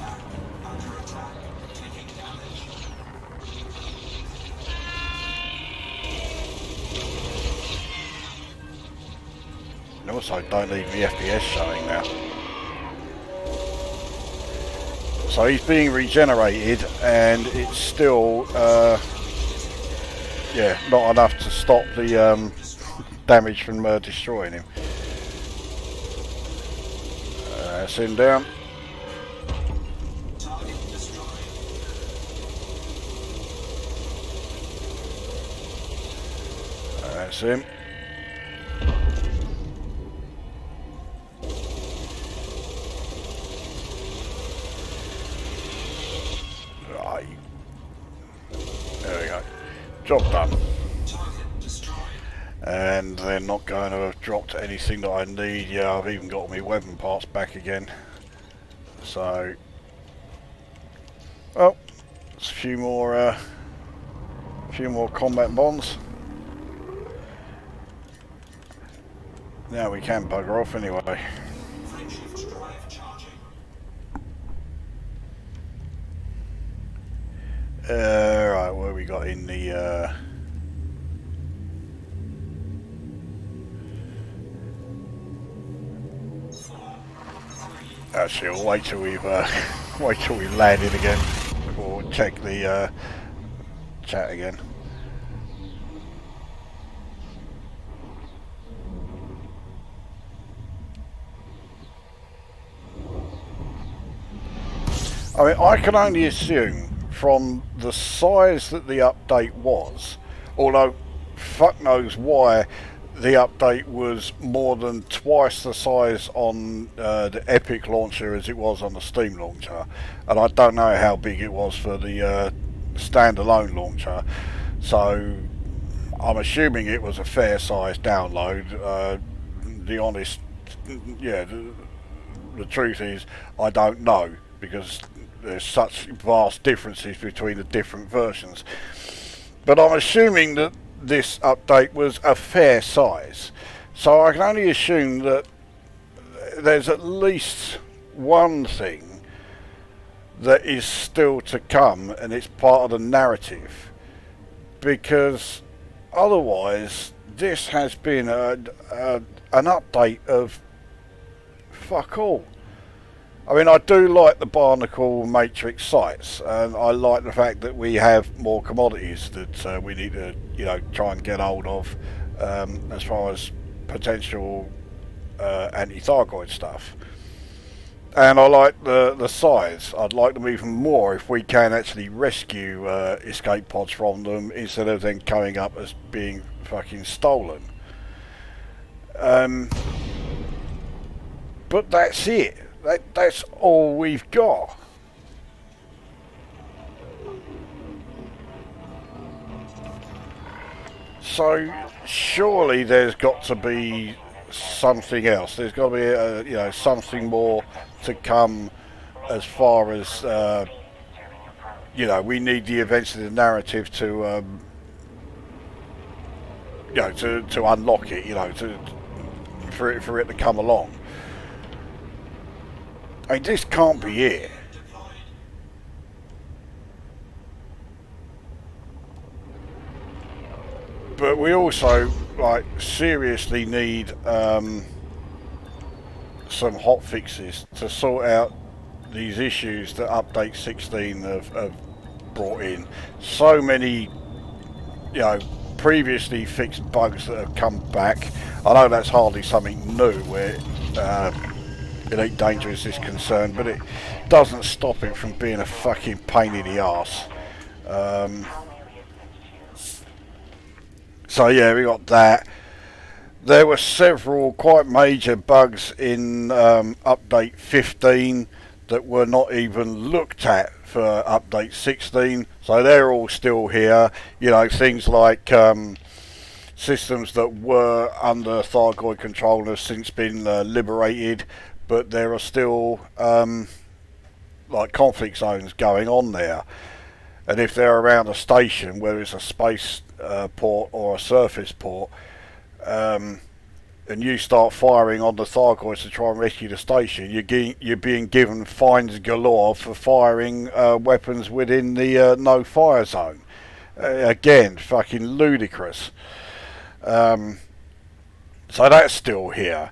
And also, don't leave the FPS showing now. So he's being regenerated, and it's still... yeah, not enough to stop the damage from destroying him. That's him down. That's him. Right. There we go. Job done. And they're not going to have dropped anything that I need. Yeah, I've even got my weapon parts back again. So, well, it's a few more combat bonds. Now we can bugger off anyway. Right, where we got in the actually, I'll wait till we've landed again before we check the chat again. I mean, I can only assume from the size that the update was, although fuck knows why the update was more than twice the size on the Epic launcher as it was on the Steam launcher, and I don't know how big it was for the standalone launcher, so I'm assuming it was a fair size download. The honest, yeah, the truth is I don't know, because there's such vast differences between the different versions, but I'm assuming that this update was a fair size, so I can only assume that there's at least one thing that is still to come, and it's part of the narrative, because otherwise this has been an update of fuck all. I mean, I do like the Barnacle Matrix sites, and I like the fact that we have more commodities that we need to, you know, try and get hold of as far as potential anti-Thargoid stuff. And I like the size. I'd like them even more if we can actually rescue escape pods from them instead of them coming up as being fucking stolen. But that's it. That's all we've got. So surely there's got to be something else. There's got to be something more to come as far as we need the events of the narrative to to unlock it, for it to come along. I mean, this can't be it. Deployed. But we also seriously need some hot fixes to sort out these issues that update 16 have brought in. So many previously fixed bugs that have come back. I know that's hardly something new where Elite Dangerous is concerned, but it doesn't stop it from being a fucking pain in the arse. So yeah, we got that. There were several quite major bugs in update 15 that were not even looked at for update 16, so they're all still here. Things like systems that were under Thargoid control have since been liberated, but there are still conflict zones going on there. And if they're around a station, whether it's a space port or a surface port, and you start firing on the Thargoids to try and rescue the station, you're being given fines galore for firing weapons within the no-fire zone. Again, fucking ludicrous. So that's still here.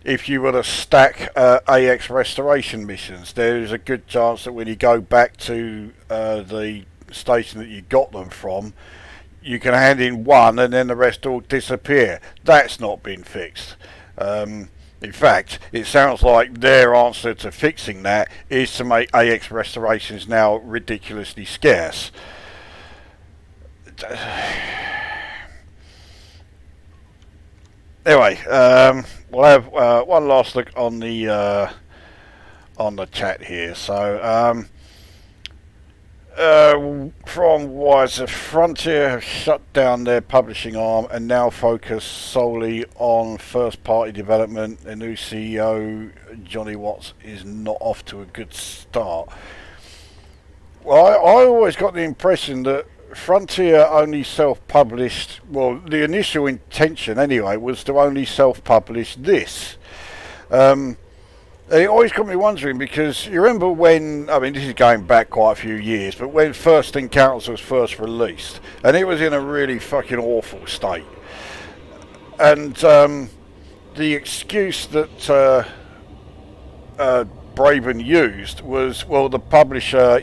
If you were to stack AX restoration missions, there is a good chance that when you go back to the station that you got them from, you can hand in one and then the rest all disappear. That's not been fixed. In fact, it sounds like their answer to fixing that is to make AX restorations now ridiculously scarce. Anyway, we'll have one last look on the chat here. So, from Wiser, Frontier have shut down their publishing arm and now focus solely on first-party development. A new CEO, Johnny Watts, is not off to a good start. Well, I always got the impression that Frontier only self-published, well, the initial intention anyway was to only self-publish this. It always got me wondering, because you remember when, I mean this is going back quite a few years, but when First Encounters was first released, and it was in a really fucking awful state. And the excuse that Braben used was, well, the publisher,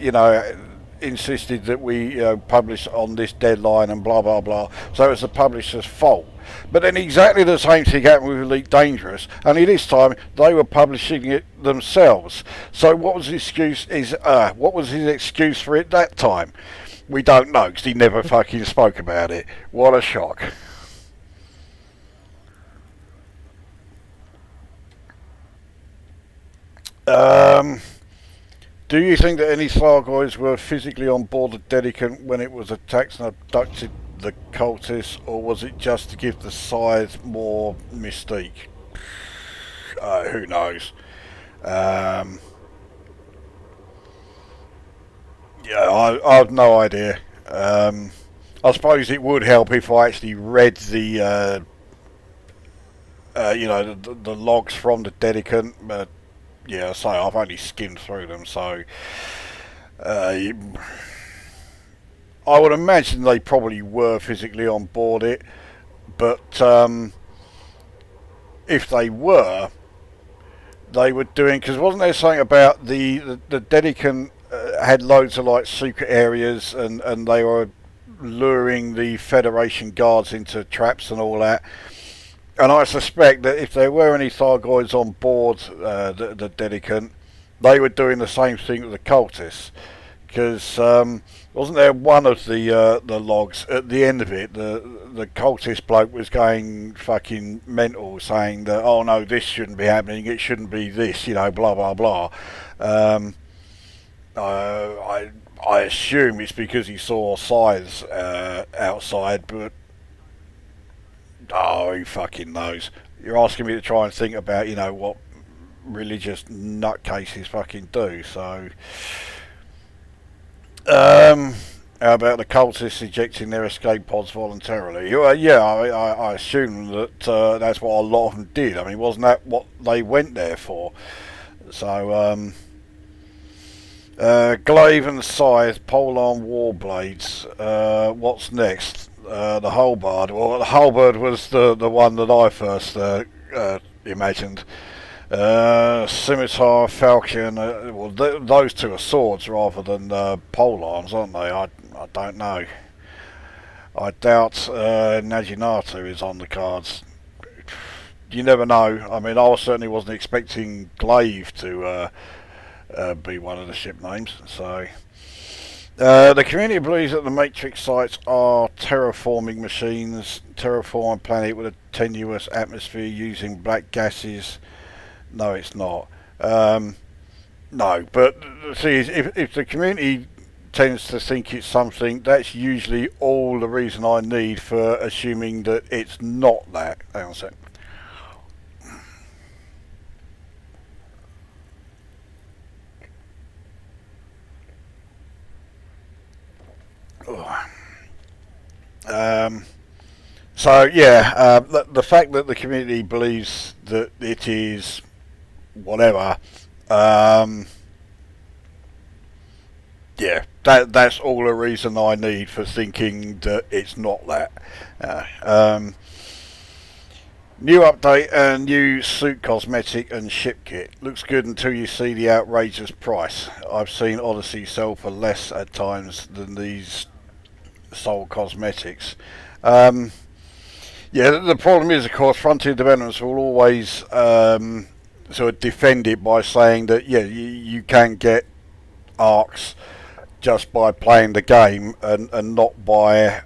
insisted that we publish on this deadline and blah blah blah, so it was the publisher's fault. But then exactly the same thing happened with Elite Dangerous, only this time they were publishing it themselves. So what was his excuse for it that time? We don't know, because he never fucking spoke about it. What a shock. Do you think that any Thargoids were physically on board the Dedicant when it was attacked and abducted the cultists, or was it just to give the Scythe more mystique? Who knows? Yeah, I have no idea. I suppose it would help if I actually read the the logs from the Dedicant, but yeah, so I've only skimmed through them, so I would imagine they probably were physically on board it, but if they were doing, because wasn't there something about the Dedicant had loads of secret areas, and they were luring the Federation guards into traps and all that. And I suspect that if there were any Thargoids on board the Dedicant, they were doing the same thing with the cultists. Because wasn't there one of the logs at the end of it? The cultist bloke was going fucking mental, saying that, oh no, this shouldn't be happening. It shouldn't be this, you know, blah blah blah. I assume it's because he saw scythes outside, but oh, who fucking knows? You're asking me to try and think about, you know, what religious nutcases fucking do. So, how about the cultists ejecting their escape pods voluntarily? Yeah, I assume that that's what a lot of them did. I mean, wasn't that what they went there for? So, glaive and scythe, polearm war blades. What's next? The halberd. Well, the halberd was the one that I first imagined. Scimitar, falchion. Well, those two are swords rather than polearms, aren't they? I don't know. I doubt Naginata is on the cards. You never know. I mean, I certainly wasn't expecting glaive to be one of the ship names. So. The community believes that the Matrix sites are terraforming machines. Terraform a planet with a tenuous atmosphere using black gases. No, it's not. No, but see, if the community tends to think it's something, that's usually all the reason I need for assuming that it's not that. Hang on a sec. So yeah, the fact that the community believes that it is whatever, yeah, that's all the reason I need for thinking that it's not that. New update and new suit cosmetic and ship kit. Looks good until you see the outrageous price. I've seen Odyssey sell for less at times than these sold cosmetics. Yeah, the problem is, of course, Frontier Developments will always sort of defend it by saying that, yeah, you can get arcs just by playing the game and not by,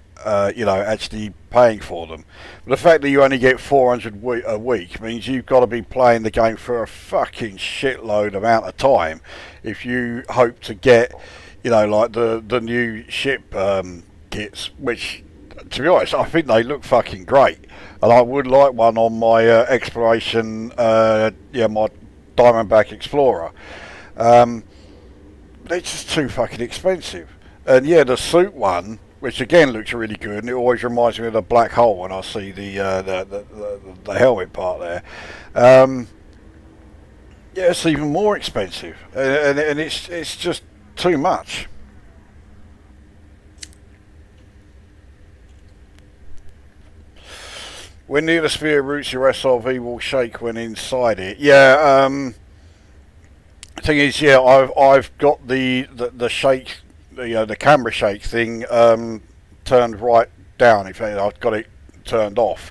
you know, actually paying for them. But the fact that you only get 400 a week means you've got to be playing the game for a fucking shitload amount of time if you hope to get, you know, like the new ship kits, which, to be honest, I think they look fucking great, and I would like one on my exploration, yeah, my Diamondback Explorer. They're just too fucking expensive. And yeah, the suit one, which again looks really good, and it always reminds me of the black hole when I see the helmet part there. Yeah, it's even more expensive, and it's just too much. When near the sphere roots, your SRV will shake when inside it. Yeah, thing is, yeah, I've got the shake, the camera shake thing turned right down. In fact, I've got it turned off,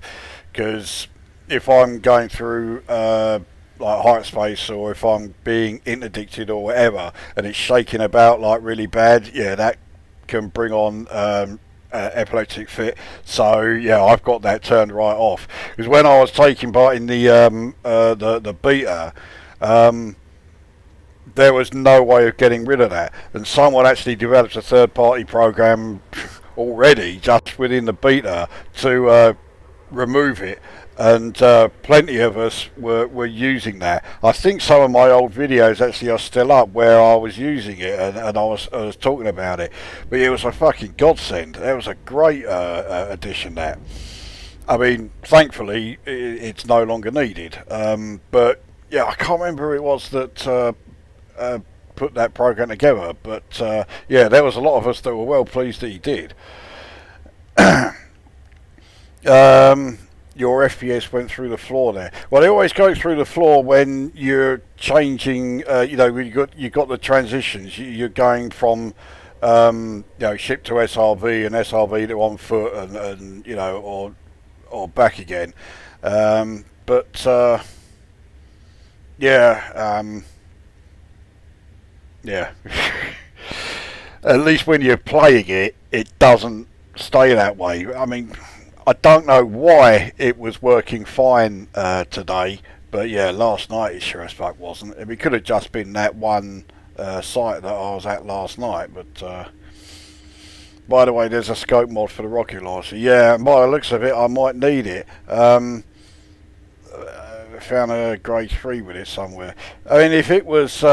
because if I'm going through like hyperspace, or if I'm being interdicted or whatever, and it's shaking about like really bad, yeah, that can bring on epileptic fit. So yeah, I've got that turned right off, because when I was taking part in the beta, there was no way of getting rid of that, and someone actually developed a third-party program already just within the beta to remove it, and plenty of us were using that. I think some of my old videos actually are still up where I was using it, and I was talking about it. But it was a fucking godsend. That was a great addition. That, I mean, thankfully it's no longer needed. But yeah, I can't remember who it was that put that program together. But yeah, there was a lot of us that were well pleased that he did. Your FPS went through the floor there. Well, they always go through the floor when you're changing. You know, you got the transitions. You're going from you know, ship to SRV and SRV to on foot, and you know, or back again. But yeah, yeah. At least when you're playing it, it doesn't stay that way. I mean, I don't know why it was working fine today, but yeah, last night it sure as fuck wasn't. It could have just been that one site that I was at last night, but by the way, there's a scope mod for the rocket launcher. Yeah, by the looks of it, I might need it. Found a grade 3 with it somewhere. I mean, if it was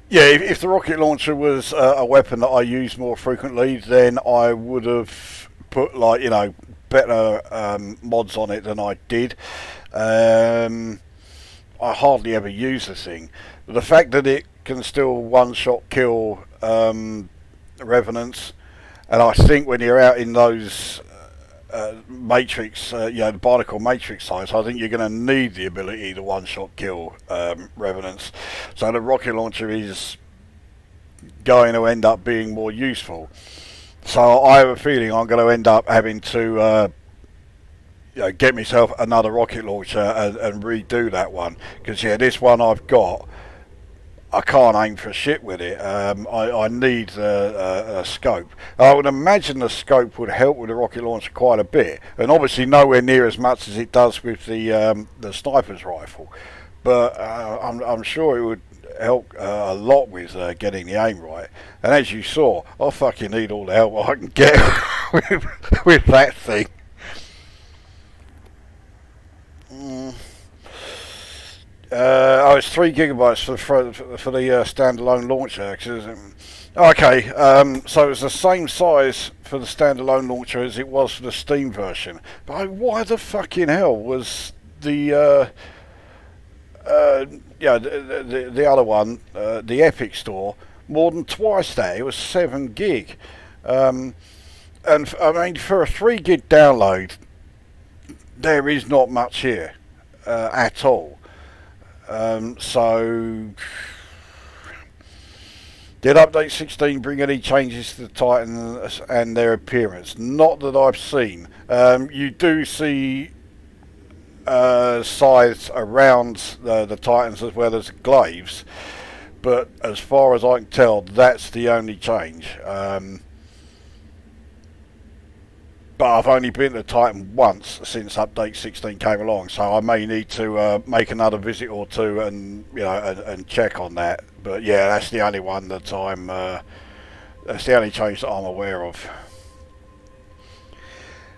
yeah, if the rocket launcher was a weapon that I used more frequently, then I would have put, like, you know, better mods on it than I did. I hardly ever use the thing. But the fact that it can still one-shot kill revenants, and I think when you're out in those matrix, you know, the barnacle matrix size, I think you're going to need the ability to one-shot kill revenants. So the rocket launcher is going to end up being more useful. So I have a feeling I'm going to end up having to you know, get myself another rocket launcher and redo that one, because yeah, this one I've got, I can't aim for shit with it. I need a scope. I would imagine the scope would help with the rocket launcher quite a bit, and obviously nowhere near as much as it does with the sniper's rifle. But I'm sure it would help a lot with getting the aim right. And as you saw, I fucking need all the help I can get with that thing. Oh, it's 3 gigabytes for the standalone launcher. Okay, so it's the same size for the standalone launcher as it was for the Steam version. But why the fucking hell was the yeah, the other one, the Epic Store, more than twice that? It was 7 gig, and I mean, for a 3 gig download, there is not much here at all. So, did Update 16 bring any changes to the Titans and their appearance? Not that I've seen. You do see scythes around the Titans as well as the glaives, but as far as I can tell, that's the only change. But I've only been to Titan once since Update 16 came along, so I may need to make another visit or two and, you know, and check on that. But yeah, that's the only one that that's the only change that I'm aware of.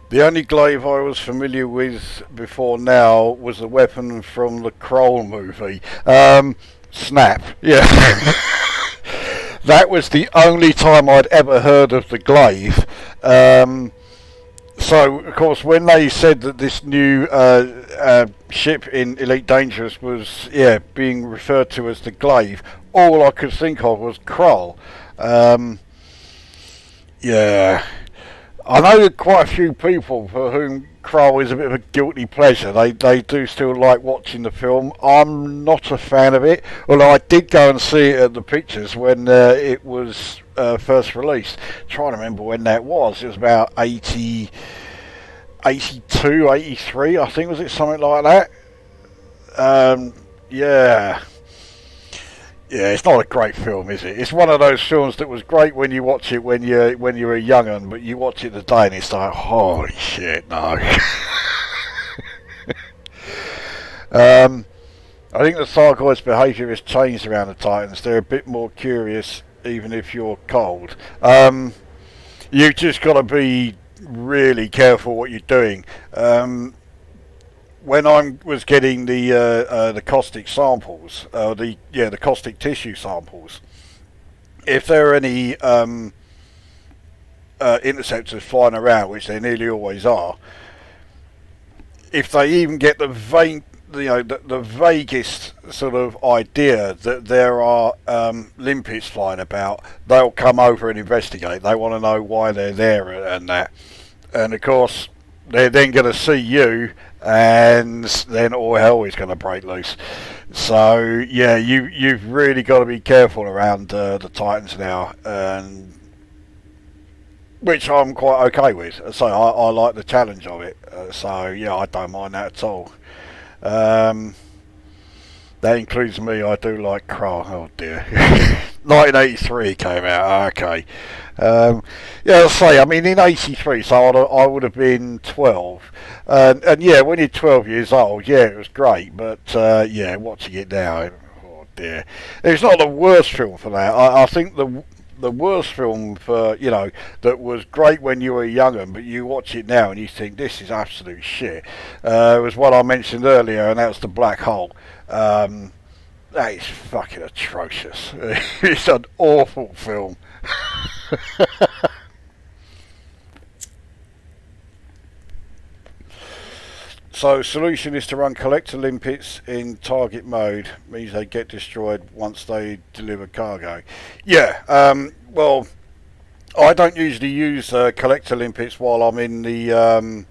The only glaive I was familiar with before now was the weapon from the Kroll movie. Snap, yeah. That was the only time I'd ever heard of the glaive. So, of course, when they said that this new ship in Elite Dangerous was, yeah, being referred to as the glaive, all I could think of was Kroll. Yeah. I know that quite a few people for whom Kroll is a bit of a guilty pleasure. They do still like watching the film. I'm not a fan of it, although I did go and see it at the pictures when it was first released. I'm trying to remember when that was. It was about 82, 83, I think, was it, something like that? Yeah. Yeah, it's not a great film, is it? It's one of those films that was great when you watch it when you were a young'un, but you watch it today and it's like, holy shit, no. I think the Thargoid's behaviour has changed around the Titans. They're a bit more curious, even if you're cold. You've just got to be really careful what you're doing. When I was getting the caustic samples, the caustic tissue samples, if there are any interceptors flying around, which there nearly always are, if they even get the vaguest sort of idea that there are limpets flying about, they'll come over and investigate. They want to know why they're there and that. And of course, they're then going to see you, and then all hell is going to break loose. So yeah, you've really got to be careful around the Titans now. And which I'm quite okay with. So I like the challenge of it. So yeah, I don't mind that at all. That includes me. I do like Crow. Oh dear. 1983 came out. Okay. Yeah, I'll say. I mean, in '83, so I would have been 12. And yeah, when you're 12 years old, yeah, it was great. But yeah, watching it now, oh dear, it's not the worst film for that. I think the worst film for, you know, that was great when you were younger, but you watch it now and you think this is absolute shit. It was what I mentioned earlier, and that was The Black Hole. That is fucking atrocious. It's an awful film. So, solution is to run collector limpets in target mode. Means they get destroyed once they deliver cargo. Yeah. Well, I don't usually use collector limpets while I'm in the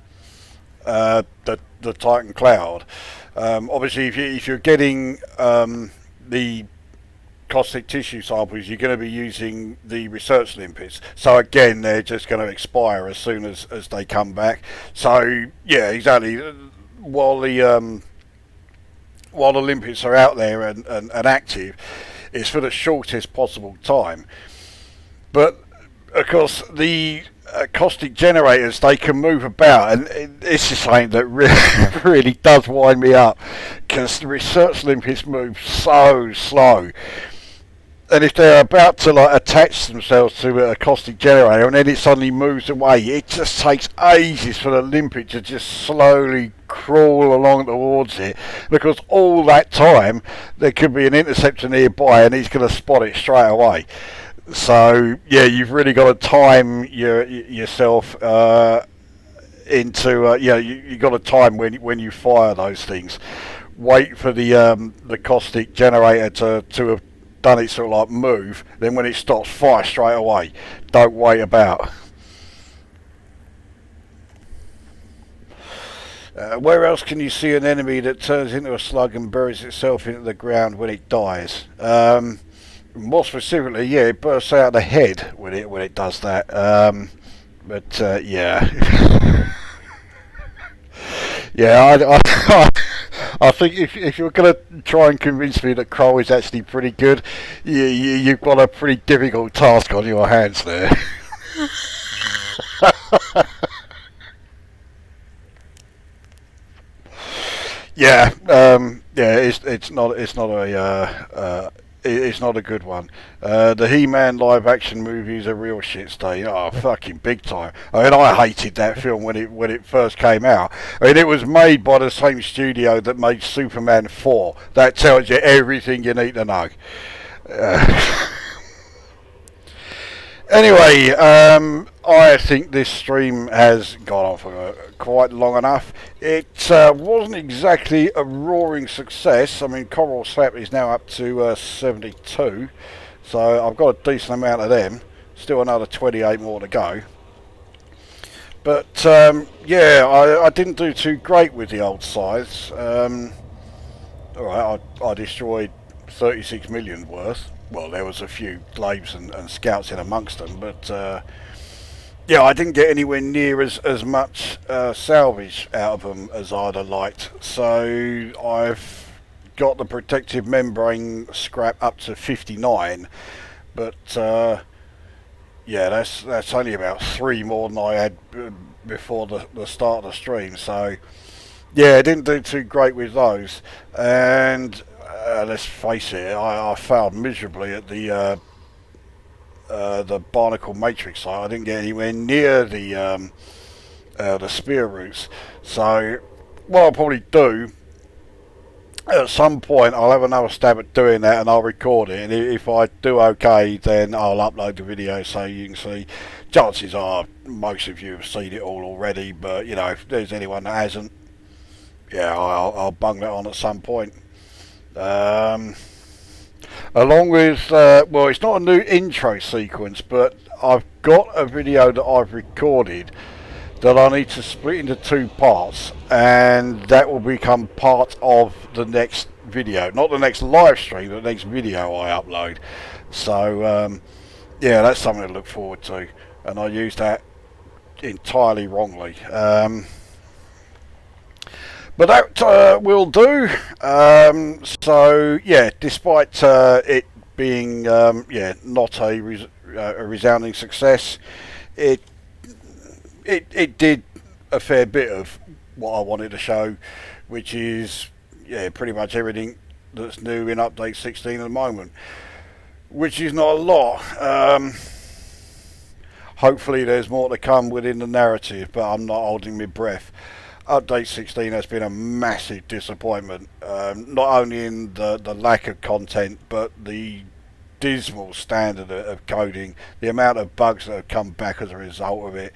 Titan Cloud. Obviously, if you're getting the caustic tissue samples, you're going to be using the research limpets. So again, they're just going to expire as soon as they come back. So yeah, exactly. While the limpets are out there and active, it's for the shortest possible time. But of course, the caustic generators, they can move about, and this is something that really does wind me up, because the research limpets move so slow. And if they're about to like attach themselves to a caustic generator and then it suddenly moves away, it just takes ages for the limpet to just slowly crawl along towards it, because all that time there could be an interceptor nearby and he's going to spot it straight away. So yeah, you've really got to time yourself into you got to time when you fire those things. Wait for the caustic generator to have done its sort of like move, then when it stops, fire straight away. Don't wait about. Where else can you see an enemy that turns into a slug and buries itself into the ground when it dies? More specifically, yeah, it bursts out the head when it does that. Yeah. Yeah, I think if you're going to try and convince me that Crow is actually pretty good, you've got a pretty difficult task on your hands there. Yeah, it's not a good one. The He-Man live-action movie is a real shit stain. Oh, fucking big time. I mean, I hated that film when it first came out. I mean, it was made by the same studio that made Superman 4. That tells you everything you need to know. Anyway, I think this stream has gone on for quite long enough. It wasn't exactly a roaring success. I mean, Coral Sap is now up to 72, so I've got a decent amount of them. Still another 28 more to go. But yeah, I didn't do too great with the old scythes. Alright, I destroyed 36 million worth. Well, there was a few glaives and scouts in amongst them, but yeah, I didn't get anywhere near as much salvage out of them as I'd have liked. So I've got the protective membrane scrap up to 59, but yeah, that's only about 3 more than I had before the start of the stream. So yeah, I didn't do too great with those, and let's face it, I failed miserably at the Barnacle Matrix site. I didn't get anywhere near the spear routes. So what I'll probably do, at some point I'll have another stab at doing that and I'll record it, and if I do okay, then I'll upload the video so you can see. Chances are most of you have seen it all already, but you know, if there's anyone that hasn't, yeah, I'll bung that on at some point. Along with, well, it's not a new intro sequence, but I've got a video that I've recorded that I need to split into 2 parts, and that will become part of the next video. Not the next live stream, but the next video I upload. So, yeah, that's something to look forward to. and I used that entirely wrongly. But that will do. So yeah, despite it being not a resounding success, it did a fair bit of what I wanted to show, which is pretty much everything that's new in update 16 at the moment, which is not a lot. Hopefully there's more to come within the narrative, but I'm not holding my breath. Update 16 has been a massive disappointment, not only in the lack of content, but the dismal standard of coding, the amount of bugs that have come back as a result of it.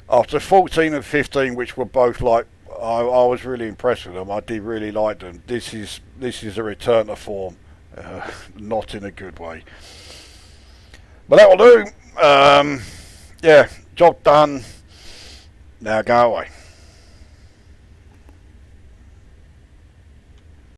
After 14 and 15, which were both like, I was really impressed with them. I did really like them. This is a return to form, not in a good way. But that will do. Job done. Now go away.